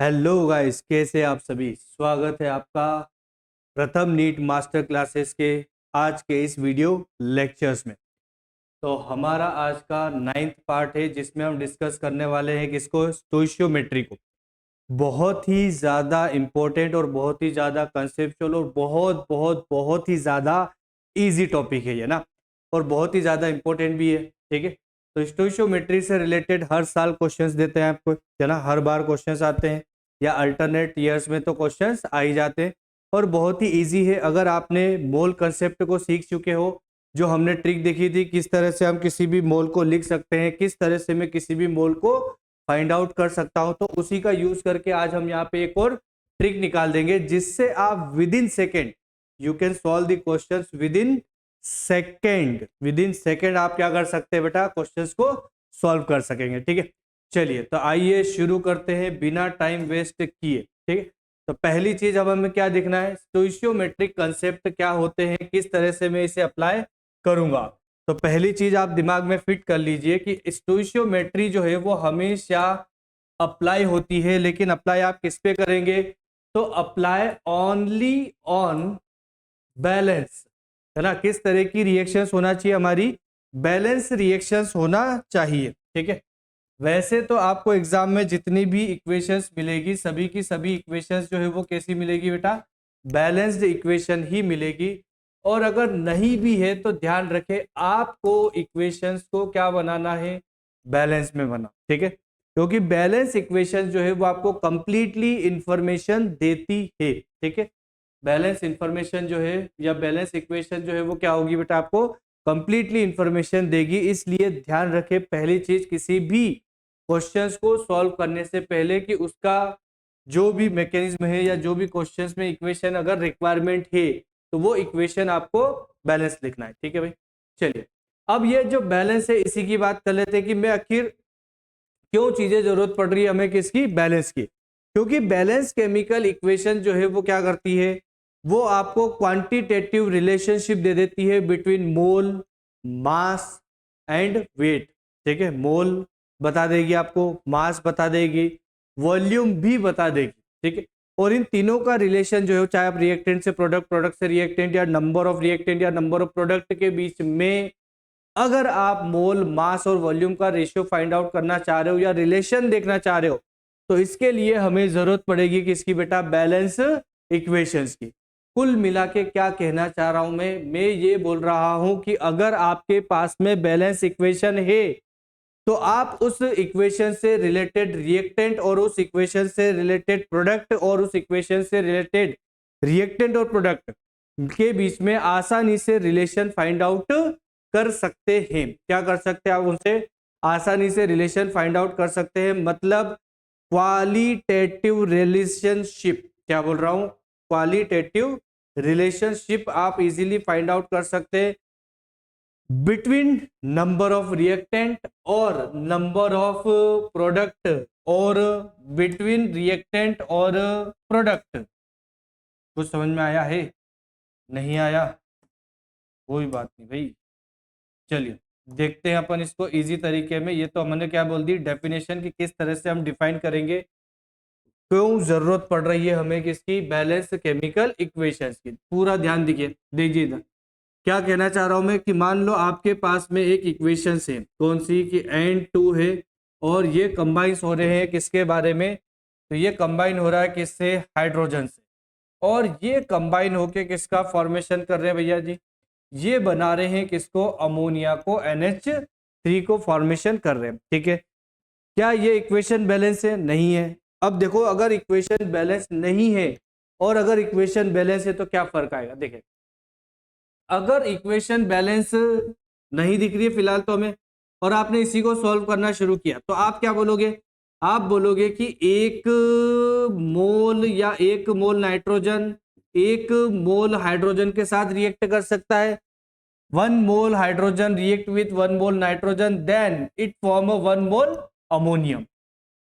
Hello guys, कैसे आप सभी। स्वागत है आपका प्रथम नीट मास्टर क्लासेस के आज के इस वीडियो लेक्चर्स में। तो हमारा आज का 9th पार्ट है जिसमें हम डिस्कस करने वाले हैं किसको, स्टोइशियोमेट्री को। बहुत ही ज़्यादा इम्पोर्टेंट और बहुत ही ज़्यादा कंसेप्चुअल और बहुत बहुत बहुत ही ज़्यादा इजी टॉपिक है ये ना, और बहुत ही ज़्यादा इम्पोर्टेंट भी है। ठीक है, तो स्टोइशियोमेट्री से रिलेटेड हर साल क्वेश्चंस देते हैं आपको, है ना। हर बार क्वेश्चंस आते हैं या अल्टरनेट ईयर्स में तो क्वेश्चंस आ ही जाते हैं, और बहुत ही इजी है। अगर आपने मोल कंसेप्ट को सीख चुके हो, जो हमने ट्रिक देखी थी किस तरह से हम किसी भी मोल को लिख सकते हैं, किस तरह से मैं किसी भी मोल को फाइंड आउट कर सकता हूं, तो उसी का यूज करके आज हम यहाँ पे एक और ट्रिक निकाल देंगे जिससे आप with in second you can solve the questions. With in second आप क्या कर सकते हैं बेटा, क्वेश्चंस को सॉल्व कर सकेंगे। ठीक है, चलिए तो आइए शुरू करते हैं बिना टाइम वेस्ट किए। ठीक है, तो पहली चीज अब हमें क्या देखना है, स्टोइशियोमेट्रिक कंसेप्ट क्या होते हैं, किस तरह से मैं इसे अप्लाई करूंगा। तो पहली चीज आप दिमाग में फिट कर लीजिए कि स्टोइशियोमेट्री जो है वो हमेशा अप्लाई होती है, लेकिन अप्लाई आप किस पे करेंगे, तो अप्लाई ओनली ऑन बैलेंस, है ना। किस तरह की रिएक्शंस होना चाहिए, हमारी बैलेंस रिएक्शंस होना चाहिए। ठीक है, वैसे तो आपको एग्जाम में जितनी भी इक्वेशंस मिलेगी सभी की सभी इक्वेशंस जो है वो कैसी मिलेगी बेटा, बैलेंस्ड इक्वेशन ही मिलेगी। और अगर नहीं भी है तो ध्यान रखें आपको इक्वेशंस को क्या बनाना है, बैलेंस में बना। ठीक है, क्योंकि बैलेंस इक्वेशन जो है वो आपको कंप्लीटली इंफॉर्मेशन देती है। ठीक है, बैलेंस इंफॉर्मेशन जो है या बैलेंस इक्वेशन जो है वो क्या होगी बेटा, आपको कंप्लीटली इंफॉर्मेशन देगी। इसलिए ध्यान रखें पहली चीज, किसी भी क्वेश्चंस को सॉल्व करने से पहले कि उसका जो भी मैकेनिज्म है या जो भी क्वेश्चंस में इक्वेशन अगर रिक्वायरमेंट है तो वो इक्वेशन आपको बैलेंस लिखना है। ठीक है भाई, चलिए अब ये जो बैलेंस है इसी की बात कर लेते हैं कि मैं आखिर क्यों चीजें जरूरत पड़ रही है हमें किसकी, बैलेंस की। क्योंकि बैलेंस केमिकल इक्वेशन जो है वो क्या करती है, वो आपको क्वांटिटेटिव रिलेशनशिप दे देती है between mole, mass and weight. ठीक है, मोल बता देगी आपको, मास बता देगी, वॉल्यूम भी बता देगी। ठीक है, और इन तीनों का रिलेशन जो है, चाहे आप रिएक्टेंट से प्रोडक्ट, प्रोडक्ट से रिएक्टेंट, या नंबर ऑफ रिएक्टेंट या नंबर ऑफ प्रोडक्ट के बीच में अगर आप मोल, मास और वॉल्यूम का रेशियो फाइंड आउट करना चाह रहे हो या रिलेशन देखना चाह रहे हो, तो इसके लिए हमें जरूरत पड़ेगी किसकी बेटा, बैलेंस इक्वेशंस की। कुल मिला के क्या कहना चाह रहा हूं मैं ये बोल रहा हूं कि अगर आपके पास में बैलेंस इक्वेशन है तो आप उस इक्वेशन से रिलेटेड रिएक्टेंट और उस इक्वेशन से रिलेटेड प्रोडक्ट और उस इक्वेशन से रिलेटेड रिएक्टेंट और प्रोडक्ट के बीच में आसानी से रिलेशन फाइंड आउट कर सकते हैं। क्या कर सकते हैं आप, उनसे आसानी से रिलेशन फाइंड आउट कर सकते हैं। मतलब क्वालिटेटिव रिलेशनशिप, क्या बोल रहा हूं, क्वालिटेटिव रिलेशनशिप आप इजीली फाइंड आउट कर सकते हैं बिटवीन नंबर ऑफ रिएक्टेंट और नंबर ऑफ प्रोडक्ट, और बिटवीन रिएक्टेंट और प्रोडक्ट। कुछ समझ में आया है, नहीं आया, कोई बात नहीं भाई। चलिए देखते हैं अपन इसको इजी तरीके में। ये तो हमने क्या बोल दी, डेफिनेशन की किस तरह से हम डिफाइन करेंगे, क्यों जरूरत पड़ रही है हमें किसकी, बैलेंस केमिकल इक्वेशंस की। पूरा ध्यान दीजिए इधर। क्या कहना चाह रहा हूं मैं कि मान लो आपके पास में एक इक्वेशन है, कौन सी, कि N2 है, और ये कंबाइन हो रहे हैं किसके बारे में, तो ये कंबाइन हो रहा है किससे, हाइड्रोजन से, और ये कंबाइन होके किसका फॉर्मेशन कर रहे हैं भैया जी, ये बना रहे हैं किसको, अमोनिया को, NH3 को फॉर्मेशन कर रहे हैं। ठीक है, क्या ये इक्वेशन बैलेंस है, नहीं है। अब देखो अगर इक्वेशन बैलेंस नहीं है और अगर इक्वेशन बैलेंस है तो क्या फर्क आएगा, देखें। अगर इक्वेशन बैलेंस नहीं दिख रही है फिलहाल तो हमें, और आपने इसी को सॉल्व करना शुरू किया, तो आप क्या बोलोगे, आप बोलोगे कि एक मोल या एक मोल नाइट्रोजन एक मोल हाइड्रोजन के साथ रिएक्ट कर सकता है। 1 mole hydrogen react with 1 mole nitrogen, then it form 1 mole ammonium.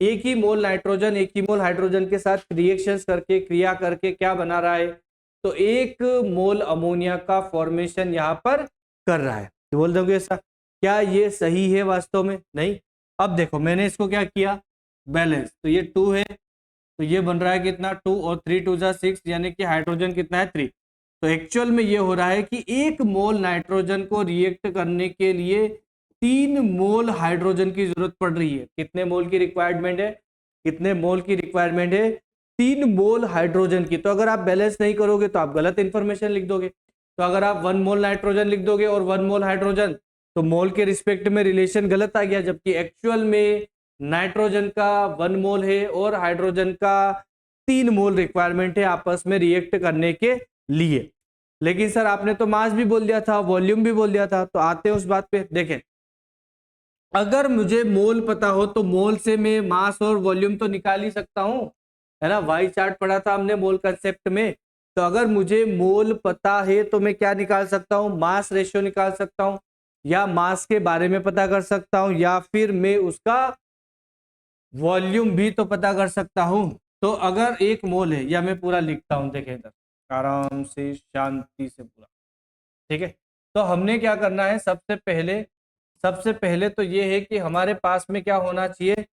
एक ही मोल नाइट्रोजन एक ही मोल हाइड्रोजन के साथ रिएक्शंस करके, क्रिया करके क्या बना रहा है, तो 1 मोल अमोनिया का फॉर्मेशन यहां पर कर रहा है। तो बोल दोगे ऐसा, क्या ये सही है वास्तव में, नहीं। अब देखो मैंने इसको क्या किया, बैलेंस, तो ये 2 है, तो ये बन रहा है कितना 2 और 3 2 जा 6, यानी कि हाइड्रोजन कितना है 3। तो एक्चुअल में ये हो रहा है कि 1 मोल नाइट्रोजन को रिएक्ट करने के लिए 3 मोल हाइड्रोजन की जरूरत पड़ रही है। कितने मोल की रिक्वायरमेंट है? कितने मोल की रिक्वायरमेंट है? 3 मोल हाइड्रोजन की। तो अगर आप बैलेंस नहीं करोगे तो आप गलत इंफॉर्मेशन लिख दोगे। तो अगर आप 1 मोल नाइट्रोजन लिख दोगे और 1 मोल हाइड्रोजन, तो मोल के रिस्पेक्ट में रिलेशन गलत आ गया, जबकि एक्चुअल में नाइट्रोजन का 1 मोल है और हाइड्रोजन का 3 मोल रिक्वायरमेंट है आपस में रिएक्ट करने के लिए। लेकिन सर आपने तो मास भी बोल दिया था, वॉल्यूम भी बोल दिया था। तो आते हैं उस बात पे। देखें, अगर मुझे मोल पता हो तो मोल से मैं मास और वॉल्यूम तो निकाल ही सकता हूं, है ना। वाई चार्ट पढ़ा था हमने मोल कंसेप्ट में। तो अगर मुझे मोल पता है तो मैं क्या निकाल सकता हूं? मास रेशियो निकाल सकता हूं, या मास के बारे में पता कर सकता हूं, या फिर मैं उसका वॉल्यूम भी तो पता कर सकता हूं। तो अगर 1 मोल है, या मैं पूरा लिखता हूं, देखें इधर आराम से शांति से पूरा, ठीक है। तो हमने क्या करना है, सबसे पहले तो ये है कि हमारे पास में क्या होना चाहिए,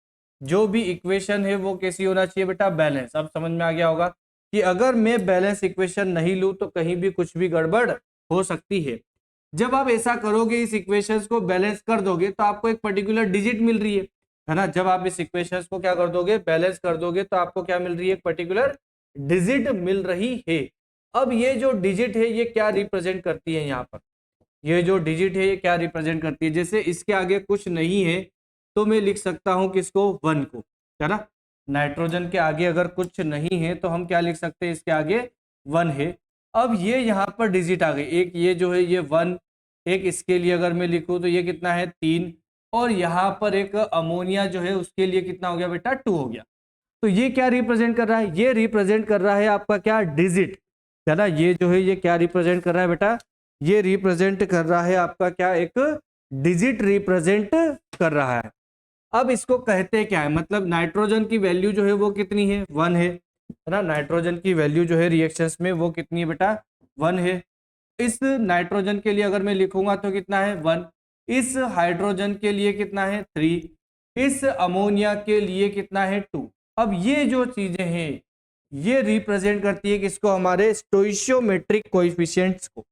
जो भी इक्वेशन है वो कैसी होना चाहिए बेटा? बैलेंस। अब समझ में आ गया होगा कि अगर मैं बैलेंस इक्वेशन नहीं लूं तो कहीं भी कुछ भी गड़बड़ हो सकती है। जब आप ऐसा करोगे, इस इक्वेशंस को बैलेंस कर दोगे, तो आपको एक पर्टिकुलर डिजिट मिल रही है ना। जब आप इस इक्वेशंस को क्या कर दोगे, बैलेंस कर दोगे, तो आपको क्या मिल रही है? एक पर्टिकुलर डिजिट मिल रही है। अब ये जो डिजिट है ये क्या रिप्रेजेंट करती है? यहाँ पर ये जो डिजिट है ये क्या रिप्रेजेंट करती है? जैसे इसके आगे कुछ नहीं है तो मैं लिख सकता हूं किसको? 1 को, है ना। नाइट्रोजन के आगे अगर कुछ नहीं है तो हम क्या लिख सकते हैं? इसके आगे 1 है। अब ये यहाँ पर डिजिट आ गई, एक ये जो है ये 1, एक इसके लिए अगर मैं लिखूं तो ये कितना है? 3, और यहाँ पर एक अमोनिया जो है उसके लिए कितना हो गया बेटा? 2 हो गया। तो ये क्या रिप्रेजेंट कर रहा है? ये रिप्रेजेंट कर रहा है आपका क्या? डिजिट, है ना। ये जो है ये क्या रिप्रेजेंट कर रहा है बेटा? ये रिप्रेजेंट कर रहा है आपका क्या? एक डिजिट रिप्रेजेंट कर रहा है। अब इसको कहते क्या है? मतलब नाइट्रोजन की वैल्यू जो है वो कितनी है? 1 है ना। नाइट्रोजन की वैल्यू जो है रिएक्शंस में वो कितनी है बेटा? 1 है। इस नाइट्रोजन के लिए अगर मैं लिखूंगा तो कितना है? 1। इस हाइड्रोजन के लिए कितना है? 3। इस अमोनिया के लिए कितना है? 2। अब ये जो चीजें हैं ये रिप्रेजेंट करती है किसको? हमारे स्टोइशियोमेट्रिक कोएफिशिएंट्स को।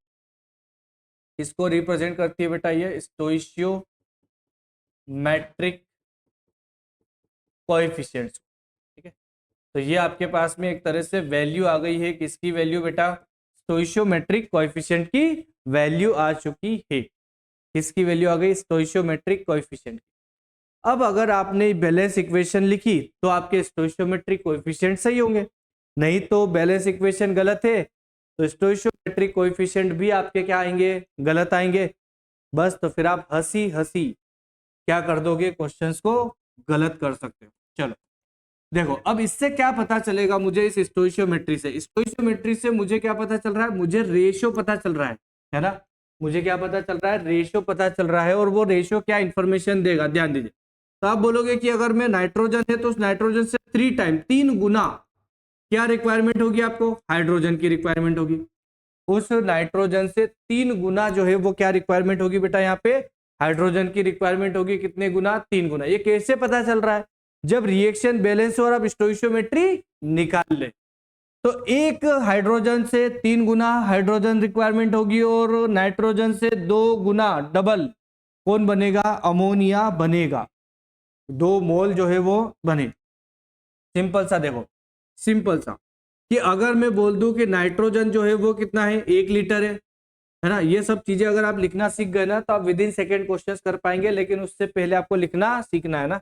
इसको रिप्रेजेंट करती है बेटा ये स्टोइशियोमेट्रिक कोएफिशिएंट्स, ठीक है। तो ये आपके पास में एक तरह से वैल्यू आ गई है। किसकी वैल्यू बेटा? स्टोइशियोमेट्रिक कोएफिशिएंट की वैल्यू आ चुकी है। किसकी वैल्यू आ गई? स्टोइशियोमेट्रिक कोएफिशिएंट। अब अगर आपने बैलेंस इक्वेशन लिखी तो आपके स्टोइशियोमेट्रिक कोएफिशिएंट सही होंगे, नहीं तो बैलेंस इक्वेशन गलत है तो स्टोइशियोमेट्रिक कोएफिशिएंट भी आपके क्या आएंगे? गलत आएंगे। बस तो फिर आप हंसी हंसी क्या कर दोगे? क्वेश्चंस को गलत कर सकते हो। चलो देखो, अब इससे क्या पता चलेगा मुझे? इस स्टोइशियोमेट्री से मुझे क्या पता चल रहा है? मुझे रेशियो पता चल रहा है ना। मुझे क्या पता चल रहा है? रेशियो पता चल रहा है। और वो रेशियो क्या इंफॉर्मेशन देगा? ध्यान दीजिए। तो आप बोलोगे कि अगर मैं नाइट्रोजन है तो उस नाइट्रोजन से 3 गुना क्या रिक्वायरमेंट होगी आपको? हाइड्रोजन की रिक्वायरमेंट होगी। उस नाइट्रोजन से 3 गुना जो है वो क्या रिक्वायरमेंट होगी बेटा? यहाँ पे हाइड्रोजन की रिक्वायरमेंट होगी। कितने गुना? 3 गुना। ये कैसे पता चल रहा है? जब रिएक्शन बैलेंस हो और आप स्टोइशियोमेट्री निकाल ले, तो एक हाइड्रोजन से 3 गुना हाइड्रोजन रिक्वायरमेंट होगी और नाइट्रोजन से 2 गुना डबल कौन बनेगा? अमोनिया बनेगा। 2 मोल जो है वो बने। सिंपल सा देखो, सिंपल सा कि अगर मैं बोल दूं कि नाइट्रोजन जो है वो कितना है? 1 लीटर है ना। ये सब चीजें अगर आप लिखना सीख गए ना तो आप विद इन सेकेंड क्वेश्चन कर पाएंगे, लेकिन उससे पहले आपको लिखना सीखना है ना।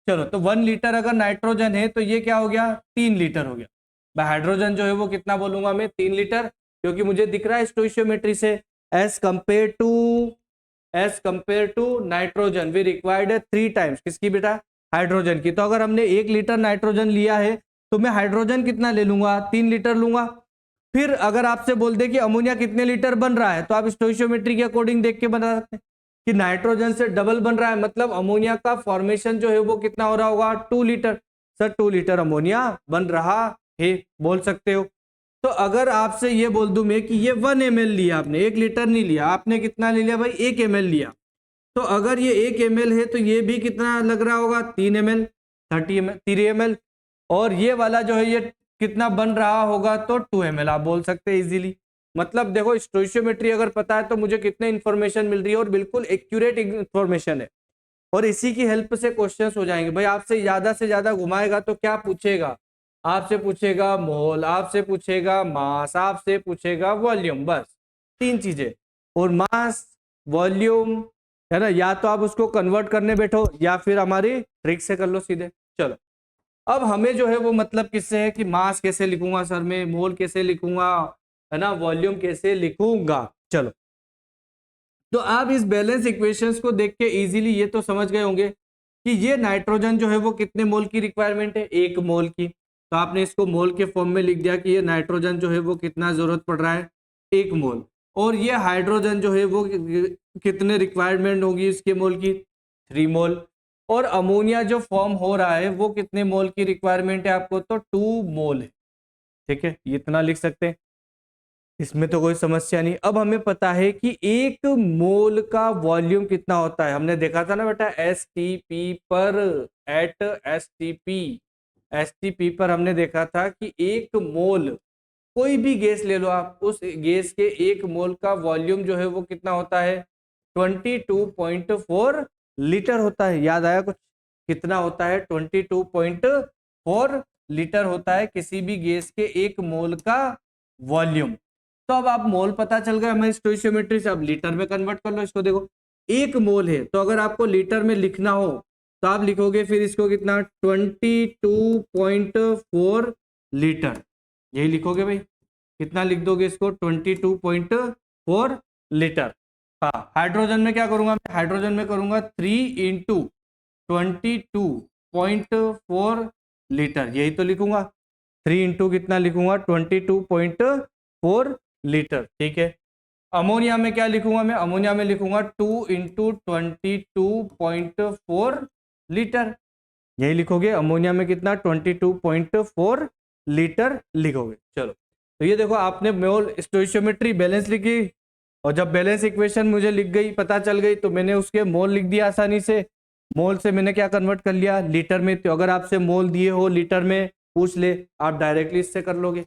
चलो, तो 1 लीटर अगर नाइट्रोजन है तो ये क्या हो गया? 3 लीटर हो गया। मैं हाइड्रोजन जो है वो कितना बोलूंगा? मैं 3 लीटर, क्योंकि मुझे दिख रहा है स्टोइशियोमेट्री से as compare to nitrogen we required 3 times किसकी बेटा? हाइड्रोजन की। तो अगर हमने 1 लीटर नाइट्रोजन लिया है तो मैं हाइड्रोजन कितना ले लूंगा? 3 लीटर लूंगा। फिर अगर आपसे बोल दे कि अमोनिया कितने लीटर बन रहा है तो आप स्टोइशियोमेट्री के अकॉर्डिंग देख के बता सकते हैं कि नाइट्रोजन से डबल बन रहा है, मतलब अमोनिया का फॉर्मेशन जो है वो कितना हो रहा होगा? 2 लीटर। सर 2 लीटर अमोनिया बन रहा है, बोल सकते हो। तो अगर आपसे ये बोल दूं मैं कि ये 1 ml लिया आपने, 1 लीटर नहीं लिया आपने, कितना ले लिया भाई? 1 ml लिया। तो अगर ये 1 ml है तो ये भी कितना लग रहा होगा? 3 ml, 3 ml। और ये वाला जो है ये कितना बन रहा होगा, तो 2 ml आप बोल सकते हैं इजीली। मतलब देखो स्टोइशियोमेट्री अगर पता है तो मुझे कितने इन्फॉर्मेशन मिल रही है और बिल्कुल एक्यूरेट इन्फॉर्मेशन है, और इसी की हेल्प से क्वेश्चंस हो जाएंगे। भाई आपसे ज्यादा घुमाएगा तो क्या पूछेगा, आपसे पूछेगा मोल, आपसे पूछेगा मास, आपसे पूछेगा वॉल्यूम, बस 3 चीजें। और मास, वॉल्यूम, है ना, या तो आप उसको कन्वर्ट करने बैठो या फिर हमारी ट्रिक से कर लो सीधे। चलो अब हमें जो है वो मतलब किससे है कि मास कैसे लिखूंगा सर मैं, मोल कैसे लिखूंगा, है ना, वॉल्यूम कैसे लिखूंगा। चलो तो आप इस बैलेंस इक्वेशंस को देख के इजीली ये तो समझ गए होंगे कि ये नाइट्रोजन जो है वो कितने मोल की रिक्वायरमेंट है, 1 मोल की। तो आपने इसको मोल के फॉर्म में लिख दिया कि ये नाइट्रोजन जो है वो कितना जरूरत पड़ रहा है, 1 मोल। और ये हाइड्रोजन जो है वो कितने रिक्वायरमेंट होगी इसके मोल की, 3 मोल। और अमोनिया जो फॉर्म हो रहा है वो कितने मोल की रिक्वायरमेंट है आपको, तो 2 मोल है। ठीक है, इतना लिख सकते हैं, इसमें तो कोई समस्या नहीं। अब हमें पता है कि 1 मोल का वॉल्यूम कितना होता है, हमने देखा था ना बेटा एस टी पी पर, एट एस टी पी पर हमने देखा था कि 1 मोल, कोई भी गैस ले लो आप, उस गैस के 1 मोल का वॉल्यूम जो है वो कितना होता है, 22.4 लीटर होता है। याद आया कुछ, कितना होता है, 22.4 लीटर होता है किसी भी गैस के 1 मोल का वॉल्यूम। तो अब आप मोल पता चल गया हमें स्टोइशियोमेट्री से, अब लीटर में कन्वर्ट कर लो इसको। देखो 1 मोल है तो अगर आपको लीटर में लिखना हो तो आप लिखोगे फिर इसको कितना, 22.4 लीटर, यही लिखोगे भाई। कितना लिख दोगे इसको, 22.4 लीटर। हाँ, हाइड्रोजन में क्या करूंगा मैं, हाइड्रोजन में करूंगा 3 इंटू 22.4 लीटर, यही तो लिखूंगा। 3 इंटू कितना लिखूंगा, 22.4 लीटर। ठीक है, अमोनिया में क्या लिखूंगा मैं, अमोनिया में लिखूंगा 2 इंटू 22.4 लीटर, यही लिखोगे। अमोनिया में कितना, 22.4 लीटर लिखोगे। चलो तो ये देखो आपने मोल स्टोइशियोमेट्री बैलेंस लिखी, और जब बैलेंस इक्वेशन मुझे लिख गई, पता चल गई, तो मैंने उसके मोल लिख दिया आसानी से। मोल से मैंने क्या कन्वर्ट कर लिया, लीटर में। तो अगर आपसे मोल दिए हो लीटर में पूछ ले, आप डायरेक्टली इससे कर लोगे,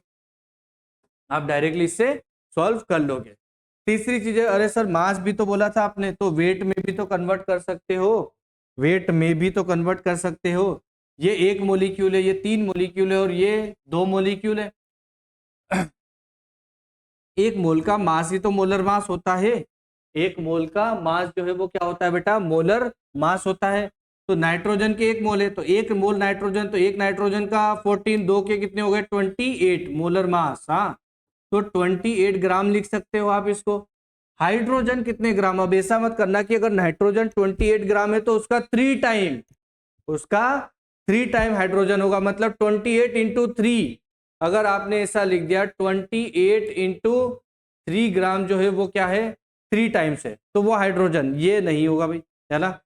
आप डायरेक्टली इससे सॉल्व कर लोगे। तीसरी चीज है, अरे सर मास भी तो बोला था आपने, तो वेट में भी तो कन्वर्ट कर सकते हो, वेट में भी तो कन्वर्ट कर सकते हो। ये 1 मोलिक्यूल है, ये 3 मोलिक्यूल है, और ये 2 मोलिक्यूल है। 1 मोल का मास ही तो मोलर मास होता है। 1 मोल का मास जो है वो क्या होता है बेटा, मोलर मास होता है। तो नाइट्रोजन के 1 मोल है तो 1 मोल नाइट्रोजन, तो 1 नाइट्रोजन का 14, 2 के कितने हो गए, 28 मोलर मास। हाँ, तो 28 ग्राम लिख सकते हो आप इसको। हाइड्रोजन कितने ग्राम, अब ऐसा मत करना कि अगर नाइट्रोजन 28 ग्राम है तो उसका 3 टाइम, उसका 3 टाइम हाइड्रोजन होगा, मतलब 28 इंटू 3। अगर आपने ऐसा लिख दिया 28 इंटू 3 ग्राम जो है वो क्या है, 3 टाइम्स है, तो वो हाइड्रोजन, ये नहीं होगा भाई, है ना,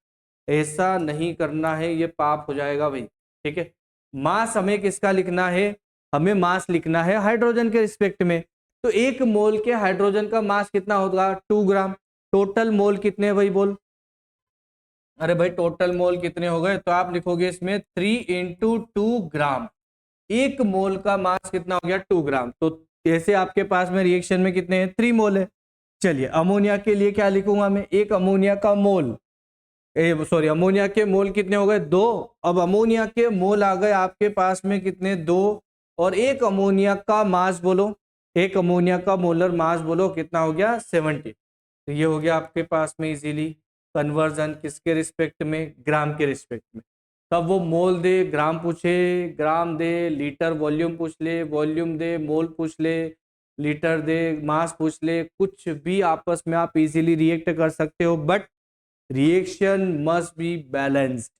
ऐसा नहीं करना है, ये पाप हो जाएगा भाई। ठीक है, मास हमें किसका लिखना है, हमें मास लिखना है हाइड्रोजन के रिस्पेक्ट में। तो 1 मोल के हाइड्रोजन का मास कितना होगा, 2 ग्राम। टोटल मोल कितने हैं भाई बोल, अरे भाई टोटल मोल कितने हो गए, तो आप लिखोगे इसमें 3 इंटू 2 ग्राम। 1 मोल का मास कितना हो गया, 2 ग्राम। तो जैसे आपके पास में रिएक्शन में कितने हैं, 3 मोल है। चलिए अमोनिया के लिए क्या लिखूंगा मैं, 1 अमोनिया का मोल, सॉरी अमोनिया के मोल कितने हो गए, 2। अब अमोनिया के मोल आ गए आपके पास में कितने, 2। और 1 अमोनिया का मास बोलो, 1 अमोनिया का मोलर मास बोलो कितना हो गया, 70। तो ये हो गया आपके पास में इजीली कन्वर्जन, किसके रिस्पेक्ट में, ग्राम के रिस्पेक्ट में। तब वो मोल दे, ग्राम पूछे, ग्राम दे, लीटर वॉल्यूम पूछ ले, वॉल्यूम दे, मोल पूछ ले, लीटर दे, मास पूछ ले, कुछ भी आपस में आप इजीली रिएक्ट कर सकते हो, but reaction must be balanced.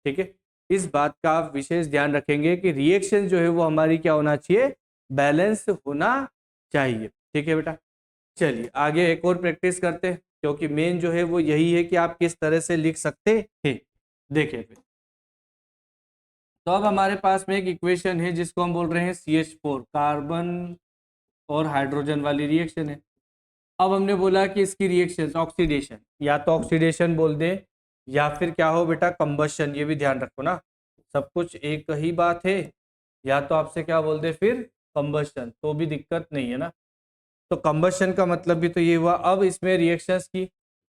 ठीक है, इस बात का आप विशेष ध्यान रखेंगे कि रिएक्शन जो है वो हमारी क्या होना चाहिए, बैलेंस होना चाहिए। ठीक है बेटा, चलिए आगे एक और प्रैक्टिस करते हैं, क्योंकि मेन जो है वो यही है कि आप किस तरह से लिख सकते हैं। देखिए फिर, तो अब हमारे पास में एक इक्वेशन है जिसको हम बोल रहे हैं CH4, कार्बन और हाइड्रोजन वाली रिएक्शन है। अब हमने बोला कि इसकी रिएक्शन ऑक्सीडेशन, या तो ऑक्सीडेशन बोल दे या फिर क्या हो बेटा, कंबशन, ये भी ध्यान रखो ना, सब कुछ एक ही बात है। या तो आपसे क्या बोलते फिर कंबशन, तो भी दिक्कत नहीं है ना। तो कंबशन का मतलब भी तो ये हुआ। अब इसमें रिएक्शंस की,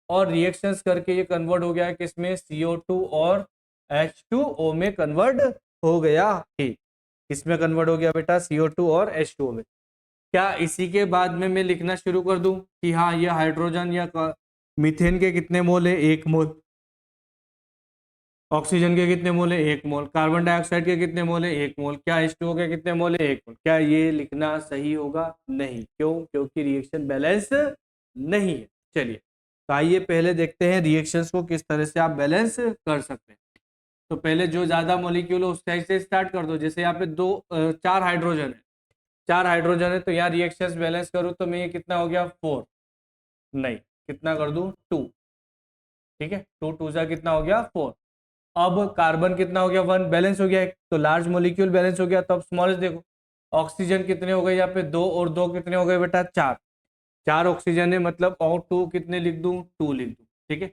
और रिएक्शंस करके ये कन्वर्ट हो गया है किसमें, CO2 और H2O में कन्वर्ट हो गया। ठीक, किसमें कन्वर्ट हो गया बेटा, CO2 और H2O में। क्या इसी के बाद में मैं लिखना शुरू कर दूं कि हाँ ये हाइड्रोजन या मीथेन के कितने मोल है, 1 मोल, ऑक्सीजन के कितने मोल है, 1 मोल, कार्बन डाइऑक्साइड के कितने मोल है, 1 मोल, क्या H2O के कितने मोल है, 1 मोल। क्या ये लिखना सही होगा, नहीं, क्यों, क्योंकि रिएक्शन बैलेंस नहीं है। चलिए, तो आइए पहले देखते हैं रिएक्शंस को किस तरह से आप बैलेंस कर सकते हैं। तो पहले जो ज्यादा मॉलिक्यूल है उस साइड से स्टार्ट कर दो। जैसे यहाँ पे 4 हाइड्रोजन है, 4 हाइड्रोजन है, तो यहाँ रिएक्शंस बैलेंस करूँ तो मैं ये कितना हो गया 4, नहीं कितना कर दूं 2, ठीक है, 2 2 जा कितना हो गया 4। अब कार्बन कितना हो गया 1, बैलेंस हो गया एक, तो लार्ज मॉलिक्यूल बैलेंस हो गया। तो अब स्मॉलेस्ट देखो, ऑक्सीजन कितने हो गए यहाँ पे 2, और 2 कितने हो गए बेटा 4, 4 ऑक्सीजन है, मतलब और 2 कितने लिख दूं, 2 लिख दूं, ठीक है।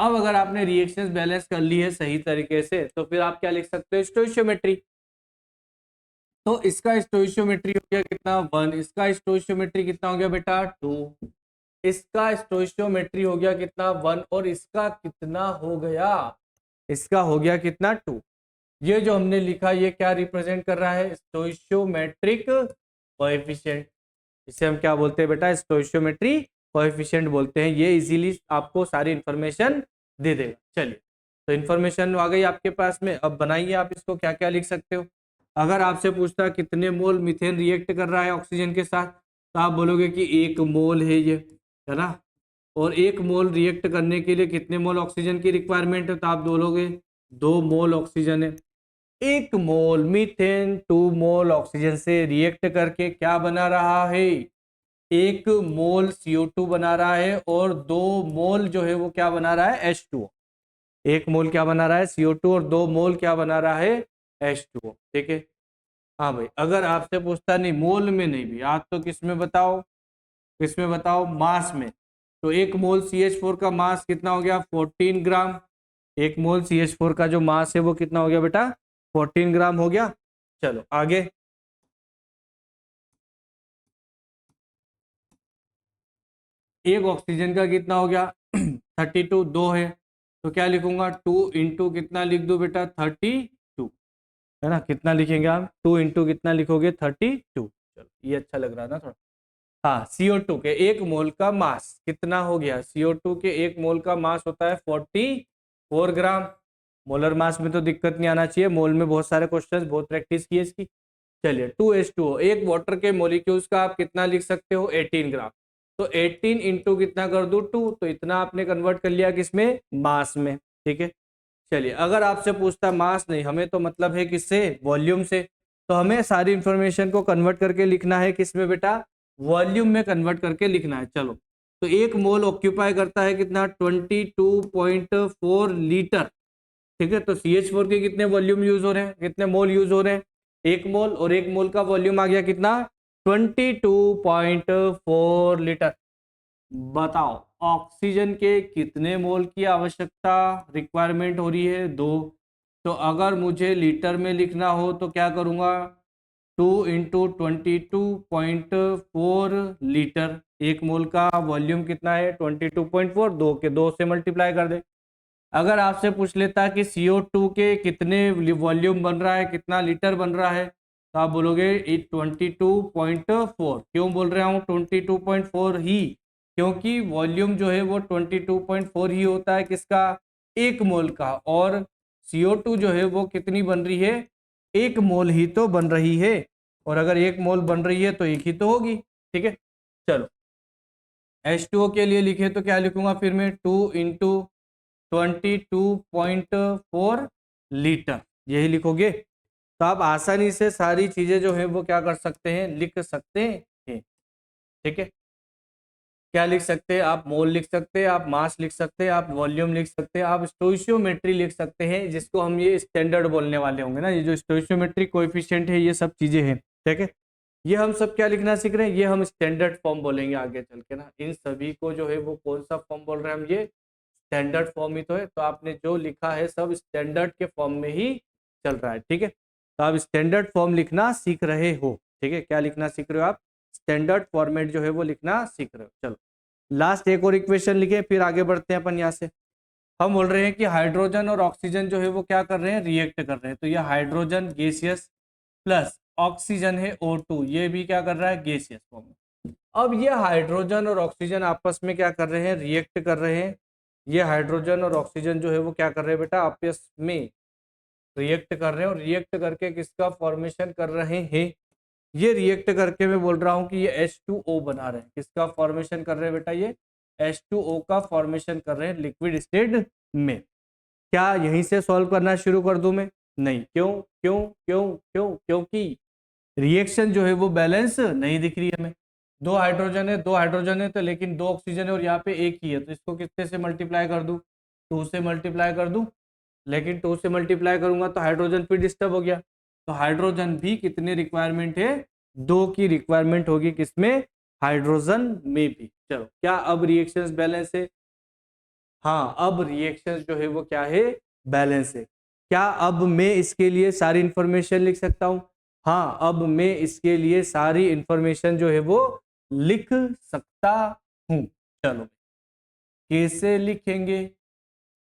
अब अगर आपने रिएक्शंस बैलेंस कर ली है सही तरीके से, तो फिर आप क्या लिख सकते हो, स्टोइशियोमेट्री। तो इसका स्टोइशियोमेट्री हो गया कितना 1, इसका स्टोइशियोमेट्री कितना हो गया बेटा 2, इसका स्टोइशियोमेट्री हो गया कितना 1, और इसका कितना हो गया, इसका हो गया कितना 2। ये जो हमने लिखा ये क्या रिप्रेजेंट कर रहा है, स्टोइशियोमेट्रिक कोएफिशिएंट। इसे हम क्या बोलते हैं बेटा, स्टोइशियोमेट्री कोएफिशिएंट बोलते हैं। ये इजीली आपको सारी इंफॉर्मेशन दे देगा। चलिए, तो इंफॉर्मेशन आ गई आपके पास में। अब बनाइए आप इसको, क्या क्या लिख सकते हो। अगर आपसे पूछता कितने मोल मीथेन रिएक्ट कर रहा है ऑक्सीजन के साथ, तो आप बोलोगे कि 1 मोल है ये, है ना। और 1 मोल रिएक्ट करने के लिए कितने मोल ऑक्सीजन की रिक्वायरमेंट है, तो आप बोलोगे 2 मोल ऑक्सीजन है। 1 मोल मीथेन 2 मोल ऑक्सीजन से रिएक्ट करके क्या बना रहा है, 1 मोल CO2 बना रहा है, और 2 मोल जो है वो क्या बना रहा है, H2O। 1 मोल क्या बना रहा है, CO2, और 2 मोल क्या बना रहा है, H2O, ठीक है। हाँ भाई, अगर आपसे पूछता नहीं मोल में नहीं भी, आज तो किस में बताओ, किस में बताओ, मास में। तो 1 मोल CH4 का मास कितना हो गया 14 ग्राम। 1 मोल CH4 का जो मास है वो कितना हो गया बेटा 14 ग्राम हो गया। चलो आगे, एक ऑक्सीजन का कितना हो गया 32, 2 है, तो क्या लिखूंगा 2 इंटू कितना लिख दो बेटा 32, है ना। कितना लिखेंगे आप, 2 इंटू कितना लिखोगे 32। चलो ये अच्छा लग रहा है ना थोड़ा। हाँ, CO2 के 1 मोल का मास कितना हो गया, CO2 के 1 मोल का मास होता है 44 ग्राम। मोलर मास में तो दिक्कत नहीं आना चाहिए, मोल में बहुत सारे क्वेश्चंस, बहुत प्रैक्टिस की है इसकी। चलिए 2H2O, एक वाटर के मोलिक्यूल्स का आप कितना लिख सकते हो 18 ग्राम। तो 18 इंटू कितना कर दो 2, तो इतना आपने कन्वर्ट कर लिया किसमें, मास में, ठीक है। चलिए, अगर आपसे पूछता मास नहीं, हमें तो मतलब है किससे, वॉल्यूम से, तो हमें सारी इंफॉर्मेशन को कन्वर्ट करके लिखना है किसमें बेटा, वॉल्यूम में कन्वर्ट करके लिखना है। चलो, तो 1 मोल ऑक्यूपाई करता है कितना 22.4 लीटर, ठीक है। तो CH4 के कितने वॉल्यूम यूज हो रहे हैं, कितने मोल यूज हो रहे हैं, 1 मोल, और 1 मोल का वॉल्यूम आ गया कितना 22.4 लीटर। बताओ ऑक्सीजन के कितने मोल की आवश्यकता रिक्वायरमेंट हो रही है, 2। तो अगर मुझे लीटर में लिखना हो तो क्या करूंगा, 2 इंटू 22.4 लीटर। 1 मोल का वॉल्यूम कितना है 22.4, 2 के 2 से मल्टीप्लाई कर दे। अगर आपसे पूछ लेता कि CO2 के कितने वॉल्यूम बन रहा है, कितना लीटर बन रहा है, तो आप बोलोगे 22.4। क्यों बोल रहा हूँ 22.4 ही, क्योंकि वॉल्यूम जो है वो 22.4 ही होता है किसका, 1 मोल का। और CO2 जो है वो कितनी बन रही है, 1 मोल ही तो बन रही है। और अगर 1 मोल बन रही है तो एक ही तो होगी, ठीक है। चलो, H2O के लिए लिखे तो क्या लिखूंगा फिर मैं, 2 इंटू 22.4 लीटर, यही लिखोगे। तो आप आसानी से सारी चीजें जो है वो क्या कर सकते हैं, लिख सकते हैं, ठीक है। क्या लिख सकते हैं आप, मोल लिख सकते हैं, आप मास लिख सकते हैं, आप वॉल्यूम लिख सकते हैं, आप स्टोइशियोमेट्री लिख सकते हैं, जिसको हम ये स्टैंडर्ड बोलने वाले होंगे ना, ये जो स्टोइशियोमेट्री कोएफिशिएंट है, ये सब चीजें हैं, ठीक है। ये हम सब क्या लिखना सीख रहे हैं, ये हम स्टैंडर्ड फॉर्म बोलेंगे आगे चल के ना। इन सभी को जो है वो कौन सा फॉर्म बोल रहे हैं हम, ये स्टैंडर्ड फॉर्म ही तो है। तो आपने जो लिखा है सब स्टैंडर्ड के फॉर्म में ही चल रहा है, ठीक है। तो आप स्टैंडर्ड फॉर्म लिखना सीख रहे हो, ठीक है। क्या लिखना सीख रहे हो आप? स्टैंडर्ड फॉर्मेट जो है वो लिखना सीख रहे हो। चलो लास्ट एक और इक्वेशन लिखे, फिर आगे बढ़ते हैं अपन यहाँ से। हम बोल रहे हैं कि हाइड्रोजन और ऑक्सीजन जो है वो क्या कर रहे हैं, रिएक्ट कर रहे हैं। तो ये हाइड्रोजन गैसियस प्लस ऑक्सीजन है O2, ये भी क्या कर रहा है, गैसियस फॉर्म में। अब ये हाइड्रोजन और ऑक्सीजन आपस में क्या कर रहे हैं, रिएक्ट कर रहे हैं। ये हाइड्रोजन और ऑक्सीजन जो है वो क्या कर रहे हैं बेटा, आपस में रिएक्ट कर रहे हैं, और रिएक्ट करके किसका फॉर्मेशन कर रहे हैं, ये रिएक्ट करके मैं बोल रहा हूं कि ये H2O बना रहे हैं। किसका फॉर्मेशन कर रहे हैं बेटा, ये H2O का फॉर्मेशन कर रहे हैं लिक्विड स्टेट में। क्या यहीं से सॉल्व करना शुरू कर दूं मैं? नहीं। क्यों क्यों क्यों क्यों? क्योंकि रिएक्शन जो है वो बैलेंस नहीं दिख रही है हमें। दो हाइड्रोजन है तो, लेकिन दो ऑक्सीजन है और यहाँ पे एक ही है, तो इसको कितने से मल्टीप्लाई कर दूं, 2 से मल्टीप्लाई कर दूं। लेकिन 2 से मल्टीप्लाई करूंगा तो हाइड्रोजन फिर डिस्टर्ब हो गया। तो हाइड्रोजन भी कितने रिक्वायरमेंट है, 2 की रिक्वायरमेंट होगी, किसमें, हाइड्रोजन में भी। चलो क्या अब रिएक्शंस बैलेंस है? हाँ, अब रिएक्शंस जो है वो क्या है, बैलेंस है। क्या अब मैं इसके लिए सारी इंफॉर्मेशन लिख सकता हूं? हाँ, अब मैं इसके लिए सारी इंफॉर्मेशन जो है वो लिख सकता हूं। चलो कैसे लिखेंगे?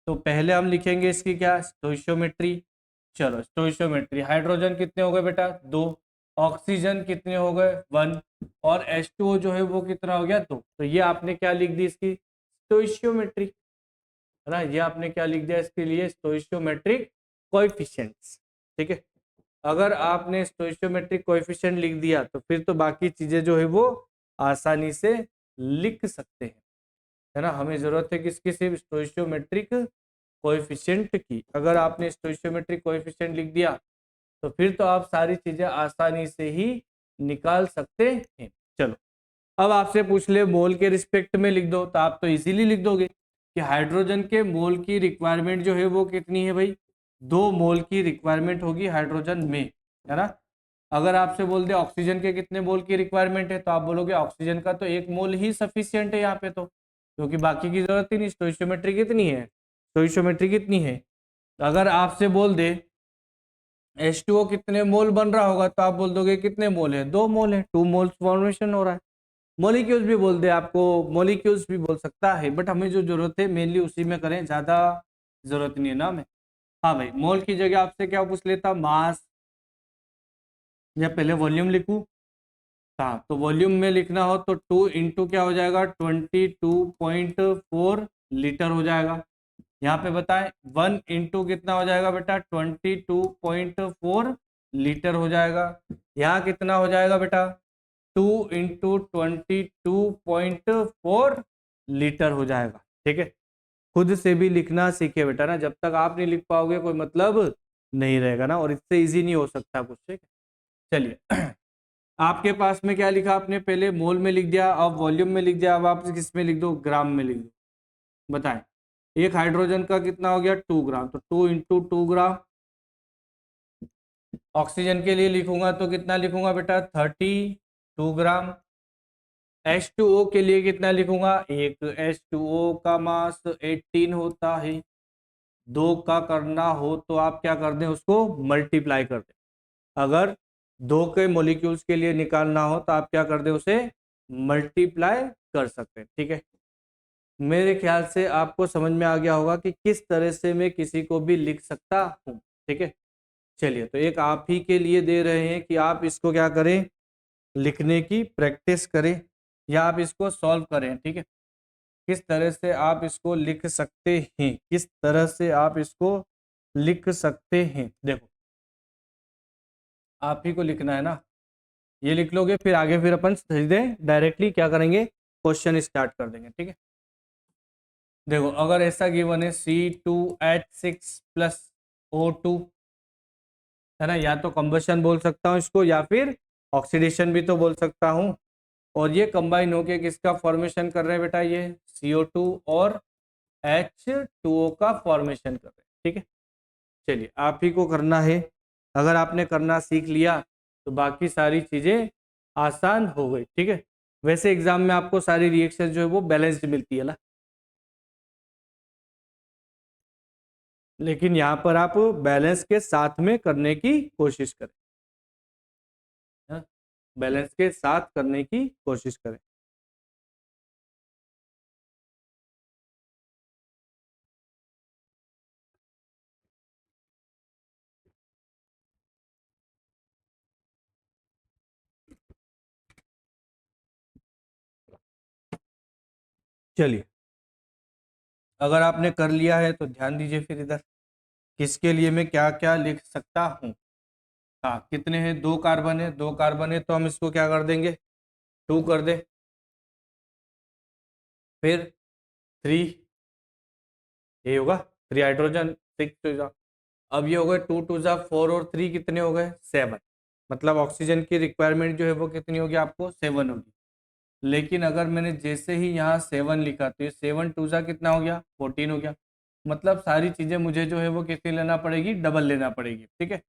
तो पहले हम लिखेंगे इसकी क्या, स्टोइशियोमेट्री। चलो स्टोइशियोमेट्री, हाइड्रोजन कितने हो गए बेटा, 2, ऑक्सीजन कितने हो गए, 1, और H2O जो है वो कितना हो गया, 2। तो ये आपने क्या लिख दी इसकी, स्टोइशियोमेट्री, है ना। ये आपने क्या लिख दिया इसके लिए, स्टोइशियोमेट्रिक कोएफिशिएंट्स, ठीक है। अगर आपने स्टोइशियोमेट्रिक कोएफिशिएंट लिख दिया तो फिर तो बाकी चीजें जो है वो आसानी से लिख सकते हैं, है ना। हमें जरूरत है किसकी, सिर्फ स्टोइशियोमेट्रिक कोएफिशिएंट की। अगर आपने स्टोइशियोमेट्रिक कोएफिशिएंट लिख दिया तो फिर तो आप सारी चीजें आसानी से ही निकाल सकते हैं। चलो अब आपसे पूछ ले मोल के रिस्पेक्ट में लिख दो, तो आप तो इजीली लिख दोगे कि हाइड्रोजन के मोल की रिक्वायरमेंट जो है वो कितनी है भाई, 2 मोल की रिक्वायरमेंट होगी हाइड्रोजन में, है ना। अगर आपसे बोल दे ऑक्सीजन के कितने मोल की रिक्वायरमेंट है, तो आप बोलोगे ऑक्सीजन का तो 1 मोल ही सफिशियंट है यहाँ पे, तो क्योंकि बाकी की जरूरत ही नहीं। स्टोइशियोमेट्री कितनी है, स्टोइशियोमेट्री कितनी है, अगर आपसे बोल दे H2O कितने मोल बन रहा होगा, तो आप बोल दोगे कितने मोल है, 2 मोल है, 2 मोल्स फॉर्मेशन हो रहा है। मॉलिक्यूल्स भी बोल दे आपको, मॉलिक्यूल्स भी बोल सकता है, बट हमें जो जरूरत है मेनली उसी में करें, ज्यादा जरूरत नहीं है ना हमें। हाँ भाई, मोल की जगह आपसे क्या पूछ लेता, मास, या पहले वॉल्यूम लिखूं। हाँ, तो वॉल्यूम में लिखना हो तो 2 इंटू क्या हो जाएगा, 22.4 लीटर हो जाएगा। यहाँ पे बताएं 1 इंटू कितना हो जाएगा बेटा, 22.4 लीटर हो जाएगा। यहाँ कितना हो जाएगा बेटा, 2 इंटू 22.4 लीटर हो जाएगा, ठीक है। खुद से भी लिखना सीखे बेटा ना, जब तक आप नहीं लिख पाओगे कोई मतलब नहीं रहेगा ना, और इससे इजी नहीं हो सकता कुछ, ठीक है। चलिए आपके पास में क्या लिखा आपने, पहले मोल में लिख दिया, अब वॉल्यूम में लिख दिया, अब आप किस में लिख दो, ग्राम में लिख दो। बताएं एक हाइड्रोजन का कितना हो गया, 2 ग्राम, तो 2 इंटू 2 ग्राम। ऑक्सीजन के लिए लिखूंगा तो कितना लिखूंगा बेटा, 32 ग्राम। H2O के लिए कितना लिखूंगा, एक H2O का मास 18 होता है। 2 का करना हो तो आप क्या कर दें, उसको मल्टीप्लाई कर दें। अगर 2 के मॉलिक्यूल्स के लिए निकालना हो तो आप क्या कर दें, उसे मल्टीप्लाई कर सकते हैं, ठीक है। मेरे ख्याल से आपको समझ में आ गया होगा कि किस तरह से मैं किसी को भी लिख सकता हूँ, ठीक है। चलिए तो एक आप ही के लिए दे रहे हैं कि आप इसको क्या करें, लिखने की प्रैक्टिस करें, या आप इसको सॉल्व करें, ठीक है। किस तरह से आप इसको लिख सकते हैं, किस तरह से आप इसको लिख सकते हैं, देखो आप ही को लिखना है ना। ये लिख लोगे फिर आगे फिर अपन सीधे डायरेक्टली क्या करेंगे, क्वेश्चन स्टार्ट कर देंगे, ठीक है। देखो अगर ऐसा गिवन है C2H6 प्लस O2, है ना, या तो कंबशन बोल सकता हूँ इसको, या फिर ऑक्सीडेशन भी तो बोल सकता हूँ। और ये कंबाइन होके किसका फॉर्मेशन कर रहे हैं बेटा, ये CO2 और H2O का फॉर्मेशन कर रहे हैं, ठीक है। चलिए आप ही को करना है, अगर आपने करना सीख लिया तो बाकी सारी चीजें आसान हो गई, ठीक है। वैसे एग्जाम में आपको सारी रिएक्शन जो है वो बैलेंस्ड मिलती है ना। लेकिन यहाँ पर आप बैलेंस के साथ में करने की कोशिश करें, हाँ? बैलेंस के साथ करने की कोशिश करें। चलिए, अगर आपने कर लिया है तो ध्यान दीजिए फिर इधर किसके लिए मैं क्या क्या लिख सकता हूँ। हाँ, कितने हैं, 2 कार्बन है, 2 कार्बन है तो हम इसको क्या कर देंगे, 2 कर दे। फिर 3, ये होगा 3 हाइड्रोजन, 6 अब ये हो गए 2 2 4 और 3 कितने हो गए, 7। मतलब ऑक्सीजन की रिक्वायरमेंट जो है वो कितनी होगी आपको, 7 होगी। लेकिन अगर मैंने जैसे ही यहाँ 7 लिखा तो ये 7 2 कितना हो गया, 14 हो गया। मतलब सारी चीजें मुझे जो है वो कितनी लेना पड़ेगी, डबल लेना पड़ेगी, ठीक है।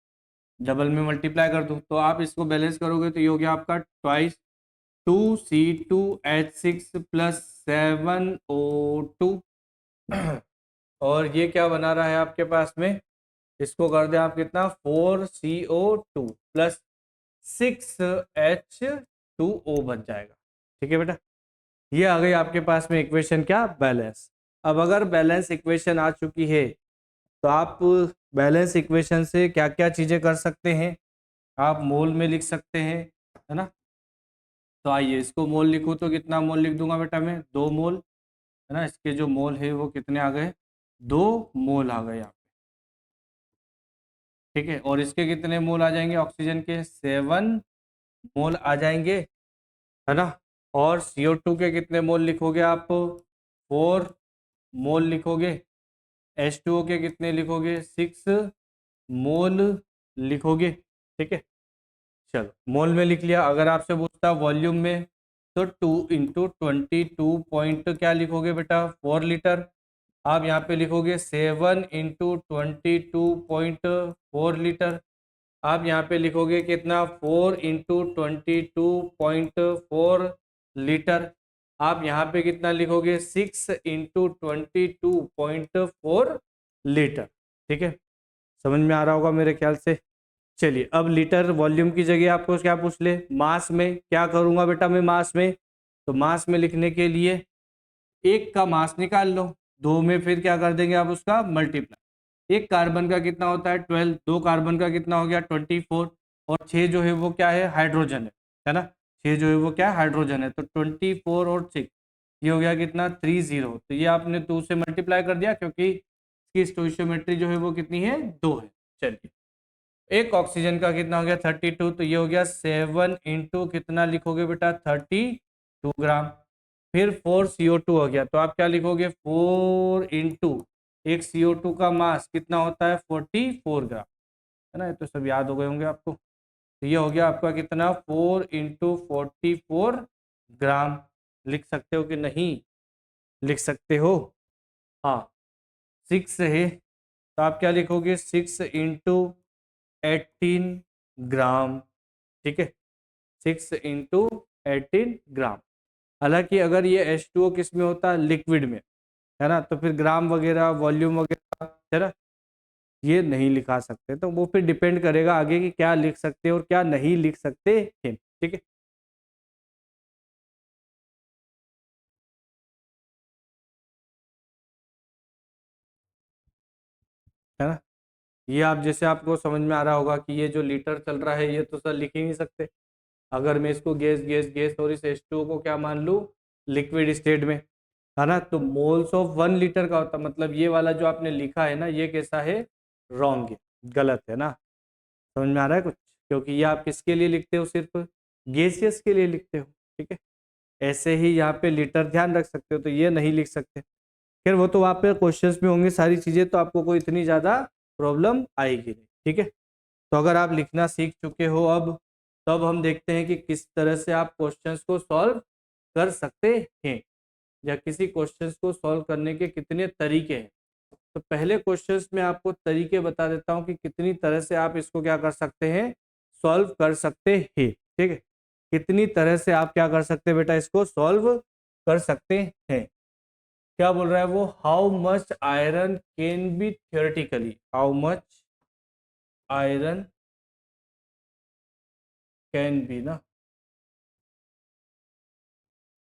डबल में मल्टीप्लाई कर दूं तो आप इसको बैलेंस करोगे तो ये हो गया आपका ट्वाइस 2C2H6 प्लस 7O2 और ये क्या बना रहा है आपके पास में, इसको कर दें आप कितना, 4CO2 प्लस 6H2O बन जाएगा, ठीक है बेटा। ये आ गई आपके पास में इक्वेशन क्या, बैलेंस। अब अगर बैलेंस इक्वेशन आ चुकी है तो आप बैलेंस इक्वेशन से क्या क्या चीजें कर सकते हैं, आप मोल में लिख सकते हैं, है ना। तो आइए इसको मोल लिखूँ तो कितना मोल लिख दूंगा बेटा मैं, 2 मोल, है ना। इसके जो मोल है वो कितने आ गए, 2 मोल आ गए यहाँ पे, ठीक है। और इसके कितने मोल आ जाएंगे, ऑक्सीजन के 7 मोल आ जाएंगे, है ना। और CO2 के कितने मोल लिखोगे आप, 4 मोल लिखोगे। H2O के कितने लिखोगे, 6 मोल लिखोगे, ठीक है। चलो मोल में लिख लिया। अगर आपसे पूछता वॉल्यूम में तो 2 × 22 क्या लिखोगे बेटा, 4 लीटर। आप यहाँ पे लिखोगे 7 × 22.4 लीटर। आप यहाँ पे लिखोगे कितना, 4 × 22.4 लीटर। आप यहाँ पे कितना लिखोगे, 6 × 22.4 लीटर, ठीक है। समझ में आ रहा होगा मेरे ख्याल से। चलिए, अब लीटर वॉल्यूम की जगह आपको क्या पूछ ले, मास में क्या करूंगा बेटा मैं, मास में। तो मास में लिखने के लिए एक का मास निकाल लो, 2 में फिर क्या कर देंगे आप उसका मल्टीप्लाई। एक कार्बन का कितना होता है, 12, 2 कार्बन का कितना हो गया, 24। और 6 जो है वो क्या है, हाइड्रोजन है ना। 6 जो है वो क्या है, हाइड्रोजन है। तो 24 और 6 ये हो गया कितना, 30। तो ये आपने 2 से मल्टीप्लाई कर दिया क्योंकि इसकी स्टोइशियोमेट्री जो है वो कितनी है, 2 है। चलिए, एक ऑक्सीजन का कितना हो गया, 32। तो ये हो गया 7 इंटू कितना लिखोगे बेटा, 32 ग्राम। फिर 4CO2 हो गया तो आप क्या लिखोगे, 4 इंटू एक CO2 का मास कितना होता है, 44 ग्राम, है ना। ये तो सब याद हो गए होंगे आपको। तो ये हो गया आपका कितना, 4 × 44 ग्राम। लिख सकते हो कि नहीं, लिख सकते हो, हाँ। 6 है तो आप क्या लिखोगे, 6 × 18 ग्राम, ठीक है। 6 × 18 ग्राम। हालांकि अगर ये H2O किस में होता है, लिक्विड में, है ना, तो फिर ग्राम वगैरह वॉल्यूम वगैरह, है ना, ये नहीं लिखा सकते। तो वो फिर डिपेंड करेगा आगे कि क्या लिख सकते और क्या नहीं लिख सकते हैं, ठीक है। है ना। ये आप जैसे आपको समझ में आ रहा होगा कि ये जो लीटर चल रहा है ये तो सर लिख ही नहीं सकते। अगर मैं इसको गैस गैस गैस और इस H2O को क्या मान लूँ, लिक्विड स्टेट में, है ना, तो मोल्स ऑफ 1 लीटर का होता, मतलब ये वाला जो आपने लिखा है ना, ये कैसा है, रॉन्ग है, गलत है ना। समझ में आ रहा है कुछ, क्योंकि ये आप किसके लिए लिखते हो, सिर्फ गैसियस के लिए लिखते हो, ठीक है। ऐसे ही यहाँ पे लीटर ध्यान रख सकते हो, तो ये नहीं लिख सकते। फिर वो तो वहाँ पे क्वेश्चंस में होंगी सारी चीजें, तो आपको कोई इतनी ज्यादा प्रॉब्लम आएगी नहीं, ठीक है। तो अगर आप लिखना सीख चुके हो अब, तब हम देखते हैं कि किस तरह से आप क्वेश्चंस को सॉल्व कर सकते हैं, या किसी क्वेश्चंस को सॉल्व करने के कितने तरीके हैं। तो पहले क्वेश्चंस में आपको तरीके बता देता हूं कि कितनी तरह से आप इसको क्या कर सकते हैं, सॉल्व कर सकते हैं, ठीक है। कितनी तरह से आप क्या कर सकते हैं बेटा, इसको सॉल्व कर सकते हैं। क्या बोल रहा है वो, how much iron can be theoretically, how much iron can be ना,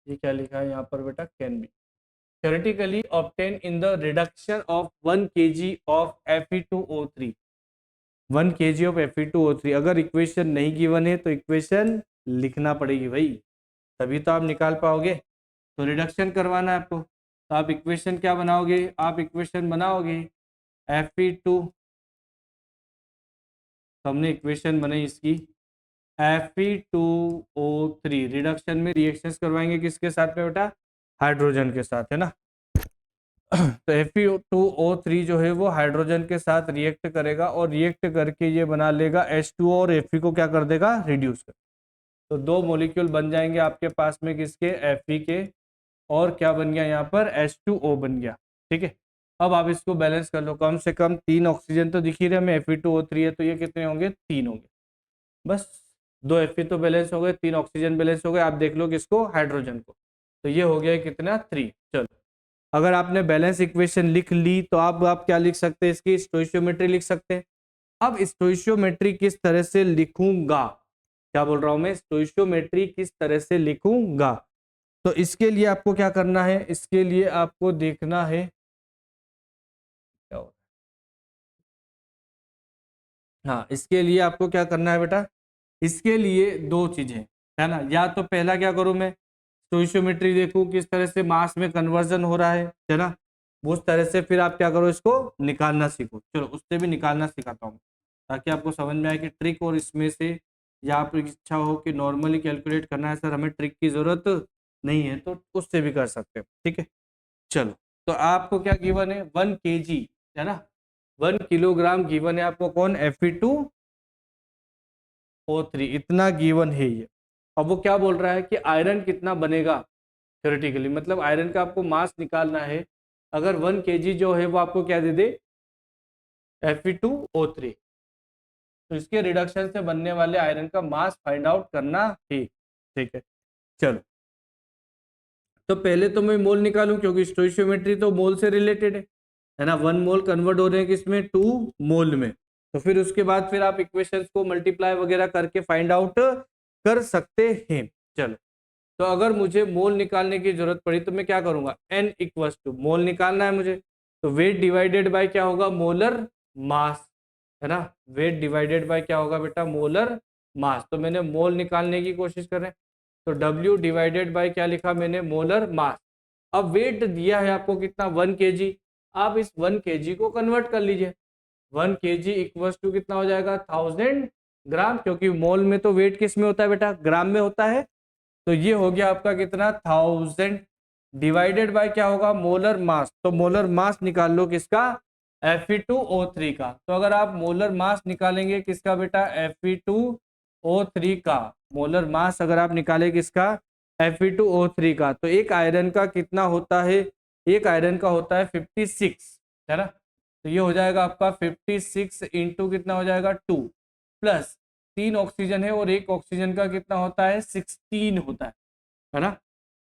ये क्या लिखा है यहाँ पर बेटा, can be theoretically obtained in the reduction of 1 kg of Fe2O3, 1 kg of Fe2O3। अगर इक्वेशन नहीं गिवन है तो इक्वेशन लिखना पड़ेगी भाई, तभी तो आप निकाल पाओगे। तो रिडक्शन करवाना है आपको, तो आप इक्वेशन क्या बनाओगे, आप इक्वेशन बनाओगे Fe2, तो हमने इक्वेशन बनाई इसकी Fe2O3, रिडक्शन में रिएक्शंस करवाएंगे किसके साथ में बेटा, हाइड्रोजन के साथ, है ना। तो Fe2O3 जो है वो हाइड्रोजन के साथ रिएक्ट करेगा और रिएक्ट करके ये बना लेगा H2O और Fe को क्या कर देगा, रिड्यूस कर। तो दो मॉलिक्यूल बन जाएंगे आपके पास में किसके, Fe के, और क्या बन गया यहाँ पर, H2O बन गया। ठीक है, अब आप इसको बैलेंस कर लो, कम से कम 3 ऑक्सीजन तो दिख ही रहे हमें, Fe2O3 है तो ये कितने होंगे, 3 होंगे, बस 2 Fe तो बैलेंस हो गए, 3 ऑक्सीजन बैलेंस हो गए। आप देख लो किसको, हाइड्रोजन को, तो ये हो गया कितना, 3। चलो, अगर आपने बैलेंस इक्वेशन लिख ली तो आप क्या लिख सकते हैं, इसकी स्टोइशियोमेट्री लिख सकते हैं। अब स्टोइशियोमेट्री किस तरह से लिखूंगा, क्या बोल रहा हूं मैं, स्टोइशियोमेट्री किस तरह से लिखूंगा, तो इसके लिए आपको क्या करना है, इसके लिए आपको देखना है क्या हो, हाँ इसके लिए आपको क्या करना है बेटा, इसके लिए दो चीजें है ना, या तो पहला क्या करूं मैं, स्टोइशियोमेट्री देखूं किस तरह से मास में कन्वर्जन हो रहा है ना, उस तरह से फिर आप क्या करो, इसको निकालना सीखो। चलो उससे भी निकालना सिखाता हूँ ताकि आपको समझ में आए कि ट्रिक, और इसमें से या आपकी इच्छा हो कि नॉर्मली कैलकुलेट करना है सर हमें ट्रिक की जरूरत नहीं है तो उससे भी कर सकते हैं। ठीक है, चलो, तो आपको क्या गिवन है, 1 kg, है ना, 1 किलोग्राम गिवन है आपको, कौन, Fe2O3, इतना गिवन है ये। अब वो क्या बोल रहा है कि आयरन कितना बनेगा थ्योरेटिकली, मतलब आयरन का आपको मास निकालना है। अगर 1 kg जो है वो आपको क्या दे दे, Fe2O3, तो इसके रिडक्शन से बनने वाले आयरन का मास फाइंड आउट करना है। ठीक है, चलो, तो पहले तो मैं मोल निकालूं क्योंकि स्टोइशियोमेट्री तो मोल से रिलेटेड है ना, 1 मोल कन्वर्ट हो रहे हैं किसमें, 2 मोल में। तो फिर उसके बाद फिर आप इक्वेशंस को मल्टीप्लाई वगैरह करके फाइंड आउट कर सकते हैं। चलो, तो अगर मुझे मोल निकालने की जरूरत पड़ी तो मैं क्या करूंगा, N इक्वल्स टू, मोल निकालना है मुझे तो वेट डिवाइडेड बाय क्या होगा, मोलर मास, है ना, वेट डिवाइडेड बाय क्या होगा बेटा, मोलर मास। तो मैंने मोल निकालने की कोशिश कर रहे हैं तो W डिवाइडेड बाय क्या लिखा मैंने, मोलर मास। अब वेट दिया है आपको कितना, 1 kg, आप इस 1 kg को कन्वर्ट कर लीजिए, 1 kg इक्वल्स टू कितना हो जाएगा, 1000 ग्राम, क्योंकि मोल में तो वेट किस में होता है बेटा, ग्राम में होता है। तो ये हो गया आपका कितना, 1000 डिवाइडेड बाय क्या होगा, मोलर मास। तो मोलर मास निकाल लो किसका, Fe2O3 का। तो अगर आप मोलर मास निकालेंगे किसका बेटा, Fe2O3 का, मोलर मास अगर आप निकाले किसका, Fe2O3 का, तो एक आयरन का कितना होता है, एक आयरन का होता है 56, है ना। तो ये हो जाएगा आपका 56 इंटू कितना हो जाएगा, 2 प्लस 3 ऑक्सीजन है और एक ऑक्सीजन का कितना होता है, 16 होता है ना।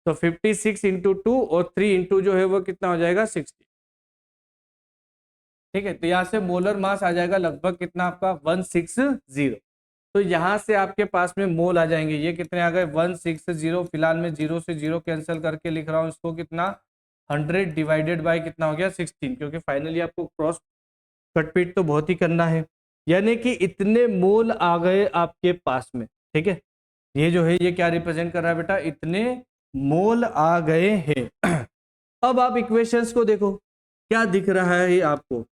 तो 56 इंटू 2 और 3 इंटू जो है वो कितना हो जाएगा, 60। ठीक है, तो यहाँ से मोलर मास आ जाएगा लगभग कितना आपका, 160। तो यहाँ से आपके पास में मोल आ जाएंगे, ये कितने आ गए, 160। फिलहाल मैं 0 से 0 कैंसिल करके लिख रहा हूँ इसको, कितना, 100 डिवाइडेड बाय कितना हो गया, 16, क्योंकि फाइनली आपको क्रॉस कटपीट तो बहुत ही करना है। यानी कि इतने मोल आ गए आपके पास में। ठीक है, ये जो है ये क्या रिप्रेजेंट कर रहा है बेटा, इतने मोल आ गए हैं। अब आप इक्वेशंस को देखो क्या दिख रहा है आपको,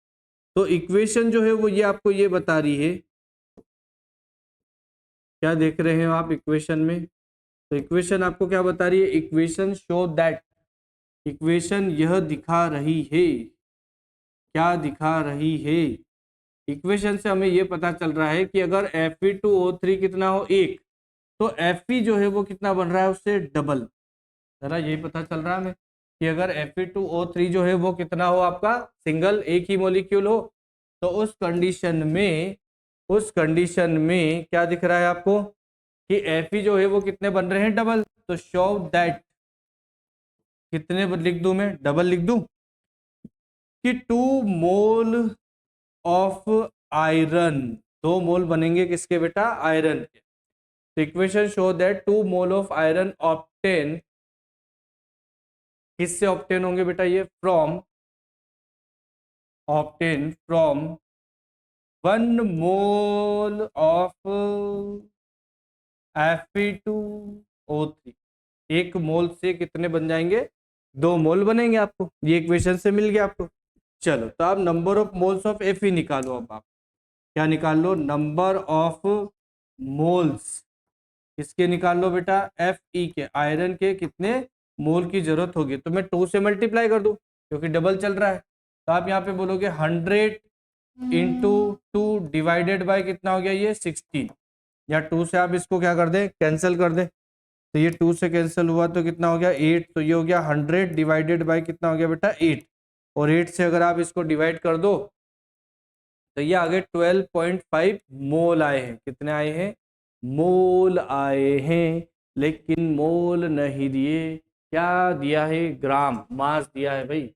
तो इक्वेशन जो है वो ये आपको ये बता रही है, क्या देख रहे हैं आप इक्वेशन में, तो इक्वेशन आपको क्या बता रही है, इक्वेशन शो दैट, इक्वेशन यह दिखा रही है, क्या दिखा रही है, इक्वेशन से हमें यह पता चल रहा है कि अगर Fe2O3 कितना हो, 1, तो Fe जो है वो कितना बन रहा है, उससे डबल, जरा यही पता चल रहा है हमें कि अगर Fe2O3 जो है वो कितना हो आपका, सिंगल एक ही मॉलिक्यूल हो, तो उस कंडीशन में, उस कंडीशन में क्या दिख रहा है आपको कि Fe जो है वो कितने बन रहे हैं, डबल। तो शो दैट कितने लिख दूं मैं, डबल लिख दूं कि 2 मोल ऑफ आयरन, 2 मोल बनेंगे किसके बेटा, आयरन के। तो equation show that 2 mole of iron obtain, किससे ऑब्टेन होंगे बेटा ये, from, obtain from 1 mole of Fe2O3। एक मोल से कितने बन जाएंगे, 2 मोल बनेंगे। आपको ये इक्वेशन से मिल गया आपको। चलो तो आप number of moles of Fe निकालो। अब आप क्या निकाल लो, नंबर ऑफ मोल्स किसके निकाल लो बेटा, Fe के, आयरन के कितने मोल की जरूरत होगी। तो मैं 2 से मल्टीप्लाई कर दूं क्योंकि डबल चल रहा है। तो आप यहाँ पे बोलोगे 100 इंटू 2 डिवाइडेड बाय कितना हो गया ये 16, या 2 से आप इसको क्या कर दें, कैंसिल कर दें। तो ये 2 से कैंसिल हुआ तो कितना हो गया 8, तो ये हो गया 100 डिवाइडेड बाय कितना हो गया बेटा 8, और 8 से अगर आप इसको डिवाइड कर दो तो ये आगे 12.5 मोल आए हैं। कितने आए हैं, मोल आए हैं, लेकिन मोल नहीं दिए, क्या दिया है, ग्राम, मास दिया है भाई,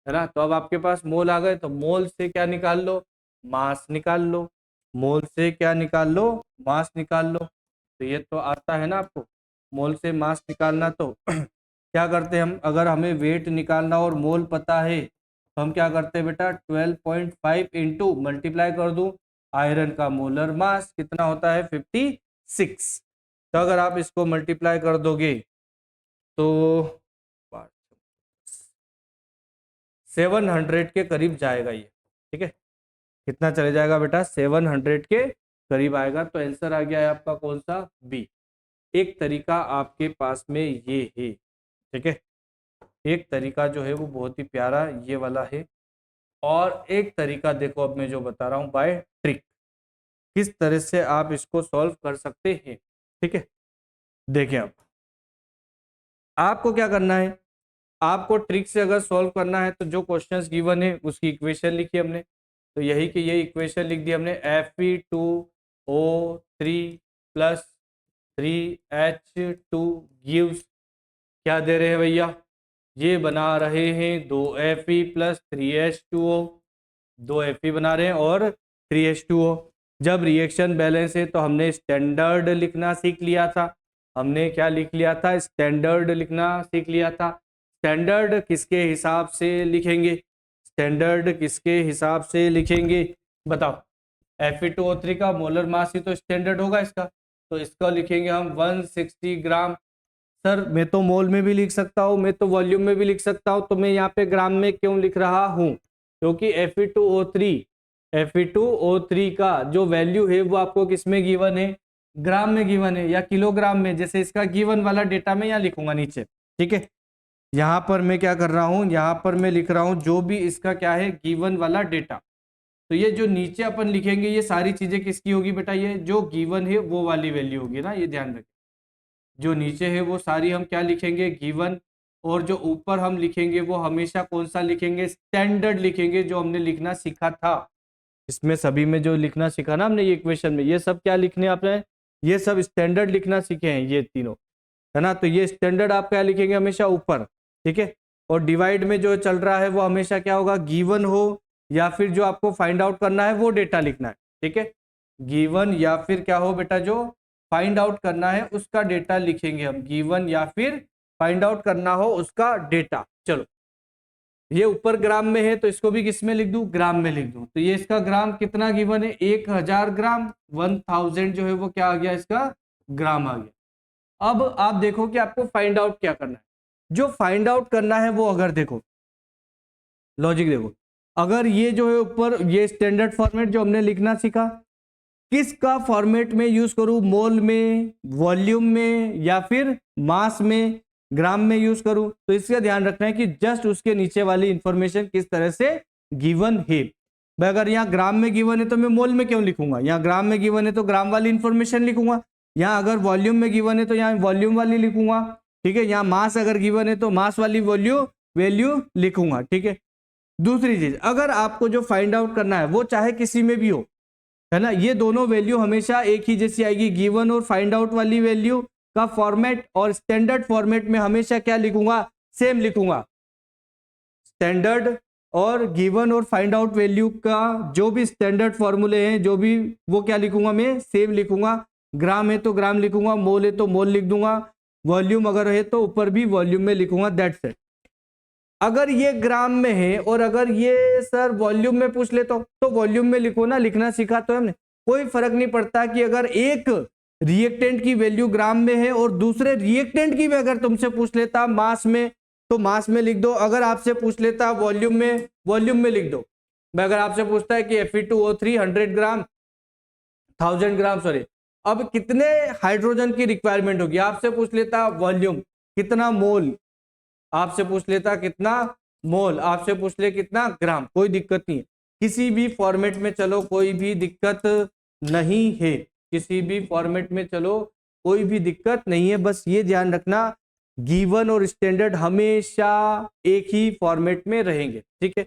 है ना। तो अब आपके पास मोल आ गए, तो मोल से क्या निकाल लो, मास निकाल लो। मोल से क्या निकाल लो, मास निकाल लो। तो ये तो आता है ना आपको, मोल से मास निकालना। तो क्या करते हैं हम, अगर हमें वेट निकालना और मोल पता है तो हम क्या करते हैं बेटा, 12.5 इंटू मल्टीप्लाई कर दूं आयरन का मोलर मास कितना होता है 56। तो अगर आप इसको मल्टीप्लाई कर दोगे तो 700 के करीब जाएगा ये, ठीक है। कितना चले जाएगा बेटा, 700 के करीब आएगा। तो आंसर आ गया है आपका कौन सा, बी। एक तरीका आपके पास में ये है, ठीक है। एक तरीका जो है वो बहुत ही प्यारा ये वाला है, और एक तरीका देखो अब मैं जो बता रहा हूं बाय ट्रिक, किस तरह से आप इसको सॉल्व कर सकते हैं, ठीक है। देखिए अब आपको क्या करना है, आपको ट्रिक से अगर सॉल्व करना है तो जो क्वेश्चंस गिवन है उसकी इक्वेशन लिखी हमने। तो यही कि ये इक्वेशन लिख दी हमने, Fe2O3 प्लस 3H2 गिव्स, क्या दे रहे हैं भैया, ये बना रहे हैं 2Fe प्लस 3H2O, 2Fe बना रहे हैं और 3H2O। जब रिएक्शन बैलेंस है तो हमने स्टैंडर्ड लिखना सीख लिया था। हमने क्या लिख लिया था, स्टैंडर्ड लिखना सीख लिया था। स्टैंडर्ड किसके हिसाब से लिखेंगे, स्टैंडर्ड किसके हिसाब से लिखेंगे बताओ, Fe2O3 का मोलर मास ही तो स्टैंडर्ड होगा इसका। तो इसका लिखेंगे हम 160 ग्राम। सर मैं तो मोल में भी लिख सकता हूँ, मैं तो वॉल्यूम में भी लिख सकता हूँ, तो मैं यहाँ पे ग्राम में क्यों लिख रहा हूँ, क्योंकि Fe2O3 का जो वैल्यू है वो आपको किस में गिवन है, ग्राम में गिवन है या किलोग्राम में। जैसे इसका गिवन वाला डेटा मैं यहाँ लिखूंगा नीचे, ठीक है। यहाँ पर मैं क्या कर रहा हूँ, यहाँ पर मैं लिख रहा हूँ जो भी इसका क्या है गिवन वाला डेटा। तो ये जो नीचे अपन लिखेंगे ये सारी चीजें किसकी होगी बेटा, ये जो गिवन है वो वाली वैल्यू होगी ना, ये ध्यान रखें। जो नीचे है वो सारी हम क्या लिखेंगे, गिवन, और जो ऊपर हम लिखेंगे वो हमेशा कौन सा लिखेंगे, स्टैंडर्ड लिखेंगे, जो हमने लिखना सीखा था। इसमें सभी में जो लिखना सीखा ना हमने ये इक्वेशन में, ये सब क्या लिखने आपने, ये सब स्टैंडर्ड लिखना सीखे हैं ये तीनों, है ना। तो ये स्टैंडर्ड आप क्या लिखेंगे हमेशा ऊपर, ठीक है। और डिवाइड में जो चल रहा है वो हमेशा क्या होगा, गिवन हो या फिर जो आपको फाइंड आउट करना है वो डेटा लिखना है, ठीक है। गिवन या फिर क्या हो बेटा, जो फाइंड आउट करना है उसका डेटा लिखेंगे हम, गिवन या फिर फाइंड आउट करना हो उसका डेटा। चलो ये ऊपर ग्राम में है तो इसको भी किस में लिख दूं, ग्राम में लिख दूं। तो ये इसका ग्राम कितना गिवन है, 1000 ग्राम, 1000 जो है वो क्या आ गया, इसका ग्राम आ गया। अब आप देखो कि आपको फाइंड आउट क्या करना है। जो फाइंड आउट करना है वो अगर देखो लॉजिक देखो, अगर ये जो है ऊपर ये स्टैंडर्ड फॉर्मेट जो हमने लिखना सीखा, किसका फॉर्मेट में यूज करूं, मोल में, वॉल्यूम में या फिर मास में, ग्राम में यूज करूं। तो इसका ध्यान रखना है कि जस्ट उसके नीचे वाली इंफॉर्मेशन किस तरह से गिवन है। भाई अगर यहाँ ग्राम में गिवन है तो मैं मोल में क्यों लिखूंगा, यहाँ ग्राम में गिवन है तो ग्राम वाली इंफॉर्मेशन लिखूंगा। यहाँ अगर वॉल्यूम में गिवन है तो यहाँ वॉल्यूम वाली लिखूंगा, ठीक है। यहाँ मास अगर गिवन है तो मास वाली वैल्यू लिखूंगा, ठीक है। दूसरी चीज, अगर आपको जो फाइंड आउट करना है वो चाहे किसी में भी हो, है ना, ये दोनों वैल्यू हमेशा एक ही जैसी आएगी। गिवन और फाइंड आउट वाली वैल्यू का फॉर्मेट और स्टैंडर्ड फॉर्मेट में हमेशा क्या लिखूंगा, सेम लिखूंगा। स्टैंडर्ड और गिवन और फाइंड आउट वैल्यू का जो भी स्टैंडर्ड फॉर्मूले हैं, जो भी, वो क्या लिखूंगा मैं, सेम लिखूंगा। ग्राम है तो ग्राम लिखूंगा, मोल है तो मोल लिख दूंगा, वॉल्यूम अगर है तो ऊपर भी वॉल्यूम में लिखूंगा, दैट्स इट। अगर ये ग्राम में है और अगर ये सर वॉल्यूम में पूछ ले तो वॉल्यूम में लिखो ना, लिखना सीखा तो हमने। कोई फर्क नहीं पड़ता कि अगर एक रिएक्टेंट की वैल्यू ग्राम में है और दूसरे रिएक्टेंट की भी अगर तुमसे पूछ लेता मास में, तो मास में लिख दो। अगर आपसे पूछ लेता वॉल्यूम में, वॉल्यूम में लिख दो। अगर आपसे पूछता है कि Fe2O3 100 ग्राम 1000 ग्राम, सॉरी, अब कितने हाइड्रोजन की रिक्वायरमेंट होगी, आपसे पूछ लेता वॉल्यूम कितना मोल, आपसे पूछ लेता कितना मोल, आपसे पूछ ले कितना ग्राम, कोई दिक्कत नहीं है। किसी भी फॉर्मेट में चलो कोई भी दिक्कत नहीं है, किसी भी फॉर्मेट में चलो कोई भी दिक्कत नहीं है। बस ये ध्यान रखना गिवन और स्टैंडर्ड हमेशा एक ही फॉर्मेट में रहेंगे, ठीक है।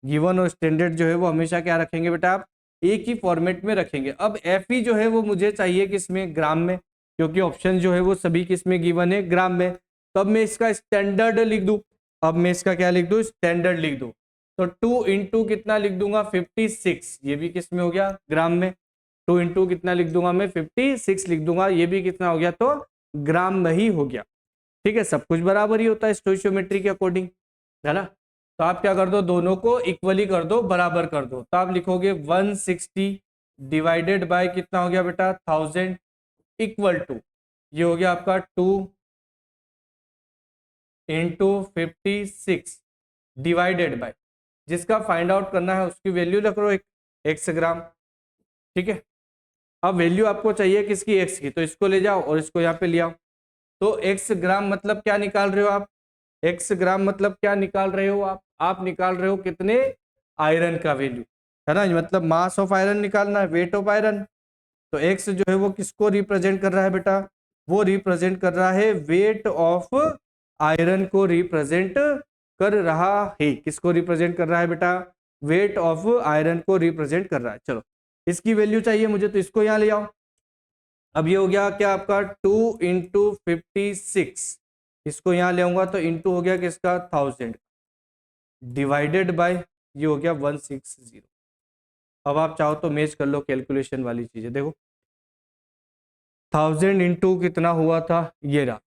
गिवन और स्टैंडर्ड जो है वो हमेशा क्या रखेंगे बेटा, आप एक ही फॉर्मेट में रखेंगे। अब Fe जो है वो मुझे चाहिए किसमें, ग्राम में, क्योंकि ऑप्शन जो है वो सभी किसमें गिवन है, ग्राम में। तो अब मैं इसका स्टैंडर्ड लिख दूं, अब मैं इसका क्या लिख दूं, स्टैंडर्ड लिख दूं। तो 2 इंटू कितना लिख दूंगा 56, ये भी किस में हो गया, ग्राम में। 2 इंटू कितना लिख दूंगा मैं 56 लिख दूंगा, ये भी कितना हो गया, तो ग्राम में ही हो गया, ठीक है। सब कुछ बराबर ही होता है स्टोइशियोमेट्री के अकॉर्डिंग, है ना। तो आप क्या कर दो, दोनों को इक्वली कर दो, बराबर कर दो। तो आप लिखोगे 160 डिवाइडेड बाय कितना हो गया बेटा 1000 इक्वल टू, ये हो गया आपका 2 इंटू 56 डिवाइडेड बाय, जिसका फाइंड आउट करना है उसकी वैल्यू रख लो एक्स ग्राम, ठीक है। अब वैल्यू आपको चाहिए किसकी, एक्स की, तो इसको ले जाओ और इसको यहाँ पे ले आओ। तो एक्स ग्राम मतलब क्या निकाल रहे हो आप, एक्स ग्राम मतलब क्या निकाल रहे हो आप निकाल रहे हो कितने, आयरन का वैल्यू, है ना, मतलब मास ऑफ आयरन निकालना है, वेट ऑफ आयरन। तो एक्स जो है वो किसको रिप्रेजेंट कर रहा है बेटा, वो रिप्रेजेंट कर रहा है वेट ऑफ आयरन को रिप्रेजेंट कर रहा है। किसको रिप्रेजेंट कर रहा है बेटा, वेट ऑफ आयरन को रिप्रेजेंट कर रहा है। चलो इसकी वैल्यू चाहिए मुझे, तो इसको यहाँ ले आओ। अब ये हो गया क्या आपका 2 इंटू 56, इसको यहाँ ले आऊंगा तो इंटू हो गया किसका 1000 डिवाइडेड बाय, ये हो गया 160। अब आप चाहो तो मैच कर लो कैलकुलेशन वाली चीजें, देखो 1000 इंटू कितना हुआ था, ये रहा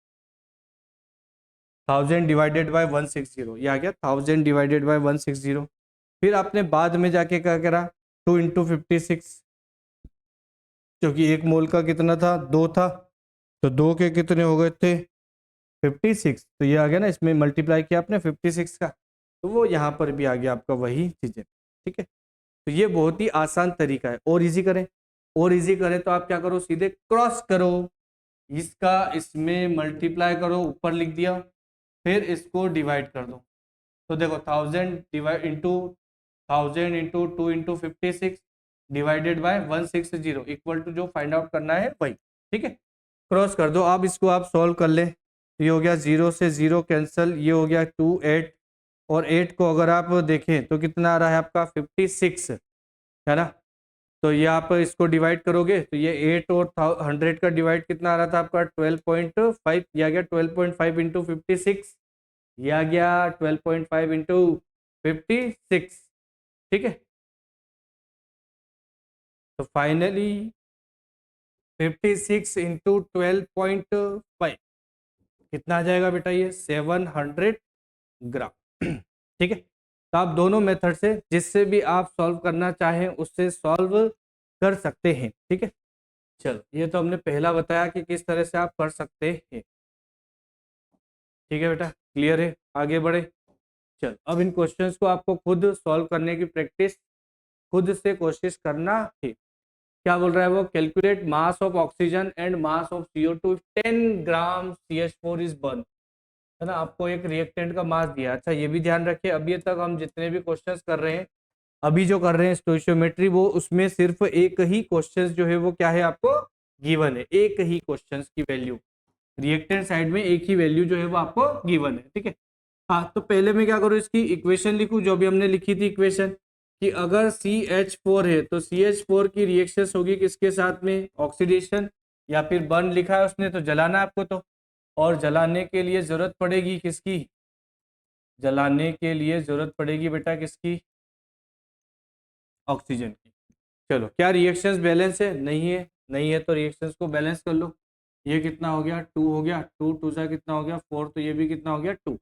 1000 डिवाइडेड बाय 160, ये आ गया 1000 डिवाइडेड बाय 160। फिर आपने बाद में जाके क्या करा, 2 इंटू 56, क्योंकि एक मोल का कितना था, 2 था, तो 2 के कितने हो गए थे 56, तो ये आ गया ना, इसमें मल्टीप्लाई किया आपने 56 का, तो वो यहाँ पर भी आ गया आपका वही चीजें, ठीक है। तो ये बहुत ही आसान तरीका है। और इजी करें, और इजी करें तो आप क्या करो, सीधे क्रॉस करो, इसका इसमें मल्टीप्लाई करो, ऊपर लिख दिया, फिर इसको डिवाइड कर दो। तो देखो 1000 divide into 1000 into 2 into 56 divided by 160 equal to जो फाइंड आउट करना है वही, ठीक है। क्रॉस कर दो। अब इसको आप सॉल्व कर ले, ये हो गया 0 से 0 कैंसिल, ये हो गया 2 8, और 8 को अगर आप देखें तो कितना आ रहा है आपका 56, है ना। तो ये आप इसको डिवाइड करोगे तो ये 8 और 100 का डिवाइड कितना आ रहा था आपका 12.5, ये आ गया 12.5 इंटू 56, ये आ गया 12.5 इंटू 56, ठीक है। तो फाइनली 56 इंटू 12.5 कितना आ जाएगा बेटा, ये 700 ग्राम, ठीक है। तो आप दोनों मेथड से जिससे भी आप सॉल्व करना चाहें उससे सॉल्व कर सकते हैं, ठीक है। चलो ये तो हमने पहला बताया कि किस तरह से आप कर सकते हैं, ठीक है बेटा, क्लियर है, आगे बढ़े। चलो अब इन क्वेश्चंस को आपको खुद सॉल्व करने की प्रैक्टिस खुद से कोशिश करना है। क्या बोल रहा है वो, calculate mass of oxygen and mass of CO2 10 gram CH4 is burn, है ना। आपको एक रिएक्टेंट का मास दिया। अच्छा ये भी ध्यान रखिए, अभी तक हम जितने भी क्वेश्चंस कर रहे हैं, अभी जो कर रहे हैं स्टोइशियोमेट्री, वो उसमें सिर्फ एक ही क्वेश्चंस जो है वो क्या है आपको गिवन है, एक ही क्वेश्चंस की वैल्यू, रिएक्टेंट साइड में एक ही वैल्यू जो है वो आपको गिवन है, ठीक है। हाँ तो पहले मैं क्या करूँ, इसकी इक्वेशन लिखूँ जो भी हमने लिखी थी इक्वेशन, कि अगर CH4 है तो CH4 की रिएक्शंस होगी किसके साथ में, ऑक्सीडेशन या फिर बर्न लिखा है उसने तो जलाना है आपको, तो और जलाने के लिए जरूरत पड़ेगी किसकी, जलाने के लिए जरूरत पड़ेगी बेटा किसकी? ऑक्सीजन की। चलो, क्या रिएक्शंस बैलेंस है? नहीं है। नहीं है तो रिएक्शंस को बैलेंस कर लो। ये कितना हो गया? 2 हो गया। 2 2 सा कितना हो गया? 4। तो ये भी कितना हो गया? 2।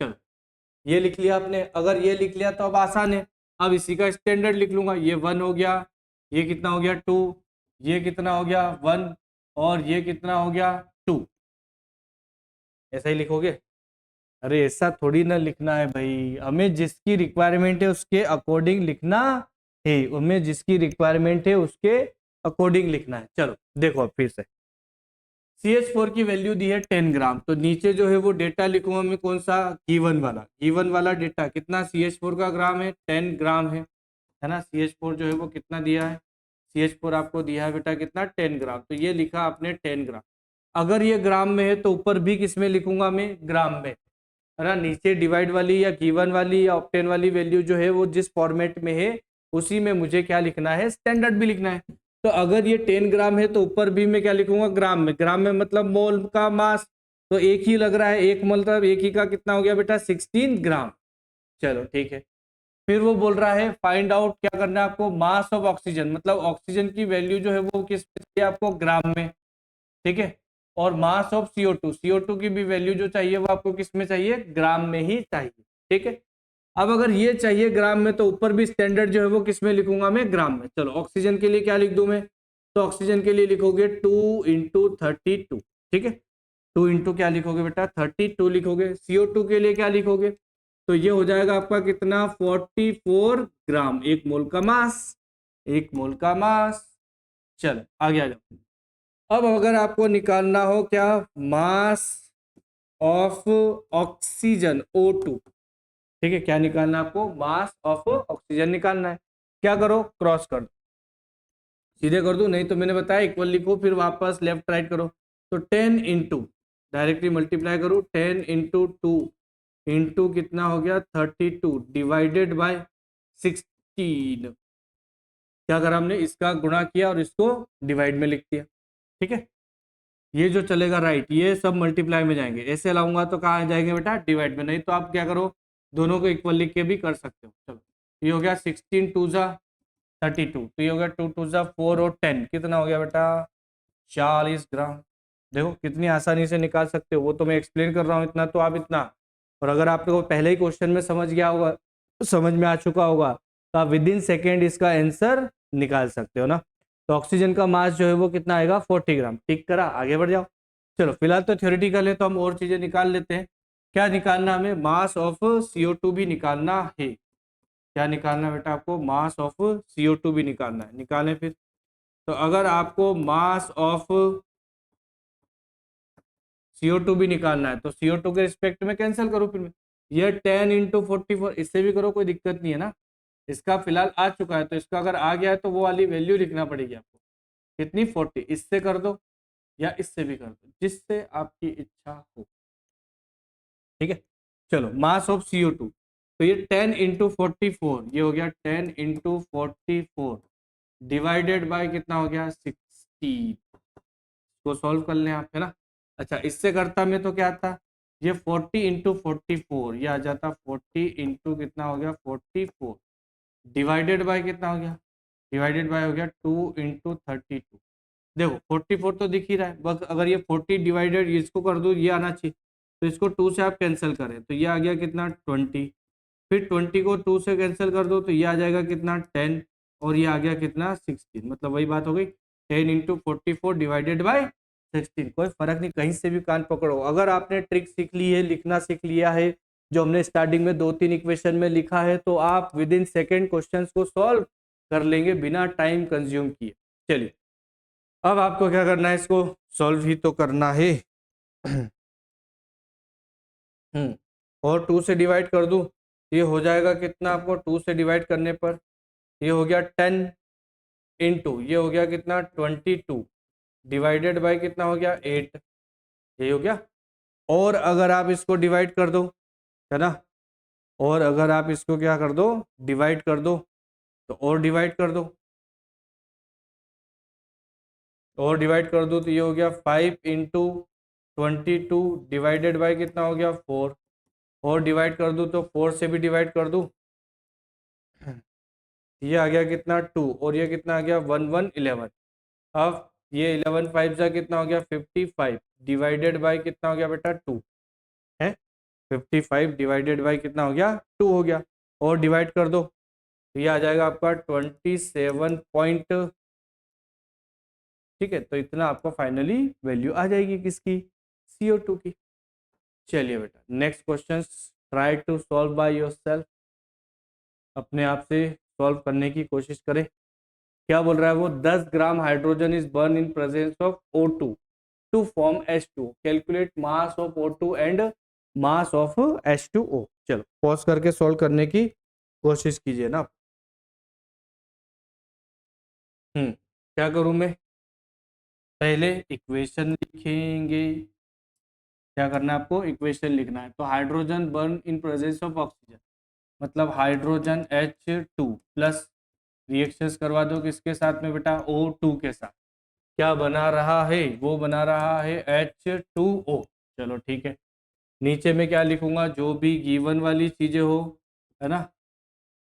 चलो, ये लिख लिया आपने। अगर ये लिख लिया तो अब आसान है। अब इसी का स्टैंडर्ड लिख लूंगा। ये 1 हो गया, ये कितना हो गया? 2, ये कितना हो गया? 1, और ये कितना हो गया? 2। ऐसा ही लिखोगे? अरे ऐसा थोड़ी ना लिखना है भाई, हमें जिसकी रिक्वायरमेंट है उसके अकॉर्डिंग लिखना है। हमें जिसकी रिक्वायरमेंट है उसके अकॉर्डिंग लिखना है। चलो देखो अब फिर से, CH4 की वैल्यू दी है 10 ग्राम। तो नीचे जो है वो डेटा लिखूंगा मैं, कौन सा? गिवन वाला। गिवन वाला डेटा कितना CH4 का ग्राम है? 10 ग्राम है ना। CH4 जो है वो कितना दिया है? CH4 आपको दिया है बेटा कितना? 10 ग्राम। तो ये लिखा आपने 10 ग्राम। अगर ये ग्राम में है तो ऊपर भी किस में लिखूंगा मैं? ग्राम में, है ना। नीचे डिवाइड वाली या गिवन वाली या ऑप्टेन वाली वैल्यू जो है वो जिस फॉर्मेट में है उसी में मुझे क्या लिखना है? स्टैंडर्ड भी लिखना है। तो अगर ये 10 ग्राम है तो ऊपर भी मैं क्या लिखूंगा? ग्राम में। ग्राम में मतलब मोल का मास, तो एक ही लग रहा है। एक मतलब एक ही का कितना हो गया बेटा? 16 ग्राम। चलो ठीक है। फिर वो बोल रहा है फाइंड आउट, क्या करना है आपको? मास ऑफ ऑक्सीजन, मतलब ऑक्सीजन की वैल्यू जो है वो किस में चाहिए आपको? ग्राम में। ठीक है। और मास ऑफ CO2, CO2 की भी वैल्यू जो चाहिए वो आपको किस में चाहिए? ग्राम में ही चाहिए। ठीक है। अब अगर ये चाहिए ग्राम में तो ऊपर भी स्टैंडर्ड जो है वो किस में लिखूंगा मैं? ग्राम में। चलो, ऑक्सीजन के लिए क्या लिख दूं मैं? तो ऑक्सीजन के लिए लिखोगे 2 इंटू 32। ठीक है। 2 इंटू क्या लिखोगे बेटा? 32 लिखोगे। CO2 के लिए क्या लिखोगे? तो ये हो जाएगा आपका कितना? 44 ग्राम। एक मोल का मास, एक मोल का मास। चलो आगे आ जाओ। अब अगर आपको निकालना हो क्या? Mass of oxygen O2। ठीक है। क्या निकालना है आपको? मास ऑफ ऑक्सीजन निकालना है। क्या करो? क्रॉस कर दो। सीधे कर दो, नहीं तो मैंने बताया इक्वल लिखो फिर वापस लेफ्ट राइट करो। तो 10 इंटू, डायरेक्टली मल्टीप्लाई करो। 10 इंटू 2 इंटू कितना हो गया? 32 डिवाइडेड बाय 16। क्या करा हमने? इसका गुणा किया और इसको डिवाइड में लिख दिया। ठीक है। ये जो चलेगा राइट, ये सब मल्टीप्लाई में जाएंगे। ऐसे लाऊंगा तो कहाँ जाएंगे बेटा? डिवाइड में। नहीं तो आप क्या करो? दोनों को इक्वल लिख के भी कर सकते हो। चलो, ये हो गया 16 2 जा 32। तो ये हो गया 2 2 जा 4 और 10 कितना हो गया बेटा? 40 ग्राम। देखो कितनी आसानी से निकाल सकते हो। वो तो मैं एक्सप्लेन कर रहा हूँ इतना, तो आप इतना। और अगर आपको पहले ही क्वेश्चन में समझ गया होगा, समझ में आ चुका होगा, तो आप विद इन सेकेंड इसका आंसर निकाल सकते हो ना। तो ऑक्सीजन का मास जो है वो कितना आएगा? 40 ग्राम। ठीक करा, आगे बढ़ जाओ। चलो, फिलहाल तो थ्योरेटिकल है तो हम और चीजें निकाल लेते हैं। क्या निकालना हमें? मास ऑफ CO2 भी निकालना है। क्या निकालना है बेटा आपको? मास ऑफ CO2 भी निकालना है। निकालें फिर। तो अगर आपको मास ऑफ CO2 भी निकालना है तो CO2 के रिस्पेक्ट में कैंसिल करो फिर मैं। ये 10 इंटू 44 इससे भी करो, कोई दिक्कत नहीं है ना। इसका फिलहाल आ चुका है तो इसका अगर आ गया है तो वो वाली वैल्यू लिखना पड़ेगी आपको। कितनी? 40। इससे कर दो या इससे भी कर दो, जिससे आपकी इच्छा हो। ठीक है। चलो, मास ऑफ CO2, तो ये 10 इंटू 44, ये हो गया 10 इंटू 44 डिवाइडेड बाय कितना हो गया? 60। को सॉल्व कर लें आप, है ना। अच्छा, इससे करता मैं तो क्या आता? ये 40 इंटू 44 ये आ जाता 40 इंटू कितना हो गया? 44 डिवाइडेड बाय कितना हो गया? डिवाइडेड बाय हो गया 2 इंटू 32। देखो 44 तो दिख ही रहा है, बस अगर ये 40 डिवाइडेड इसको कर दो, ये आना चाहिए। तो इसको 2 से आप कैंसिल करें तो ये आ गया कितना? 20। फिर 20 को 2 से कैंसिल कर दो तो ये आ जाएगा कितना? 10। और ये आ गया कितना? 16। मतलब वही बात हो गई, 10 इंटू 44 डिवाइडेड बाई 16। कोई फर्क नहीं, कहीं से भी कान पकड़ो। अगर आपने ट्रिक सीख ली है, लिखना सीख लिया है, जो हमने स्टार्टिंग में 2-3 इक्वेशन में लिखा है, तो आप विद इन सेकेंड क्वेश्चन को सॉल्व कर लेंगे बिना टाइम कंज्यूम किए। चलिए, अब आपको क्या करना है? इसको सॉल्व ही तो करना है। और 2 से डिवाइड कर दूं, ये हो जाएगा कितना? आपको 2 से डिवाइड करने पर ये हो गया 10 इंटू ये हो गया कितना? 22 डिवाइडेड बाय कितना हो गया? 8। यही हो गया। और अगर आप इसको डिवाइड कर दो, है ना, और अगर आप इसको क्या कर दो? डिवाइड कर दो, तो और डिवाइड कर दो, और डिवाइड कर दो, तो ये हो गया 5 इंटू 22 डिवाइडेड बाय कितना हो गया? 4। और डिवाइड कर दूँ तो 4 से भी डिवाइड कर दूँ, ये आ गया कितना 2, और ये कितना आ गया 1 1 11। अब ये 11 5 जा कितना हो गया 55, डिवाइडेड बाय कितना हो गया बेटा 2 है। 55 डिवाइडेड बाय कितना हो गया 2 हो गया, और डिवाइड कर दो तो ये आ जाएगा आपका 27 पॉइंट। ठीक है, तो इतना आपको फाइनली वैल्यू आ जाएगी किसकी, CO2 की। चलिए बेटा next question, try to solve by yourself, अपने आप से सॉल्व करने की कोशिश करें। क्या बोल रहा है वो, 10 gram hydrogen is burn in presence of O2 to form H2, calculate mass of O2 and mass of H2O। चलो पॉज करके सॉल्व करने की कोशिश कीजिए ना। क्या करूं मैं, पहले इक्वेशन लिखेंगे। क्या करना है आपको, इक्वेशन लिखना है। तो hydrogen burn in presence of oxygen, मतलब हाइड्रोजन H2 प्लस रिएक्शंस करवा दो किसके साथ में बेटा, O2 के साथ। क्या बना रहा है, वो बना रहा है H2O। चलो ठीक है, नीचे में क्या लिखूंगा, जो भी गिवन वाली चीजें हो, है ना,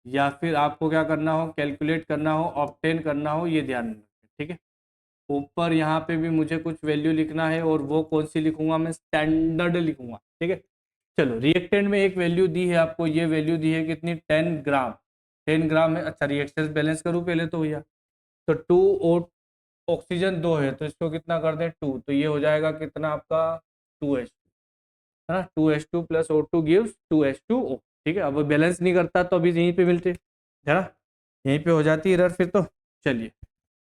या फिर आपको क्या करना हो, कैलकुलेट करना हो, ऑब्टेन करना हो, ये ध्यान रखें। ठीक है, ऊपर यहाँ पे भी मुझे कुछ वैल्यू लिखना है, और वो कौन सी लिखूंगा, मैं स्टैंडर्ड लिखूंगा। ठीक है, चलो रिएक्टेंट में एक वैल्यू दी है आपको, ये वैल्यू दी है कितनी, 10 ग्राम। 10 ग्राम है, अच्छा रिएक्शन बैलेंस करूँ पहले तो भैया, तो 2O, ऑक्सीजन 2 है तो इसको कितना कर दें 2, तो ये हो जाएगा कितना आपका 2H, है ना, 2H2 plus O2 gives 2H2O। ठीक है, अब बैलेंस नहीं करता तो अभी यहीं पे मिलते, है ना, यहीं पे हो जाती एरर फिर तो। चलिए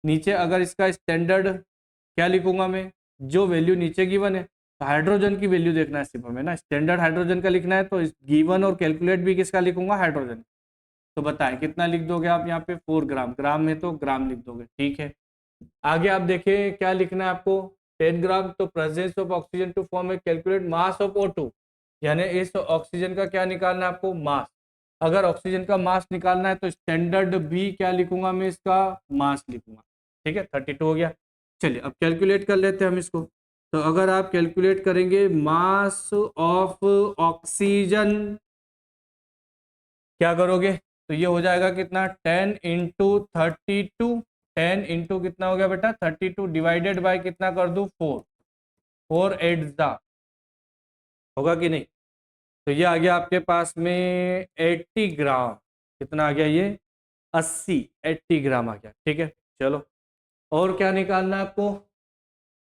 नीचे अगर इसका स्टैंडर्ड क्या लिखूंगा मैं, जो वैल्यू नीचे गिवन है, तो हाइड्रोजन की वैल्यू देखना है सिर्फ हमें ना, स्टैंडर्ड हाइड्रोजन का लिखना है, तो गिवन और कैलकुलेट भी किसका लिखूंगा, हाइड्रोजन। तो बताएं कितना लिख दोगे आप यहाँ पे, 4 ग्राम, ग्राम में तो ग्राम लिख दोगे। ठीक है, आगे आप देखें क्या लिखना है आपको, 10 ग्राम, तो presence of oxygen to form A calculate mass of O2, यानी इस ऑक्सीजन का क्या निकालना है आपको, मास। अगर ऑक्सीजन का मास निकालना है तो स्टैंडर्ड भी क्या लिखूंगा मैं, इसका मास लिखूंगा। ठीक है, 32 हो गया। चलिए अब कैलकुलेट कर लेते हैं हम इसको। तो अगर आप कैलकुलेट करेंगे मास ऑफ ऑक्सीजन, क्या करोगे, तो ये हो जाएगा कितना, 10 × 32, 10 कितना हो गया बेटा 32, डिवाइडेड बाय कितना कर दूं 4, 4 8 जा, होगा कि नहीं। तो ये आ गया आपके पास में 80 ग्राम, कितना आ गया ये 80, 80 ग्राम आ गया। ठीक है, चलो और क्या निकालना है आपको,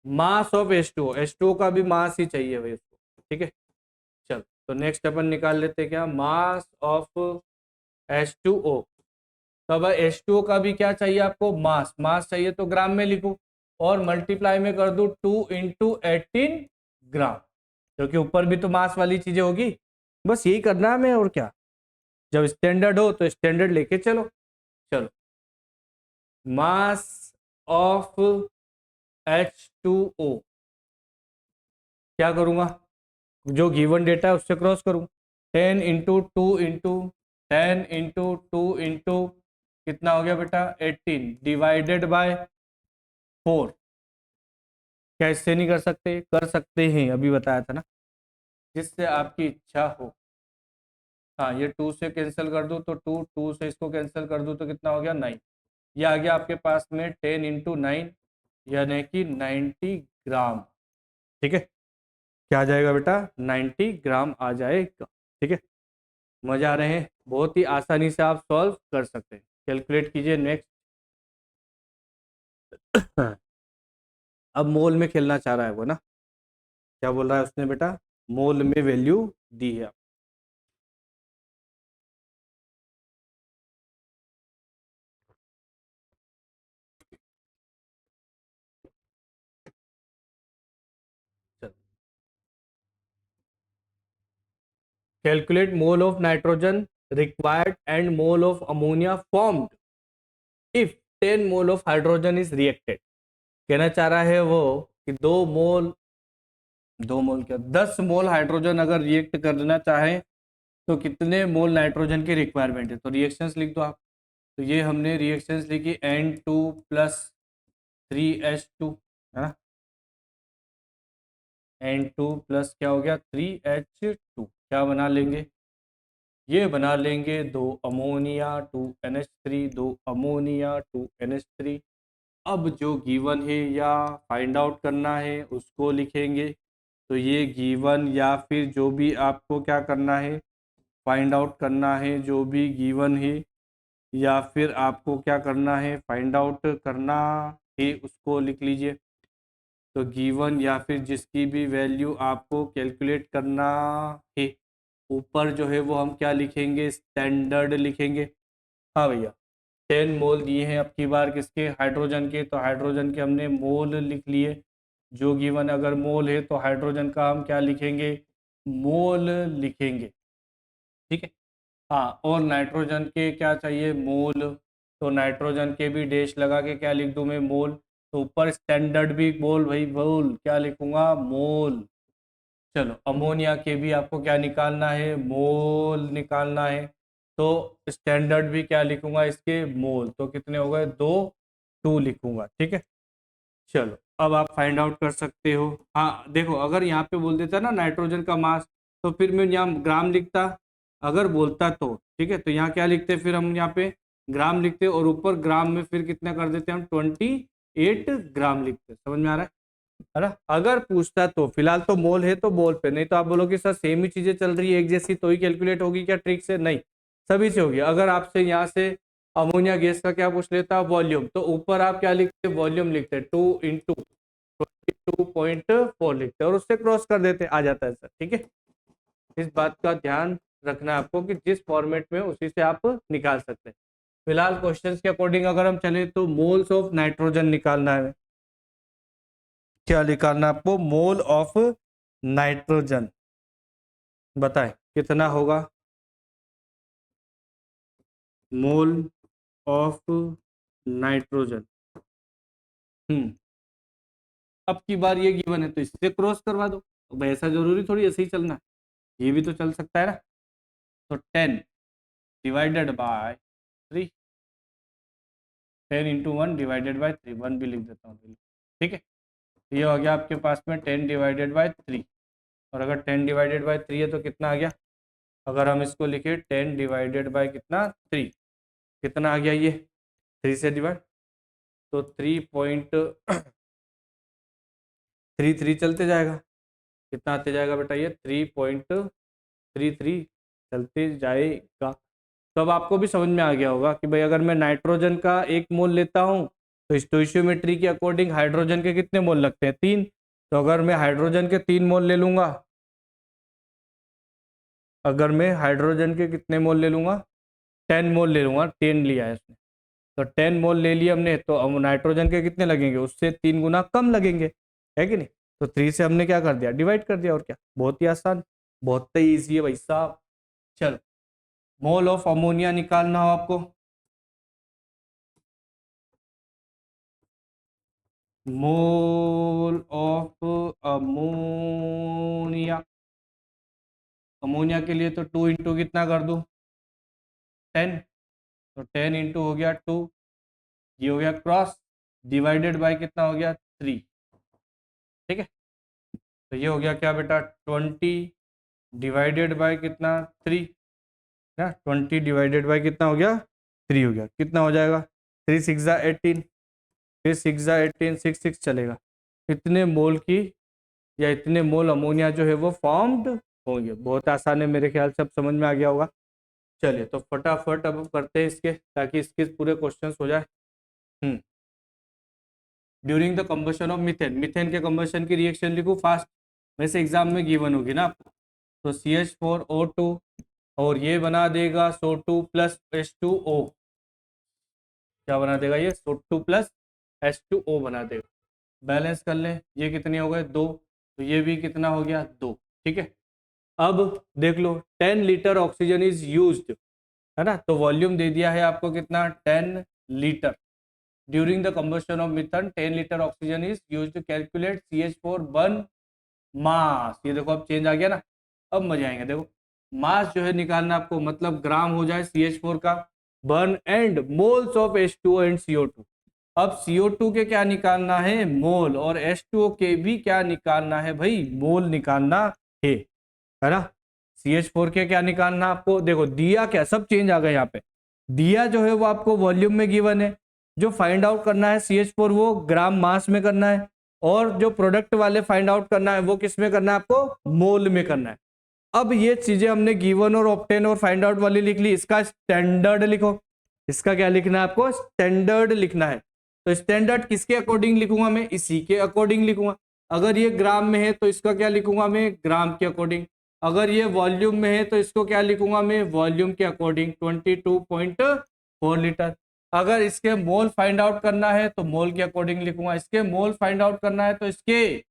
मास ऑफ H2O, H2O का भी मास ही चाहिए भाई उसको। ठीक है, चलो तो नेक्स्ट अपन निकाल लेते हैं क्या, मास ऑफ H2O। तो अब H2O का भी क्या चाहिए आपको, मास, मास चाहिए तो ग्राम में लिखो, और मल्टीप्लाई में कर दो 2 × 18 ग्राम, क्योंकि ऊपर भी तो मास वाली चीजें होगी। बस यही करना है हमें, और क्या, जब स्टैंडर्ड हो तो स्टैंडर्ड लेके चलो। चलो मास ऑफ H2O, क्या करूंगा, जो गिवन डेटा है उससे क्रॉस करूं, 10 × 2 × 10 × 2 कितना हो गया बेटा 18, डिवाइडेड बाय 4। क्या इससे नहीं कर सकते, कर सकते हैं, अभी बताया था ना, जिससे आपकी इच्छा हो। हाँ ये 2 से कैंसिल कर दूं तो 2, 2 से इसको कैंसिल कर दूं तो कितना हो गया 9। ये आ गया आपके पास में 10 × 9, यानी कि 90 ग्राम। ठीक है, क्या आ जाएगा बेटा 90 ग्राम आ जाएगा। ठीक है, मजा आ रहे हैं, बहुत ही आसानी से आप सॉल्व कर सकते हैं। कैलकुलेट कीजिए नेक्स्ट। अब मोल में खेलना चाह रहा है वो ना, क्या बोल रहा है उसने बेटा, मोल में वैल्यू दी है। Calculate mole of nitrogen required and mole of ammonia formed if 10 mole of hydrogen is reacted. कहना चाह रहा है वो कि 2 मोल, 2 मोल क्या 10 मोल हाइड्रोजन अगर रिएक्ट करना चाहे तो कितने मोल नाइट्रोजन की रिक्वायरमेंट है। तो रिएक्शंस लिख दो आप। तो ये हमने रिएक्शंस लिखी N2 प्लस 3H2, है ना, N2 प्लस क्या हो गया 3H2। क्या बना लेंगे, ये बना लेंगे 2 अमोनिया 2NH3, 2 अमोनिया 2NH3। अब जो गिवन है या फाइंड आउट करना है उसको लिखेंगे। तो ये गिवन या फिर जो भी आपको क्या करना है, फाइंड आउट करना है, जो भी गिवन है या फिर आपको क्या करना है, फाइंड आउट करना है, उसको लिख लीजिए। तो गिवन या फिर जिसकी भी वैल्यू आपको कैलकुलेट करना है, ऊपर जो है वो हम क्या लिखेंगे, स्टैंडर्ड लिखेंगे। हाँ भैया, 10 मोल दिए हैं अब की बार किसके, हाइड्रोजन के, तो हाइड्रोजन के हमने मोल लिख लिए। जो गिवन अगर मोल है तो हाइड्रोजन का हम क्या लिखेंगे, मोल लिखेंगे। ठीक है। हाँ, और नाइट्रोजन के क्या चाहिए, मोल। तो नाइट्रोजन के भी डैश लगा के क्या लिख दूं मैं, मोल। तो ऊपर स्टैंडर्ड भी बोल भाई, बोल क्या लिखूंगा, मोल। चलो, अमोनिया के भी आपको क्या निकालना है, मोल निकालना है। तो स्टैंडर्ड भी क्या लिखूंगा इसके, मोल। तो कितने हो गए, 2, 2 लिखूंगा। ठीक है। चलो, अब आप फाइंड आउट कर सकते हो। हाँ देखो, अगर यहाँ पे बोल देता ना नाइट्रोजन का मास, तो फिर मैं यहाँ ग्राम लिखता। अगर बोलता तो ठीक है, तो यहाँ क्या लिखते, फिर हम यहाँ पे ग्राम लिखते और ऊपर ग्राम में फिर कितना कर देते हम, 28 ग्राम लिखते। समझ में आ रहा है ना। अगर पूछता तो फिलहाल तो मोल है तो मोल पे, नहीं तो आप बोलोगे सर सेम ही चीजें चल रही है एक जैसी, तो ही कैलकुलेट होगी क्या ट्रिक से, नहीं सभी से होगी। अगर आपसे यहाँ से अमोनिया गैस का क्या पूछ लेता वॉल्यूम, तो ऊपर आप क्या लिखते, वॉल्यूम लिखते, 2 × 22.4 लिखते और उससे क्रॉस कर देते, आ जाता है सर। ठीक है, इस बात का ध्यान रखना है आपको कि जिस फॉर्मेट में उसी से आप निकाल सकते हैं। फिलहाल क्वेश्चंस के अकॉर्डिंग अगर हम चले तो मोल्स ऑफ नाइट्रोजन निकालना है। क्या निकालना है आपको, मोल ऑफ नाइट्रोजन। बताएं कितना होगा, मोल ऑफ नाइट्रोजन। अब की बार ये गिवन है तो इससे क्रॉस करवा दो। अब ऐसा जरूरी थोड़ी ऐसे ही चलना है, ये भी तो चल सकता है ना। तो 10 / 3, 10 × 1 / 3, 1 भी लिख देता हूँ। ठीक है, ये हो गया आपके पास में 10 / 3। और अगर 10 / 3 है तो कितना आ गया, अगर हम इसको लिखे 10 कितना 3, कितना आ गया ये, 3 से डिवाइड, तो 3.33 चलते जाएगा। कितना आते जाएगा बेटा ये, 3.33 चलते जाएगा। तो अब आपको भी समझ में आ गया होगा कि भाई अगर मैं नाइट्रोजन का 1 मोल लेता हूं तो स्टोइशियोमेट्री के अकॉर्डिंग हाइड्रोजन के कितने मोल लगते हैं, 3। तो अगर मैं हाइड्रोजन के 3 मोल ले लूंगा, अगर मैं हाइड्रोजन के कितने मोल ले लूंगा, 10 मोल ले लूंगा, 10 लिया है उसने, तो 10 मोल ले लिया हमने, तो अब नाइट्रोजन के कितने लगेंगे, उससे 3 गुना कम लगेंगे, है कि नहीं। तो 3 से हमने क्या कर दिया, डिवाइड कर दिया, और क्या, बहुत ही आसान, बहुत ही ईजी है भाई साहब। चलो, मोल ऑफ अमोनिया निकालना हो आपको, मोल ऑफ अमोनिया, अमोनिया के लिए तो 2 इंटू कितना कर दूं, 10। तो 10 इंटू हो गया 2, ये हो गया क्रॉस, डिवाइडेड बाय कितना हो गया, 3। ठीक है, तो ये हो गया क्या बेटा, 20 डिवाइडेड बाय कितना, 3 ना, 20 डिवाइडेड बाय कितना हो गया, 3 हो गया। कितना हो जाएगा, 3 6 ज़ा 18, फिर 6 ज़ा 18, 6 6 चलेगा। इतने मोल की या इतने मोल अमोनिया जो है वो फॉर्म्ड होंगे। बहुत आसान है, मेरे ख्याल से अब समझ में आ गया होगा। चलिए, तो फटाफट अब हम करते हैं इसके, ताकि इसके पूरे क्वेश्चंस हो जाए। During the combustion of methane, methane के कंबशन की रिएक्शन लिखूँ फास्ट, वैसे एग्जाम में गिवन होगी ना आपको। तो CH4O2 और ये बना देगा SO2 प्लस H2O, क्या बना देगा ये, SO2 प्लस H2O बना देगा। बैलेंस कर लें, ये कितने हो गए, 2, तो ये भी कितना हो गया, 2। ठीक है, अब देख लो, 10 लीटर ऑक्सीजन इज यूज्ड, है ना, तो वॉल्यूम दे दिया है आपको कितना, 10 litre. During the combustion of methane 10 litre oxygen is used to calculate CH4 burn mass. ये देखो अब चेंज आ गया ना, अब मजे आएंगे। देखो, मास जो है निकालना आपको, मतलब ग्राम हो जाए CH4 का, burn and moles of H2O and CO2। अब CO2 के क्या निकालना है, मोल, और H2O के भी क्या निकालना है भाई, मोल निकालना है ना। CH4 के क्या निकालना आपको, देखो दिया क्या सब चेंज आ गया यहाँ पे, दिया जो है वो आपको वॉल्यूम में गिवन है, जो फाइंड आउट करना है CH4 वो ग्राम मास में करना है, और जो प्रोडक्ट वाले फाइंड आउट करना है वो किस में करना है आपको, मोल में करना है। अब ये चीजें हमने गिवन और ऑब्टेन और फाइंड आउट वाली लिख ली, इसका स्टैंडर्ड लिखो, इसका क्या लिखना है आपको, स्टैंडर्ड लिखना है। तो स्टैंडर्ड किसके अकॉर्डिंग लिखूंगा मैं, इसी के अकॉर्डिंग लिखूंगा। अगर ये ग्राम में है तो इसका क्या लिखूंगा मैं, ग्राम के अकॉर्डिंग। अगर ये वॉल्यूम में है तो इसको क्या लिखूंगा मैं, वॉल्यूम के अकॉर्डिंग, 22.4 लीटर। अगर इसके मोल फाइंड आउट करना है तो मोल के अकॉर्डिंग लिखूंगा, इसके मोल फाइंड आउट करना है तो इसके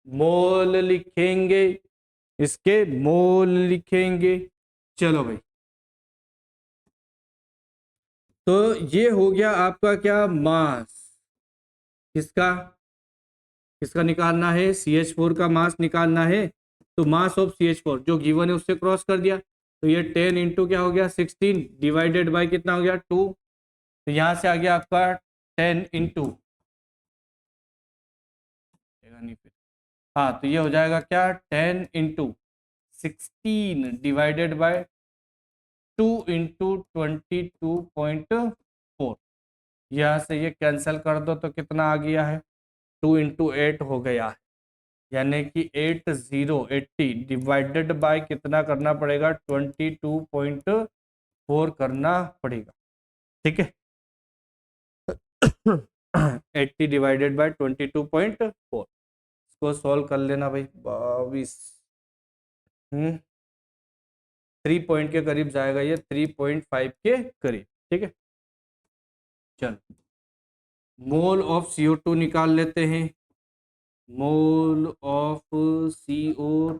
मोल लिखेंगे, इसके मोल लिखेंगे। चलो भाई, तो ये हो गया आपका क्या, मास। किसका, किसका निकालना है, CH4 का मास निकालना है। तो मास ऑफ CH4 जो गिवन है उससे क्रॉस कर दिया, तो ये 10 इंटू क्या हो गया, 16 डिवाइडेड बाय कितना हो गया, 2। तो यहां से आ गया आपका 10 इंटू, हाँ तो ये हो जाएगा क्या, 10 इंटू 16 डिवाइडेड बाय 2 इंटू 22.4। यहाँ से ये कैंसिल कर दो तो कितना आ गया है, 2 इंटू 8 हो गया है, यानी कि 80 डिवाइडेड बाय कितना करना पड़ेगा, 22.4 करना पड़ेगा। ठीक है 80 डिवाइडेड बाय 22.4, इसको सॉल्व कर लेना भाई, 22 3 पॉइंट के करीब जाएगा ये, 3.5 के करीब। ठीक है चल, मोल ऑफ CO2 निकाल लेते हैं, मोल ऑफ CO।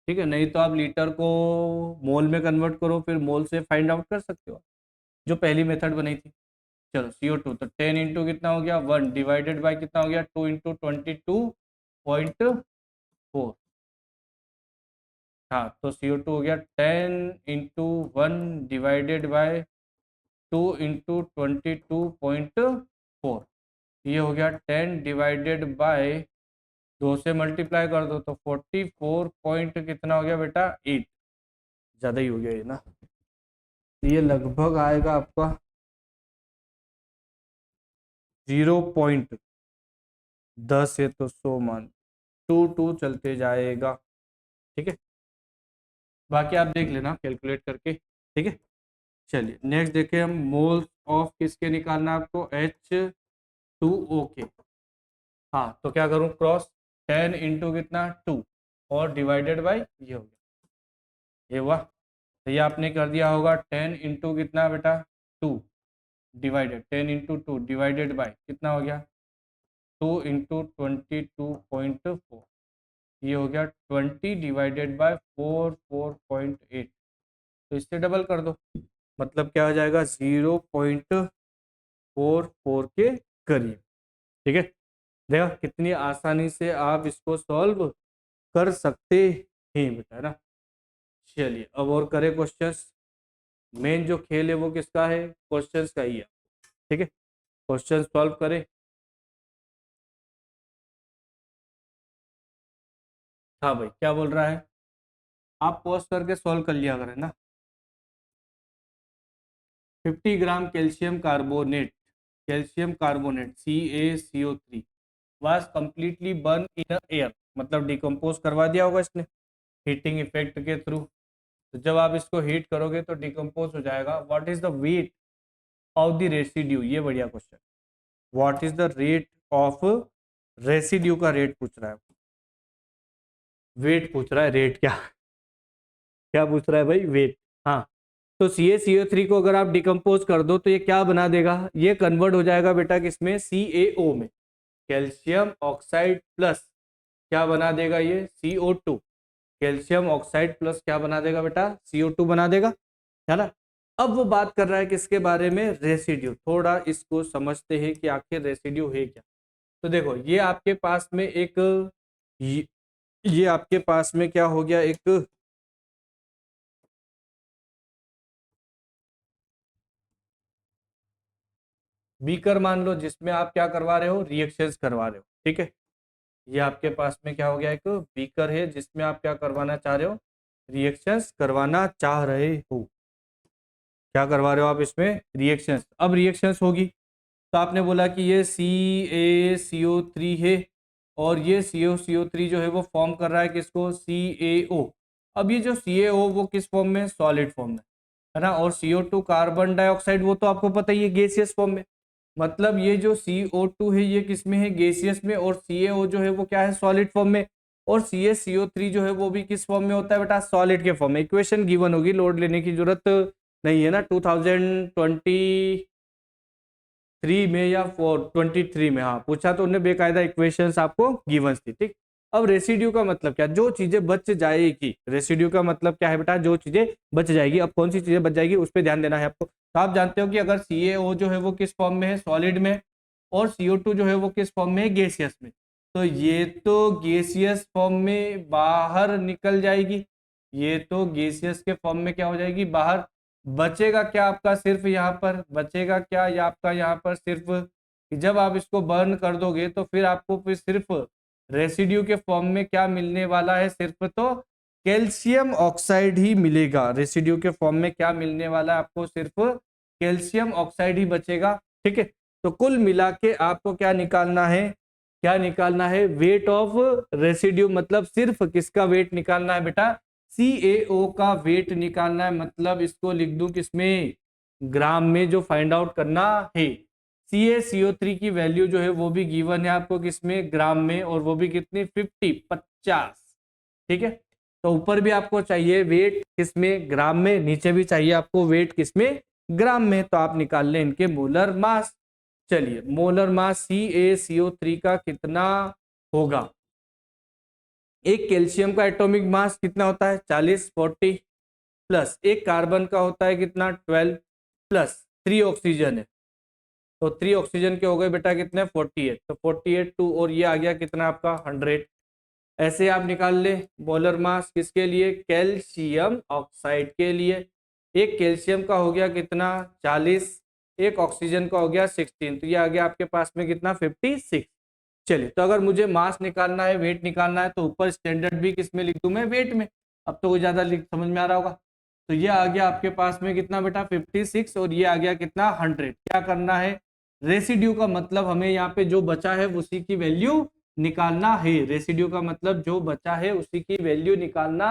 ठीक है, नहीं तो आप लीटर को मोल में कन्वर्ट करो, फिर मोल से फाइंड आउट कर सकते हो, जो पहली मेथड बनाई थी। चलो CO2 तो 10 इंटू कितना हो गया, 1 डिवाइडेड बाय कितना हो गया, 2 इंटू 22.4। हाँ तो CO2 हो गया 10 इंटू 1 डिवाइडेड बाय 2 इंटू 22.4। ये हो गया 10 डिवाइडेड बाय 2 से मल्टीप्लाई कर दो तो 44 पॉइंट कितना हो गया बेटा, 8। ज़्यादा ही हो गया ये ना, ये लगभग आएगा आपका 0.10 है तो 100 मान 2 चलते जाएगा। ठीक है, बाकी आप देख लेना कैलकुलेट करके। ठीक है चलिए नेक्स्ट देखें हम, मोल्स ऑफ किसके निकालना है आपको, H2O के। हाँ तो क्या करूँ, क्रॉस 10 इंटू कितना 2 और डिवाइडेड बाय ये हो गया, ये हुआ। तो ये आपने कर दिया होगा 10 इंटू कितना बेटा 2 डिवाइडेड, 10 इंटू 2 डिवाइडेड बाय कितना हो गया, 2 इंटू 22.4। ये हो गया 20 डिवाइडेड बाय 4.8। तो इससे डबल कर दो, मतलब क्या हो जाएगा, 0.44 के करीब। ठीक है, देखा कितनी आसानी से आप इसको सॉल्व कर सकते हैं बेटा, है ना। चलिए अब और करें क्वेश्चंस, मेन जो खेल है वो किसका है, क्वेश्चंस का ही है। ठीक है, क्वेश्चन सॉल्व करें। हाँ भाई क्या बोल रहा है, आप पॉज करके सॉल्व कर लिया करें ना। 50 ग्राम calcium carbonate CaCO3 was completely burn in air, मतलब डिकम्पोज करवा दिया होगा इसने हीटिंग इफेक्ट के थ्रू। तो जब आप इसको हीट करोगे तो डिकम्पोज हो जाएगा। What is the weight of the residue, ये बढ़िया question, what is the rate of residue का रेट पूछ रहा है, वेट पूछ रहा है, रेट क्या क्या पूछ रहा है भाई, वेट। हाँ तो CaCO3 को अगर आप डिकम्पोज कर दो तो ये क्या बना देगा, ये कन्वर्ट हो जाएगा बेटा किसमें, CaO में, कैल्शियम ऑक्साइड प्लस क्या बना देगा ये, CO2। कैल्शियम ऑक्साइड प्लस क्या बना देगा बेटा, CO2 बना देगा, है ना। अब वो बात कर रहा है किसके बारे में, रेसिड्यू। थोड़ा इसको समझते हैं कि आखिर रेसिड्यू है क्या। तो देखो ये आपके पास में एक ये आपके पास में क्या हो गया, एक बीकर मान लो जिसमें आप क्या करवा रहे हो, रिएक्शंस करवा रहे हो। ठीक है, ये आपके पास में क्या हो गया, एक बीकर है जिसमें आप क्या करवाना चाह रहे हो, रिएक्शंस करवाना चाह रहे हो। क्या करवा रहे हो आप इसमें? रिएक्शंस। अब रिएक्शंस होगी तो आपने बोला कि ये CaCO3 है और ये CO3 जो है वो फॉर्म कर रहा है किसको? CaO। अब ये जो CaO वो किस फॉर्म में? सॉलिड फॉर्म में, है ना। और CO2 कार्बन डाइऑक्साइड वो तो आपको पता ही है गैसियस फॉर्म में। मतलब ये जो CO2 है ये किस में है? गैसियस में। और CaO जो है वो क्या है? सॉलिड फॉर्म में। और CaCO3 जो है वो भी किस फॉर्म में होता है बेटा? सॉलिड के फॉर्म में। इक्वेशन गिवन होगी, लोड लेने की जरूरत नहीं है ना। 2023 में या 423 में, हाँ पूछा तो उन्हें, बेकायदा इक्वेशंस आपको गिवंस थी, ठीक। अब रेसिड्यू का मतलब क्या? जो चीजें बच जाएगी। रेसिड्यू का मतलब क्या है बेटा? जो चीजें बच जाएगी। अब कौन सी चीजें बच जाएगी उस पर ध्यान देना है आपको। तो आप जानते हो कि अगर CaO जो है वो किस फॉर्म में है? सॉलिड में। और CO2 जो है वो किस फॉर्म में है? गैसियस में। तो ये तो गैसियस फॉर्म में बाहर निकल जाएगी, ये तो गैसियस के फॉर्म में क्या हो जाएगी? बाहर। बचेगा क्या आपका? सिर्फ यहाँ पर बचेगा क्या? या आपका यहाँ पर सिर्फ कि जब आप इसको बर्न कर दोगे तो फिर आपको फिर सिर्फ रेसिड्यू के फॉर्म में क्या मिलने वाला है? सिर्फ तो कैल्शियम ऑक्साइड ही मिलेगा। रेसिड्यू के फॉर्म में क्या मिलने वाला है आपको? सिर्फ कैल्शियम ऑक्साइड ही बचेगा, ठीक है। तो कुल मिला के आपको क्या निकालना है? क्या निकालना है? Weight of residue. मतलब सिर्फ किसका वेट निकालना है बेटा? CaO का वेट निकालना है। मतलब इसको लिख दूं किसमें? ग्राम में जो फाइंड आउट करना है। CaCO3 की वैल्यू जो है वो भी गिवन है आपको किसमें? ग्राम में। और वो भी कितनी? 50, ठीक है। तो ऊपर भी आपको चाहिए वेट किसमें? ग्राम में। नीचे भी चाहिए आपको वेट किसमें? ग्राम में। तो आप निकाल लें इनके मोलर मास। चलिए, मोलर मास CaCO3 का कितना होगा? एक कैल्शियम का एटॉमिक मास कितना होता है? 40 प्लस एक कार्बन का होता है कितना? 12 प्लस 3 ऑक्सीजन है तो 3 ऑक्सीजन के हो गए बेटा कितने? 48। तो 48 टू और ये आ गया कितना आपका? 100। ऐसे आप निकाल ले मोलर मास किसके लिए? कैल्शियम ऑक्साइड के लिए। एक कैल्शियम का हो गया कितना? 40। एक ऑक्सीजन का हो गया 16। तो ये आ गया आपके पास में कितना? 56। चलिए, तो अगर मुझे मास निकालना है, वेट निकालना है, तो ऊपर स्टैंडर्ड भी किस में लिख दूं मैं? वेट में। अब तो कोई ज्यादा समझ में आ रहा होगा। तो ये आ गया आपके पास में कितना बेटा? 56। और ये आ गया कितना? 100। क्या करना है? रेसिड्यू का मतलब हमें यहाँ पे जो बचा है उसी की वैल्यू निकालना है। रेसिड्यू का मतलब जो बचा है उसी की वैल्यू निकालना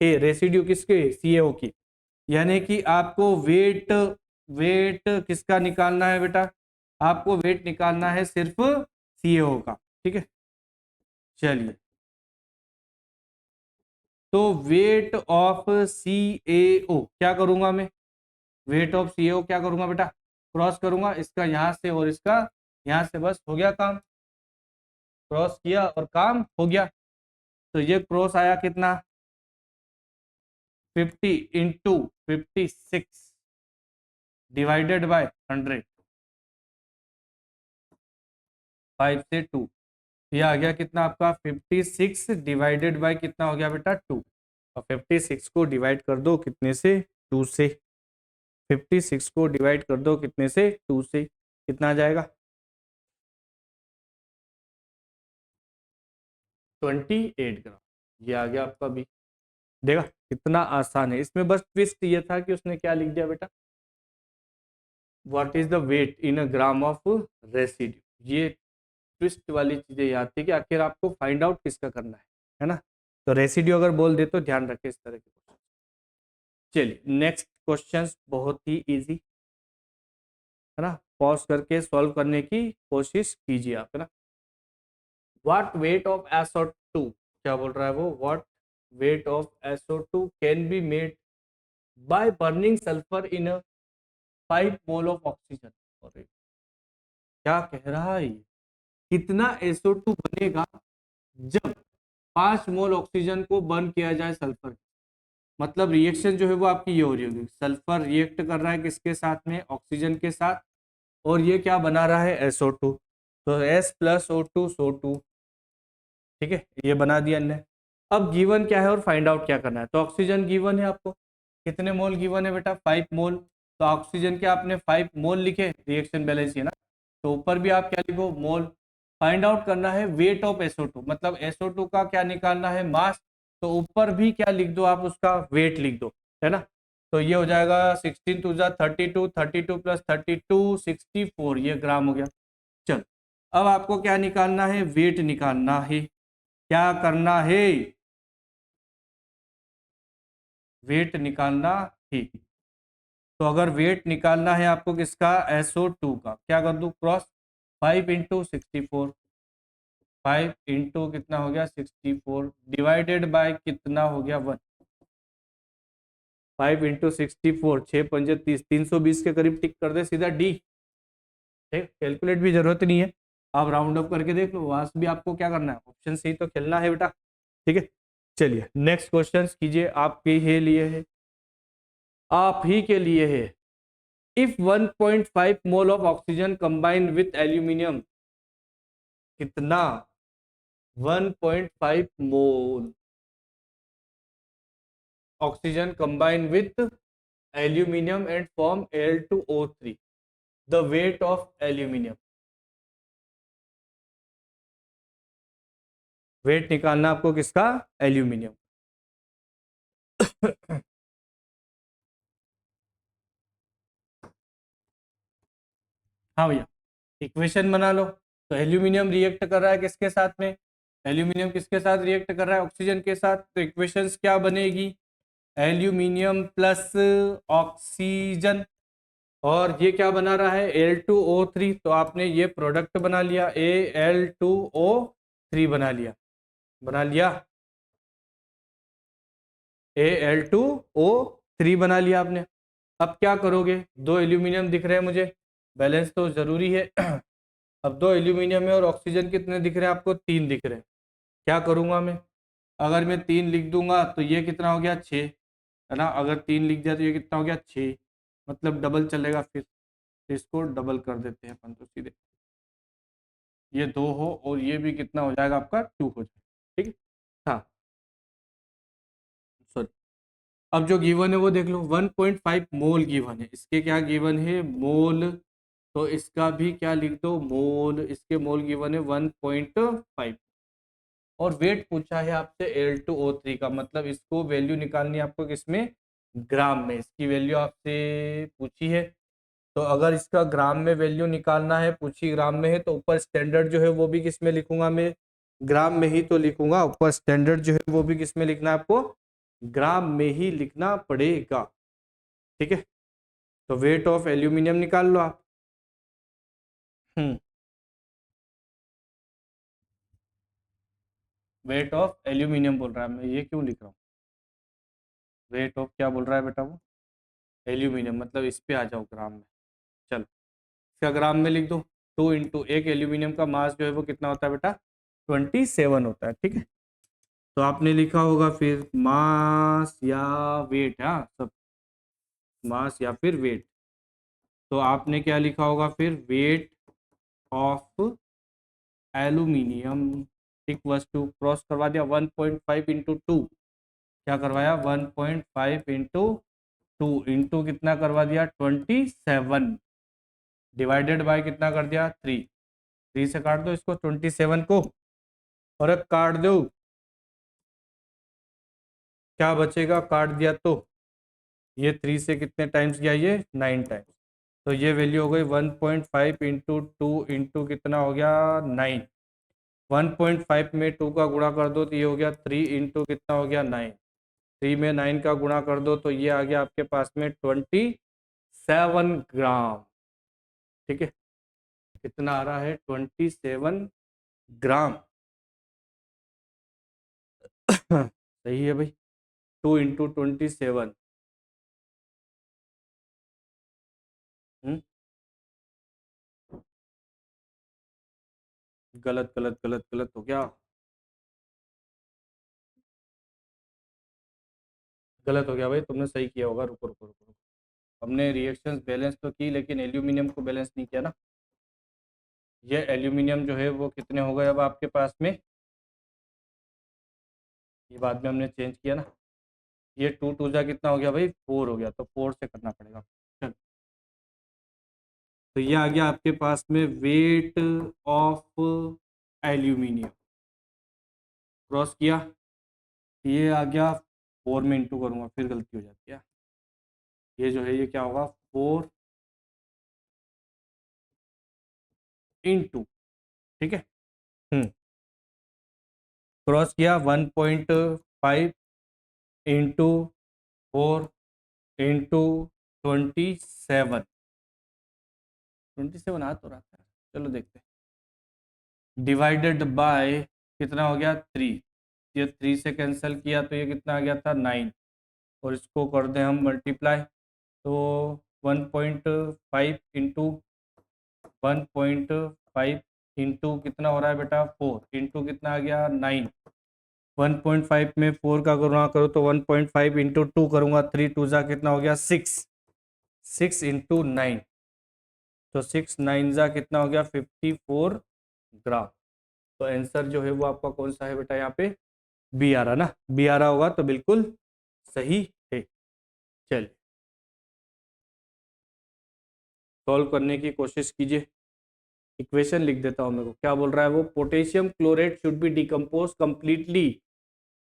है। रेसिड्यू किसके? CaO की। यानी कि आपको वेट, वेट किसका निकालना है बेटा? आपको वेट निकालना है सिर्फ CaO का, ठीक है। चलिए, तो वेट ऑफ CaO क्या करूंगा मैं? वेट ऑफ CaO क्या करूंगा बेटा? क्रॉस करूंगा इसका यहाँ से और इसका यहाँ से, बस हो गया काम। क्रॉस किया और काम हो गया। तो ये क्रॉस आया कितना? 50 इंटू 56 डिवाइडेड बाय 100, 5 से 2। ये आ गया कितना आपका? 56 डिवाइडेड बाय कितना हो गया बेटा? 2। और 56 को डिवाइड कर दो कितने से? 2 से। 56 को डिवाइड कर दो कितने से? 2 से। कितना आ जाएगा? 28 ग्राम। ये आ गया आपका भी। देखा कितना आसान है। इसमें बस ट्विस्ट ये था कि उसने क्या लिख दिया बेटा? What is the weight in a gram of residue. ये ट्विस्ट वाली चीजें याद थी कि आखिर आपको फाइंड आउट किसका करना है ना। तो रेसिड्यू अगर बोल दे तो ध्यान रखें इस तरह के क्वेश्चन। चलिए, नेक्स्ट क्वेश्चन बहुत ही इजी है ना। पॉज करके सॉल्व करने की कोशिश कीजिए आप, है ना। व्हाट वेट ऑफ SO2, क्या बोल रहा है वो? What weight of SO2 can be made by burning sulphur in 5 mole of oxygen. और क्या कह रहा है ये? कितना SO2 बनेगा जब 5 मोल ऑक्सीजन को बर्न किया जाए सल्फर? मतलब रिएक्शन जो है वो आपकी ये हो रही होगी। सल्फर रिएक्ट कर रहा है किसके साथ में? ऑक्सीजन के साथ। और ये क्या बना रहा है? SO2। तो S प्लस O2 SO2, ठीक है, ये बना दिया हमने। अब गिवन क्या है और फाइंड आउट क्या करना है? तो ऑक्सीजन गिवन है आपको, कितने मोल गिवन है बेटा? 5 मोल। तो ऑक्सीजन के आपने 5 मोल लिखे, रिएक्शन बैलेंस है ना। तो ऊपर भी आप क्या लिखो? मोल। फाइंड आउट करना है वेट ऑफ SO2, मतलब SO2 का क्या निकालना है? मास। तो ऊपर भी क्या लिख दो आप, उसका वेट लिख दो, है ना। तो ये हो जाएगा 16 टू जा 32, 32 प्लस 32 64, ये ग्राम हो गया। चल, अब आपको क्या निकालना है, वेट निकालना है। क्या करना है, वेट निकालना है। तो अगर वेट निकालना है आपको किसका, SO2 का, क्या कर दूं, क्रॉस 5 × 64, 5 कितना हो गया 64, डिवाइडेड बाय कितना हो गया 1। 5 × 64, 6×5 = 30, 320 के करीब टिक कर दे सीधा डी। ठीक, कैलकुलेट भी जरूरत नहीं है, आप राउंड अप करके देख लो, वहां से भी आपको क्या करना है, ऑप्शन से ही तो खेलना है बेटा। ठीक है, चलिए नेक्स्ट क्वेश्चन कीजिए, आपके ही लिए है, आप ही के लिए है। If 1.5 mole of oxygen combined with aluminium, कितना, 1.5 mole oxygen combined with aluminium and form Al2O3, the weight of aluminium. Weight निकालना आपको किसका, एल्यूमिनियम। हाँ भैया, इक्वेशन बना लो। तो एल्यूमिनियम रिएक्ट कर रहा है किसके साथ में, एल्यूमिनियम किसके साथ रिएक्ट कर रहा है, ऑक्सीजन के साथ। तो इक्वेशंस क्या बनेगी, एल्यूमिनियम प्लस ऑक्सीजन, और ये क्या बना रहा है, Al2O3। तो आपने ये प्रोडक्ट बना लिया, Al2O3 बना लिया, बना लिया, Al2O3 बना लिया आपने। अब क्या करोगे, दो एल्यूमिनियम दिख रहे हैं मुझे, बैलेंस तो जरूरी है। अब दो एल्यूमिनियम है और ऑक्सीजन कितने दिख रहे हैं आपको, 3 दिख रहे हैं। क्या करूंगा मैं, अगर मैं 3 लिख दूंगा तो ये कितना हो गया 6, है ना। अगर 3 लिख दिया तो ये कितना हो गया 6, मतलब डबल चलेगा फिर। तो इसको डबल कर देते हैं अपन तो सीधे, ये 2 हो और ये भी कितना हो जाएगा आपका 2 हो जाएगा। ठीक है, हाँ सॉरी। अब जो गिवन है वो देख लो, 1.5 मोल गिवन है, इसके क्या गिवन है, मोल। तो इसका भी क्या लिख दो, मोल, इसके मोल गिवन है 1.5। और वेट पूछा है आपसे Al2O3 का, मतलब इसको वैल्यू निकालनी है आपको किसमें, ग्राम में, इसकी वैल्यू आपसे पूछी है। तो अगर इसका ग्राम में वैल्यू निकालना है, पूछी ग्राम में है, तो ऊपर स्टैंडर्ड जो है वो भी किस में लिखूंगा मैं, ग्राम में ही तो लिखूंगा। ऊपर स्टैंडर्ड जो है वो भी किस में लिखना है आपको, ग्राम में ही लिखना पड़ेगा। ठीक है, तो वेट ऑफ एल्यूमिनियम निकाल लो आप। हम्म, वेट ऑफ एल्यूमिनियम बोल रहा है, मैं ये क्यों लिख रहा हूँ, वेट ऑफ क्या बोल रहा है बेटा वो, एल्यूमिनियम, मतलब इस पे आ जाओ ग्राम में। चलो, इसका ग्राम में लिख दो, 2 × एक एल्यूमिनियम का मास जो है वो कितना होता है बेटा, 27 होता है। ठीक है, तो आपने लिखा होगा फिर मास या वेट, हाँ सब, मास या फिर वेट। तो आपने क्या लिखा होगा फिर, weight of aluminium equals to, cross करवा दिया 1.5 × 2, क्या करवाया 1.5 × 2 इंटू कितना करवा दिया 27, डिवाइडेड बाय कितना कर दिया 3। 3 से काट दो इसको 27 को, और अब काट दो, क्या बचेगा, काट दिया तो ये 3 से कितने टाइम्स गया, ये 9 टाइम्स। तो ये वैल्यू हो गई 1.5 × 2 इंटू कितना हो गया 9। 1.5 में 2 का गुणा कर दो तो ये हो गया 3 इंटू कितना हो गया 9। 3 में 9 का गुणा कर दो तो ये आ गया आपके पास में 27 ग्राम। ठीक है, कितना आ रहा है 27 ग्राम। सही है भाई, 2 × 27। गलत गलत गलत गलत हो गया, गलत हो गया भाई, तुमने सही किया होगा, रुको रुको रुको रुको। हमने रिएक्शंस बैलेंस तो की लेकिन एल्यूमिनियम को बैलेंस नहीं किया ना। ये एल्यूमिनियम जो है वो कितने हो गए अब आपके पास में, ये बाद में हमने चेंज किया ना। ये 2 × 2 कितना हो गया भाई 4 हो गया, तो 4 से करना पड़ेगा। चल, तो ये आ गया आपके पास में वेट ऑफ एल्यूमिनियम, क्रॉस किया, ये आ गया 4 में इंटू करूँगा, फिर गलती हो जाती है। ये जो है ये क्या होगा 4 इंटू, ठीक है। क्रॉस किया 1.5 इंटू 4 इंटू 27, 27 आ तो रहा था, चलो देखते हैं। डिवाइडेड बाय कितना हो गया 3, ये 3 से कैंसिल किया तो ये कितना आ गया था 9, और इसको कर दें हम मल्टीप्लाई, तो 1.5 इंटू 1.5 इंटू कितना हो रहा है बेटा 4 इंटू कितना आ गया 9, 1.5 में 4 का गुणा करो तो 1.5 इंटू 2 करूंगा, 3 2 जा कितना हो गया 6, 6 इंटू 9, तो 6 9 जा कितना हो गया 54 ग्राम। तो आंसर जो है वो आपका कौन सा है बेटा, यहाँ पे बी आ रहा ना, बी आ रहा होगा तो बिल्कुल सही है। चलिए सॉल्व करने की कोशिश कीजिए। इक्वेशन लिख देता हूं, मेरे को क्या बोल रहा है वो, potassium chlorate should be decompose completely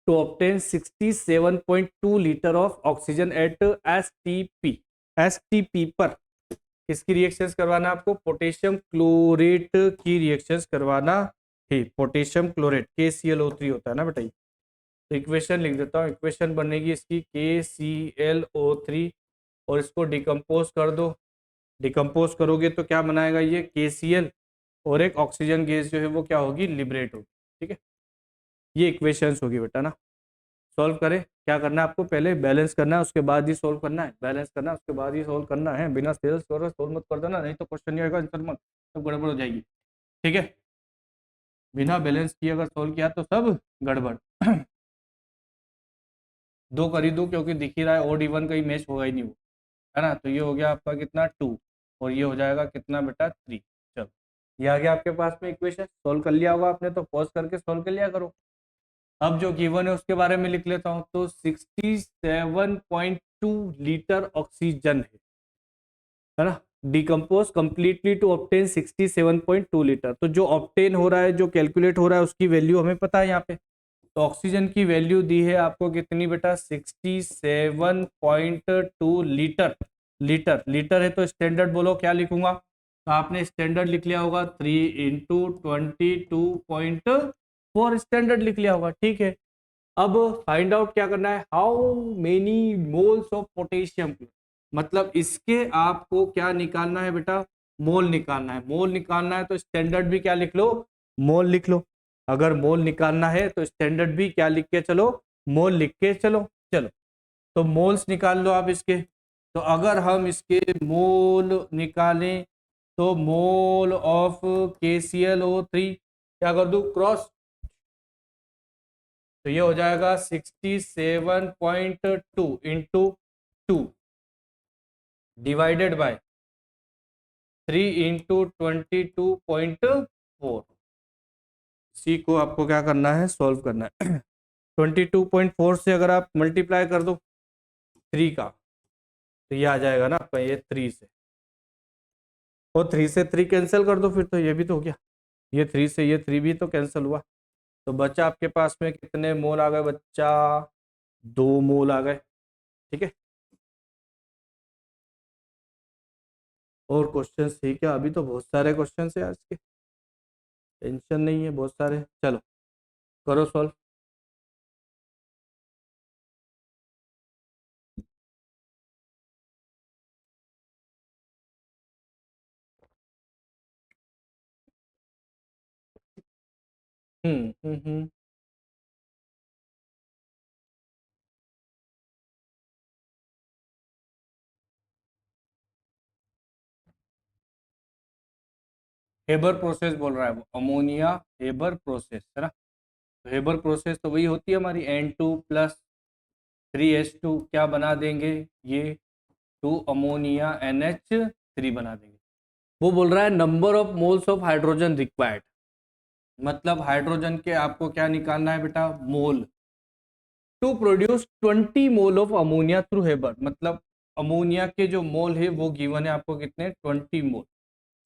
to obtain 67.2 litre of oxygen at STP पर। किसकी रिएक्शंस करवाना आपको, पोटेशियम क्लोरेट की रिएक्शंस करवाना है। पोटेशियम क्लोरेट KClO3 होता है ना बेटा। तो इक्वेशन लिख देता हूँ, इक्वेशन बनेगी इसकी KClO3, और इसको डिकम्पोज कर दो। डिकम्पोज करोगे तो क्या बनाएगा ये KCl, और एक ऑक्सीजन गैस जो है वो क्या होगी, लिबरेट होगी। ठीक है, ये इक्वेशंस होगी बेटा ना। सॉल्व करें, क्या करना है आपको, पहले बैलेंस करना है उसके बाद ही सॉल्व करना है, बैलेंस करना है उसके बाद ही सॉल्व करना है। बिना सेल्स कर सॉल्व मत कर देना, नहीं तो क्वेश्चन नहीं आएगा, आंसर मत, सब गड़बड़ हो जाएगी। ठीक है, बिना बैलेंस किए अगर सॉल्व किया तो सब गड़बड़। दो कर ही दो क्योंकि दिख ही रहा है ओड इवन कहीं मैच होगा ही नहीं वो, है ना। तो ये हो गया आपका कितना 2, और ये हो जाएगा कितना बेटा 3। चलो ये आ गया आपके पास में इक्वेशन, सॉल्व कर लिया होगा आपने, तो पॉज करके सॉल्व कर लिया करो। अब जो गिवन है उसके बारे में लिख लेता हूं, तो 67.2 लीटर ऑक्सीजन है ना, decompose completely to obtain 67.2 litre. तो जो ऑब्टेन हो रहा है, जो कैलकुलेट हो रहा है, उसकी वैल्यू हमें पता है यहाँ पे। तो ऑक्सीजन की वैल्यू दी है आपको कितनी बेटा, 67.2 लीटर। लीटर लीटर है तो स्टैंडर्ड बोलो क्या लिखूंगा, तो आपने स्टैंडर्ड लिख लिया होगा 3 इंटू 22.4 स्टैंडर्ड लिख लिया होगा। ठीक है, अब फाइंड आउट क्या करना है, how many moles of potassium, मतलब इसके आपको क्या निकालना है बेटा, मोल निकालना है। मोल निकालना है तो स्टैंडर्ड भी क्या लिख लो, मोल लिख लो। अगर मोल निकालना है तो स्टैंडर्ड भी क्या लिख के चलो, मोल लिख के चलो। चलो तो मोल्स निकाल लो आप इसके। तो अगर हम इसके मोल निकालें तो मोल ऑफ KClO3 क्या कर दूं, क्रॉस, तो ये हो जाएगा 67.2 इंटू 2 डिवाइडेड बाय 3 इंटू 22.4। सी को आपको क्या करना है, सॉल्व करना है। 22.4 से अगर आप मल्टीप्लाई कर दो 3 का, तो ये आ जाएगा ना आपका ये 3 से, और 3 से 3 कैंसिल कर दो, फिर तो ये भी तो हो गया, ये 3 से ये 3 भी तो कैंसिल हुआ। तो बच्चा आपके पास में कितने मोल आ गए बच्चा, 2 मोल आ गए। ठीक है, और क्वेश्चन है क्या, अभी तो बहुत सारे क्वेश्चन है आज के, टेंशन नहीं है, बहुत सारे। चलो करो सॉल्व। हम्म। हेबर प्रोसेस बोल रहा है वो, अमोनिया हेबर प्रोसेस है ना। तो हेबर प्रोसेस तो वही होती है हमारी N2 प्लस 3H2 क्या बना देंगे, ये 2 अमोनिया NH3 बना देंगे। वो बोल रहा है number of moles of hydrogen required, मतलब हाइड्रोजन के आपको क्या निकालना है बेटा, mole, to produce 20 mole of ammonia through Haber, मतलब अमोनिया के जो मोल है वो गिवन है आपको कितने, 20 मोल।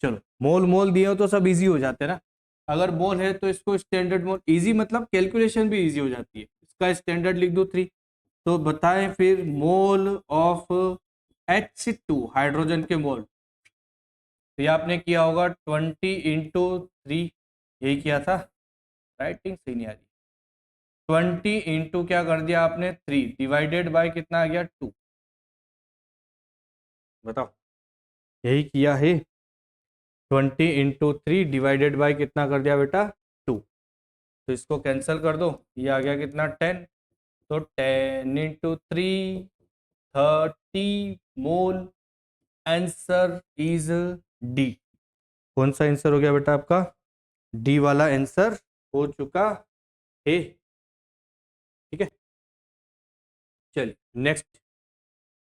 चलो मोल मोल दिए हो तो सब इजी हो जाते हैं ना। अगर मोल है तो इसको स्टैंडर्ड मोल, इजी मतलब कैलकुलेशन भी इजी हो जाती है, उसका स्टैंडर्ड लिख दूं 3। तो बताएं फिर मोल ऑफ H2 हाइड्रोजन के मोल, तो ये आपने किया होगा 20 × 3, यही किया था, राइटिंग सही नहीं आ रही। 20 इंटू क्या कर दिया आपने 3 डिवाइडेड बाय कितना आ गया 2, बताओ यही किया है। 20 × 3 डिवाइडेड बाय कितना कर दिया बेटा 2, तो इसको कैंसिल कर दो, ये आ गया कितना 10, तो 10 × 3 30 मोल, आंसर इज डी। कौन सा आंसर हो गया बेटा आपका, डी वाला आंसर हो चुका है। ठीक है, चलिए next,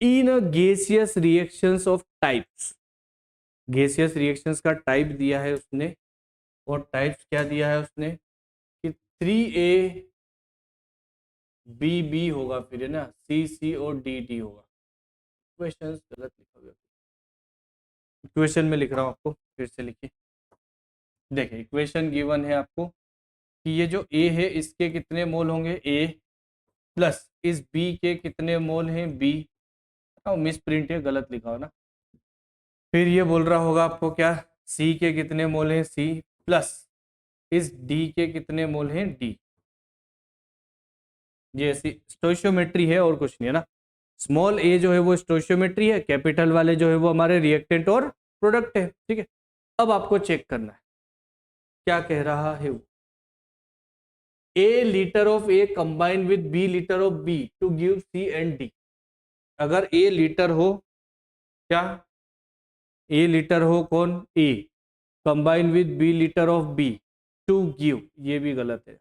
in gaseous reactions of types, gaseous reactions का टाइप दिया है उसने, और टाइप्स क्या दिया है उसने कि 3A BB होगा, फिर है ना CC और DD होगा। क्वेश्चन गलत लिखा हुआ, इक्वेशन में लिख रहा हूँ आपको, फिर से लिखिए। देखिए इक्वेशन गिवन है आपको कि ये जो A है इसके कितने मोल होंगे A, प्लस इस B के कितने मोल हैं B, मिस प्रिंट है गलत लिखा हो ना। फिर ये बोल रहा होगा आपको क्या, C के कितने मोल हैं C, प्लस इस D के कितने मोल हैं D। ये ऐसी स्टोइशियोमेट्री है और कुछ नहीं है ना। स्मॉल a जो है वो स्टोइशियोमेट्री है, कैपिटल वाले जो है वो हमारे रिएक्टेंट और प्रोडक्ट है। ठीक है, अब आपको चेक करना है क्या कह रहा है वो, A litre of A combine with B litre of B to give C and D। अगर A लीटर हो, क्या A लीटर हो, कौन A combine with B litre of B to give, ये भी गलत है।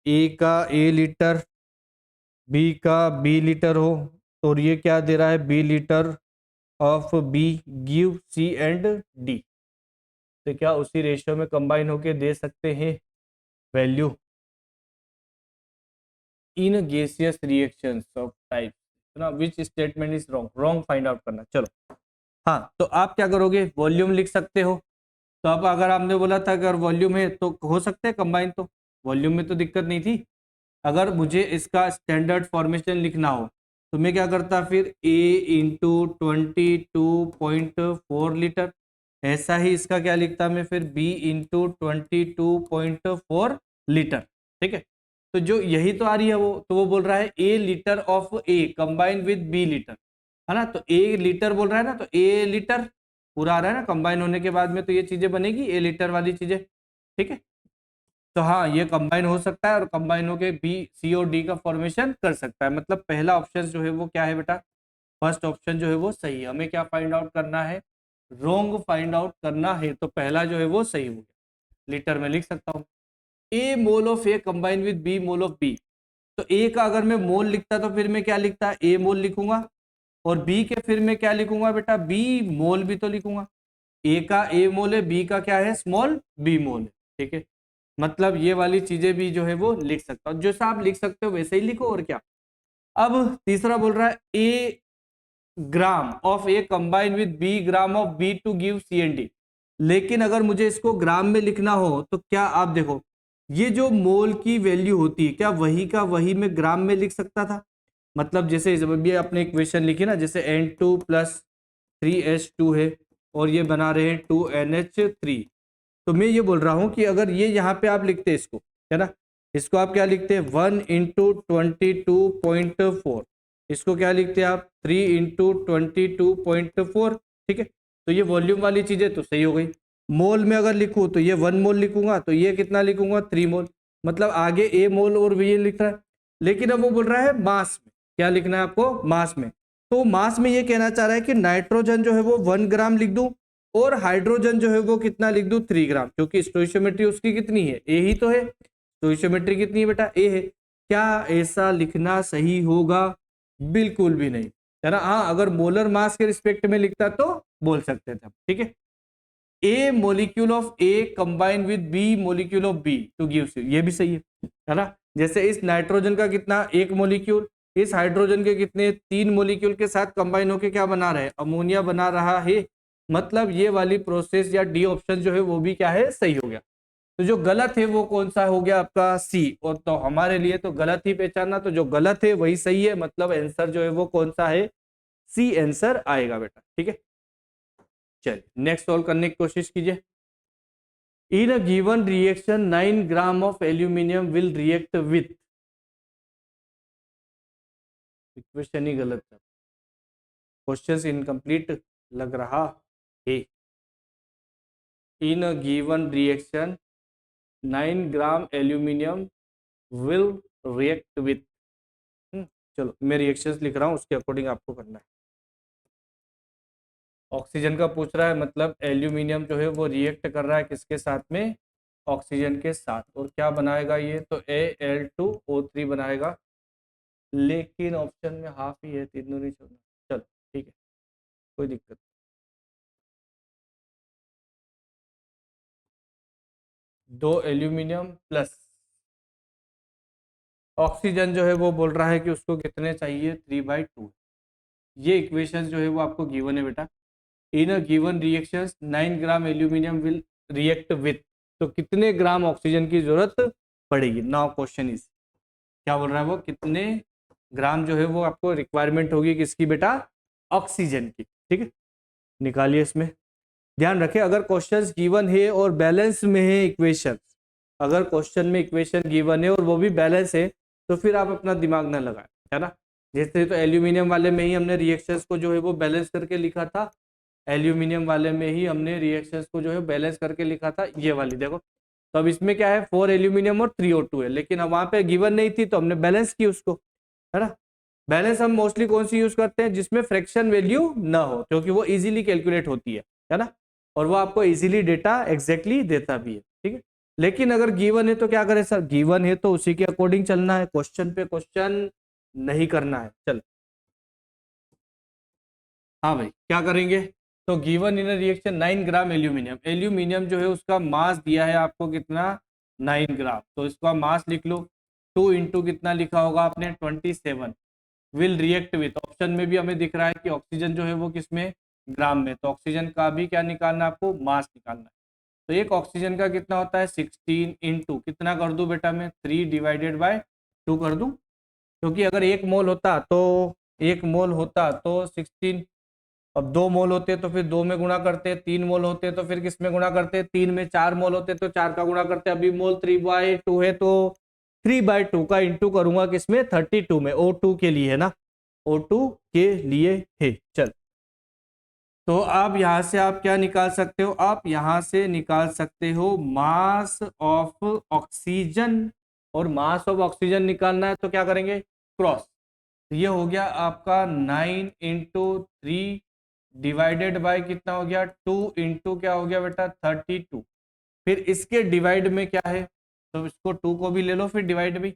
A का A लीटर, B का B लीटर हो, और ये क्या दे रहा है B litre of B give C and D, तो क्या उसी रेशियो में कंबाइन होके दे सकते हैं value in gaseous reactions of type ना, which statement is wrong, wrong find out करना। चलो हाँ, तो आप क्या करोगे, वॉल्यूम लिख सकते हो। तो अब अगर आपने बोला था अगर वॉल्यूम है तो हो सकते हैं कंबाइन, तो वॉल्यूम में तो दिक्कत नहीं थी। अगर मुझे इसका स्टैंडर्ड फॉर्मेशन लिखना हो तो मैं क्या करता, फिर A × 22.4 लीटर, ऐसा ही इसका क्या लिखता मैं फिर B × 22.4 लीटर। ठीक है, तो जो यही तो आ रही है वो, तो वो बोल रहा है A litre of A combine with B litre, है ना। तो A लीटर बोल रहा है ना, तो A लीटर पूरा आ रहा है ना कंबाइन होने के बाद में, तो ये चीजें बनेगी A लीटर वाली चीजें। ठीक है, तो हाँ ये कंबाइन हो सकता है और कंबाइन होके बी सी और डी का फॉर्मेशन कर सकता है। मतलब पहला ऑप्शन जो है वो क्या है बेटा, फर्स्ट ऑप्शन जो है वो सही है। हमें क्या फाइंड आउट करना है, रोंग फाइंड आउट करना है, तो पहला जो है वो सही हो गया। लीटर में लिख सकता हूँ A mole of A combine with B mole of B, तो ए का अगर मैं मोल लिखता तो फिर मैं क्या लिखता, ए मोल लिखूंगा, और बी के फिर मैं क्या लिखूंगा बेटा, बी मोल भी तो लिखूंगा। ए का ए मोल है, बी का क्या है स्मॉल बी मोल है। ठीक है, मतलब ये वाली चीजें भी जो है वो लिख सकता हूँ, जैसा आप लिख सकते हो वैसे ही लिखो, और क्या। अब तीसरा बोल रहा है A gram of A combine with B gram of B to give C and D, लेकिन अगर मुझे इसको ग्राम में लिखना हो तो क्या आप देखो, ये जो मोल की वैल्यू होती है क्या वही का वही मैं ग्राम में लिख सकता था। मतलब जैसे भी आपने इक्वेशन लिखी ना, जैसे N2 + 3H2 है और ये बना रहे हैं 2NH3, तो मैं ये बोल रहा हूं कि अगर ये यहाँ पे आप लिखते हैं इसको, है ना, इसको आप क्या लिखते हैं 1 × 22.4, इसको क्या लिखते हैं आप 3 × 22.4। ठीक है, तो ये वॉल्यूम वाली चीजें तो सही हो गई। मोल में अगर लिखूं तो ये 1 मोल लिखूंगा, तो ये कितना लिखूंगा 3 मोल, मतलब आगे ए मोल और भी ये लिख रहा है। लेकिन अब वो बोल रहा है मास में, क्या लिखना है आपको मास में, तो मास में ये कहना चाह रहा है कि नाइट्रोजन जो है वो 1 ग्राम लिख दूं और हाइड्रोजन जो है वो कितना लिख दूं 3 ग्राम, क्योंकि स्टोइशियोमेट्री उसकी कितनी है ए ही तो है, स्टोइशियोमेट्री कितनी है बेटा ए है। क्या ऐसा लिखना सही होगा, बिल्कुल भी नहीं, है ना। हाँ अगर मोलर मास के रिस्पेक्ट में लिखता तो बोल सकते थे। ठीक है, A molecule of A combine with B molecule of B to give C, ये भी सही है ना। जैसे इस नाइट्रोजन का कितना एक मोलिक्यूल, इस हाइड्रोजन के कितने 3 मोलिक्यूल के साथ कंबाइन होके क्या बना रहे हैं अमोनिया बना रहा है, मतलब ये वाली प्रोसेस या डी ऑप्शन जो है वो भी क्या है सही हो गया। तो जो गलत है वो कौन सा हो गया आपका सी, और तो हमारे लिए तो गलत ही पहचानना, तो जो गलत है वही सही है, मतलब आंसर जो है वो कौन सा है, सी आंसर आएगा बेटा। ठीक है, चलिए नेक्स्ट सॉल्व करने की कोशिश कीजिए। In a given reaction 9 gram of aluminium will react with, equation ही गलत है, क्वेश्चन इनकम्प्लीट लग रहा है। In a given reaction 9 gram aluminium will react with, चलो मैं रिएक्शंस लिख रहा हूँ, उसके अकॉर्डिंग आपको करना है। ऑक्सीजन का पूछ रहा है, मतलब एल्यूमिनियम जो है वो रिएक्ट कर रहा है किसके साथ में, ऑक्सीजन के साथ, और क्या बनाएगा ये, तो Al2O3 बनाएगा, लेकिन ऑप्शन में हाफ ही है, तीनों नहीं छोड़ना। चलो ठीक है, कोई दिक्कत नहीं। 2 एल्यूमिनियम प्लस ऑक्सीजन जो है वो बोल रहा है कि उसको कितने चाहिए, 3/2। ये इक्वेशन जो है वो आपको गिवन है बेटा। In a given reactions 9 gram aluminium will react with, तो कितने ग्राम ऑक्सीजन की जरूरत पड़ेगी। नाउ क्वेश्चन इज, क्या बोल रहा है वो, कितने ग्राम जो है वो आपको रिक्वायरमेंट होगी किसकी बेटा, ऑक्सीजन की। ठीक है, निकालिए इसमें। ध्यान रखें, अगर क्वेश्चन गिवन है और बैलेंस में है इक्वेशन, अगर क्वेश्चन में इक्वेशन गिवन है और वो भी बैलेंस है, तो फिर आप अपना दिमाग ना लगाएं, है ना। जैसे तो एल्यूमिनियम वाले में ही हमने रिएक्शंस को जो है वो बैलेंस करके लिखा था, एल्यूमिनियम वाले में ही हमने रिएक्शंस को जो है बैलेंस करके लिखा था, ये वाली देखो। तो अब इसमें क्या है, 4 एल्यूमिनियम और 3O2 है, लेकिन अब वहां पे गिवन नहीं थी तो हमने बैलेंस की उसको, है ना। बैलेंस हम मोस्टली कौन सी यूज करते हैं, जिसमें फ्रैक्शन वैल्यू ना हो, क्योंकि वो इजीली कैलकुलेट होती है ना, और वो आपको इजीली डेटा एग्जैक्टली देता भी है। ठीक है, लेकिन अगर गिवन है तो क्या करें सर, गिवन है तो उसी के अकॉर्डिंग चलना है, क्वेश्चन पे क्वेश्चन नहीं करना है। चल हाँ भाई, क्या करेंगे, तो given in reaction 9 gram aluminium, aluminium जो है उसका मास दिया है आपको कितना, 9 ग्राम, तो इसका मास लिख लो। 2 इंटू कितना लिखा होगा आपने, 27, विल रिएक्ट विथ, ऑप्शन में भी हमें दिख रहा है कि ऑक्सीजन जो है वो किसमें, ग्राम में, तो ऑक्सीजन का भी क्या निकालना है आपको, मास निकालना है। तो एक ऑक्सीजन का कितना होता है, 16 इंटू कितना कर दूं बेटा मैं, 3/2 कर दूं, क्योंकि अगर 1 मोल होता तो 1 मोल होता तो 16, अब 2 मोल होते तो फिर 2 में गुणा करते, 3 मोल होते तो फिर किस में गुणा करते, 3 में, 4 मोल होते तो 4 का गुणा करते, अभी मोल 3/2 है तो 3/2 का इंटू करूंगा किसमें, 32 में, O2 के लिए है ना, O2 के लिए है। चल, तो आप यहां से आप क्या निकाल सकते हो, आप यहां से निकाल सकते हो मास ऑफ ऑक्सीजन, और मास ऑफ ऑक्सीजन निकालना है तो क्या करेंगे, क्रॉस। ये हो गया आपका 9 × 3 डिवाइडेड बाय कितना हो गया, 2 इंटू क्या हो गया बेटा, 32। फिर इसके डिवाइड में क्या है, तो इसको 2 को भी ले लो, फिर डिवाइड भी,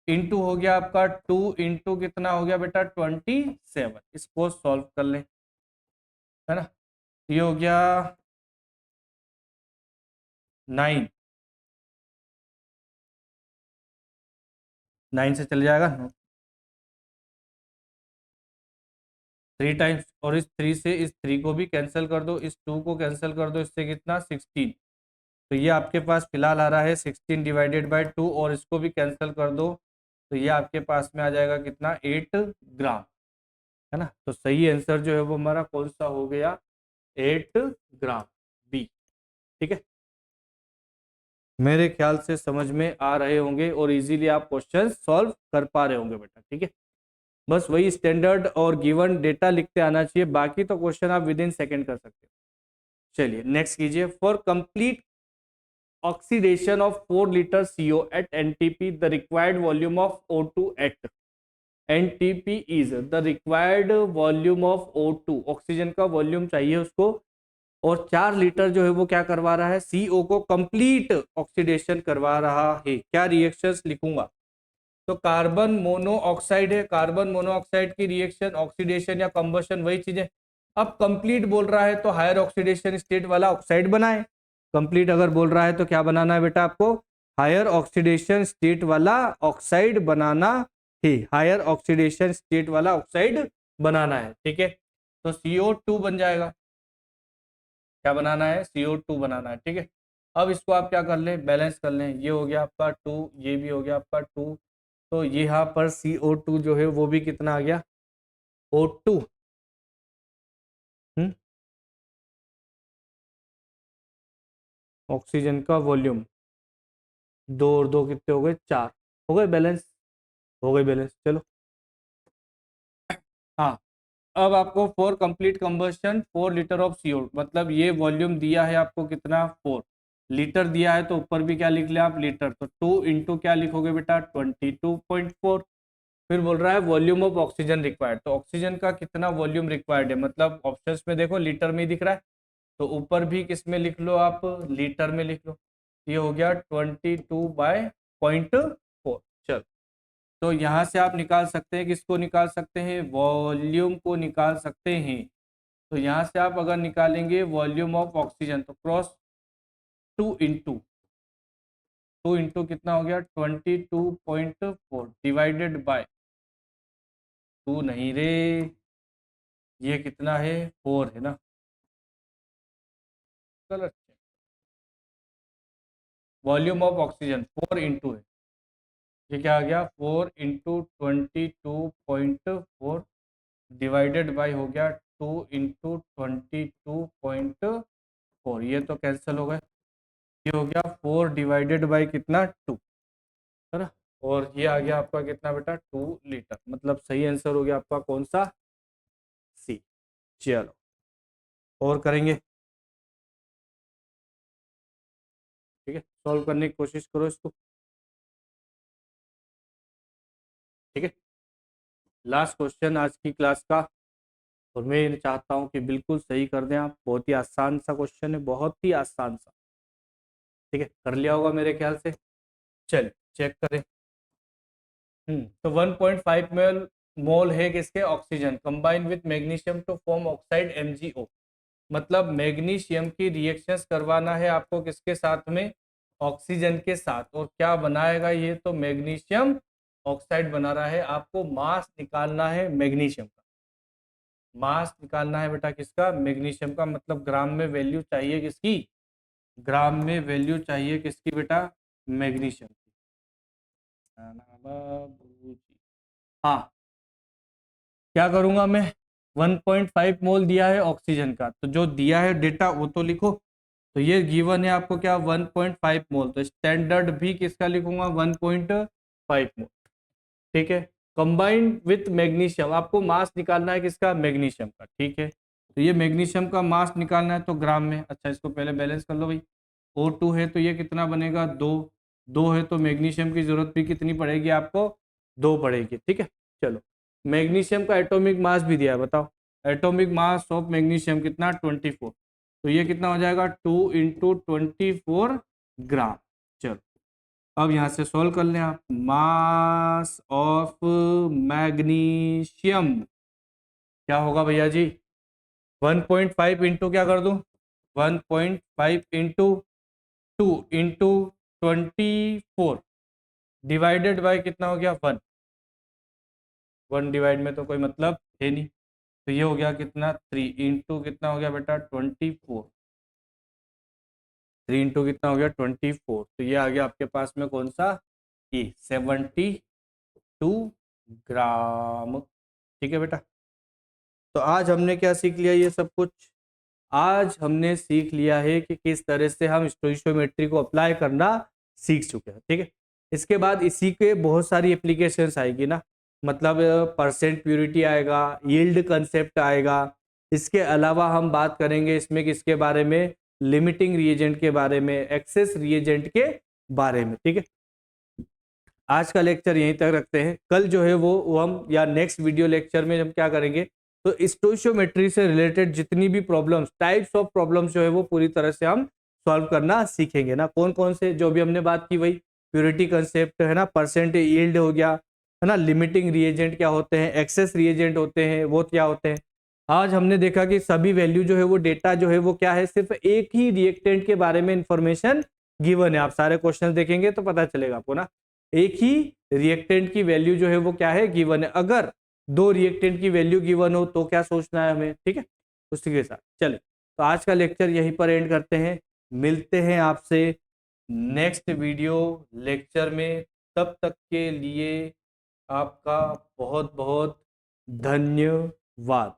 इंटू हो गया आपका 2 इंटू कितना हो गया बेटा, 27। इसको सॉल्व कर ले, है ना। ये हो गया 9, 9 से चल जाएगा 3 टाइम्स, और इस 3 से इस 3 को भी कैंसिल कर दो, इस 2 को कैंसिल कर दो, इससे कितना 16। तो ये आपके पास फिलहाल आ रहा है 16/2, और इसको भी कैंसिल कर दो, तो ये आपके पास में आ जाएगा कितना, 8 ग्राम, है ना। तो सही आंसर जो है वो हमारा कौन सा हो गया, 8 ग्राम, बी। ठीक है, मेरे ख्याल से समझ में आ रहे होंगे और इजीली आप क्वेश्चन सॉल्व कर पा रहे होंगे बेटा। ठीक है, बस वही स्टैंडर्ड और गिवन डेटा लिखते आना चाहिए, बाकी तो क्वेश्चन आप विद इन सेकेंड कर सकते हो। चलिए नेक्स्ट कीजिए, for complete oxidation of 4 liter CO at NTP, the required volume of O2 at NTP is, the required volume of O2, oxygen का वॉल्यूम चाहिए उसको, और 4 लीटर जो है वो क्या करवा रहा है, CO को कंप्लीट ऑक्सीडेशन करवा रहा है। क्या रिएक्शंस लिखूंगा, तो कार्बन मोनोऑक्साइड है, कार्बन मोनोऑक्साइड की रिएक्शन ऑक्सीडेशन या कंबशन वही चीज है। अब कंप्लीट बोल रहा है तो हायर ऑक्सीडेशन स्टेट वाला ऑक्साइड बनाए, कंप्लीट अगर बोल रहा है तो क्या बनाना है बेटा आपको, हायर ऑक्सीडेशन स्टेट वाला ऑक्साइड बनाना है, हायर ऑक्सीडेशन स्टेट वाला ऑक्साइड बनाना है। ठीक है, तो CO2 बन जाएगा, क्या बनाना है, CO2 बनाना है। ठीक है, अब इसको आप क्या कर लें, बैलेंस कर लें। ये हो गया आपका 2, ये भी हो गया आपका 2, तो यहाँ पर CO2 जो है वो भी कितना आ गया, O2। ऑक्सीजन का वॉल्यूम, 2 और 2 कितने हो गए, 4, हो गए बैलेंस, हो गई बैलेंस। चलो हाँ, अब आपको for complete combustion 4 litre of CO, मतलब ये वॉल्यूम दिया है आपको कितना, 4 लीटर दिया है, तो ऊपर भी क्या लिख लिया आप, लीटर, तो 2 इंटू क्या लिखोगे बेटा, 22.4। फिर बोल रहा है वॉल्यूम ऑफ ऑक्सीजन रिक्वायर्ड, तो ऑक्सीजन का कितना वॉल्यूम रिक्वायर्ड है, मतलब ऑप्शंस में देखो लीटर में ही दिख रहा है, तो ऊपर भी किस में लिख लो आप, लीटर में लिख लो। ये हो गया 22/0.4। चलो, तो यहाँ से आप निकाल सकते हैं, किसको निकाल सकते हैं, वॉल्यूम को निकाल सकते हैं। तो यहाँ से आप अगर निकालेंगे वॉल्यूम ऑफ ऑक्सीजन, तो क्रॉस 2 इंटू कितना हो गया, 22.4 डिवाइडेड बाय 2 नहीं रे, ये कितना है, 4 है ना, गलत। वॉल्यूम ऑफ ऑक्सीजन 4 इंटू है, ये क्या आ गया, 4 इंटू 22.4 डिवाइडेड बाई हो गया 2 इंटू 22.4, ये तो कैंसिल हो गए, ये हो गया 4 डिवाइडेड बाई कितना, 2, है ना, और ये आ गया आपका कितना बेटा, 2 लीटर, मतलब सही आंसर हो गया आपका कौन सा, सी। चलो और करेंगे, ठीक है, सॉल्व करने की कोशिश करो इसको, ठीक है, लास्ट क्वेश्चन आज की क्लास का, और मैं चाहता हूँ कि बिल्कुल सही कर दें आप, बहुत ही आसान सा क्वेश्चन है, बहुत ही आसान सा, ठीक है, कर लिया होगा मेरे ख्याल से। चलिए चेक करें। तो 1.5 मोल है किसके, oxygen, combine with magnesium to form oxide MgO, मतलब मैग्नीशियम की रिएक्शंस करवाना है आपको किसके साथ में, ऑक्सीजन के साथ, और क्या बनाएगा ये, तो मैग्नीशियम ऑक्साइड बना रहा है, आपको मास निकालना है मैग्नीशियम का, मास निकालना है बेटा किसका, मैग्नीशियम का, मतलब ग्राम में वैल्यू चाहिए किसकी, ग्राम में वैल्यू चाहिए किसकी बेटा, मैग्नीशियम की। हाँ, क्या करूंगा मैं, 1.5 मोल दिया है ऑक्सीजन का, तो जो दिया है डेटा वो तो लिखो, तो ये गिवन है आपको क्या, 1.5 मोल, तो स्टैंडर्ड भी किसका लिखूंगा, 1.5 मोल, ठीक है, कंबाइंड विथ मैग्नीशियम, आपको मास निकालना है किसका, मैग्नीशियम का, ठीक है, तो ये मैग्नीशियम का मास निकालना है तो ग्राम में, अच्छा इसको पहले बैलेंस कर लो भाई, O2 है तो ये कितना बनेगा, 2, 2 है तो मैग्नीशियम की जरूरत भी कितनी पड़ेगी आपको, 2 पड़ेगी, ठीक है। चलो, मैग्नीशियम का एटॉमिक मास भी दिया है, बताओ, एटॉमिक मास ऑफ मैग्नीशियम कितना, 24, तो ये कितना हो जाएगा, 2 इंटू 24 ग्राम। चलो अब यहाँ से सॉल्व कर लें आप, मास ऑफ मैग्नीशियम क्या होगा भैया जी, 1.5 इंटू क्या कर दूं, 1.5 इंटू 2 इंटू 24 डिवाइडेड बाय कितना हो गया, 1, 1 डिवाइड में तो कोई मतलब है नहीं, तो ये हो गया कितना, 3 इंटू कितना हो गया बेटा, 24, 3 इंटू कितना हो गया, 24, तो ये आ गया आपके पास में कौन सा, ये 72 ग्राम, ठीक है बेटा। तो आज हमने क्या सीख लिया, ये सब कुछ आज हमने सीख लिया है कि किस तरह से हम स्टोइशियोमेट्री को अप्लाई करना सीख चुके हैं, ठीक है। इसके बाद इसी के बहुत सारी एप्लीकेशंस आएगी ना, मतलब परसेंट प्यूरिटी आएगा, यील्ड कंसेप्ट आएगा, इसके अलावा हम बात करेंगे इसमें किसके बारे में, लिमिटिंग रिएजेंट के बारे में, एक्सेस रिएजेंट के बारे में, ठीक है। आज का लेक्चर यहीं तक रखते हैं, कल जो है वो हम या नेक्स्ट वीडियो लेक्चर में हम क्या करेंगे, तो स्टोइशियोमेट्री से रिलेटेड जितनी भी प्रॉब्लम्स, टाइप्स ऑफ प्रॉब्लम्स जो है वो पूरी तरह से हम सॉल्व करना सीखेंगे ना, कौन कौन से, जो भी हमने बात की वही प्योरिटी कंसेप्ट है ना, परसेंट यील्ड हो गया है ना, लिमिटिंग रिएजेंट क्या होते हैं, एक्सेस रिएजेंट होते हैं वो क्या होते हैं। आज हमने देखा कि सभी वैल्यू जो है वो डेटा जो है वो क्या है, सिर्फ एक ही रिएक्टेंट के बारे में इंफॉर्मेशन गिवन है, आप सारे क्वेश्चन देखेंगे तो पता चलेगा आपको ना, एक ही रिएक्टेंट की वैल्यू जो है वो क्या है, गिवन है, अगर 2 रिएक्टेंट की वैल्यू गिवन हो तो क्या सोचना है हमें, ठीक है, उसी के साथ चले। तो आज का लेक्चर यहीं पर एंड करते हैं, मिलते हैं आपसे नेक्स्ट वीडियो लेक्चर में। तब तक के लिए आपका बहुत बहुत धन्यवाद।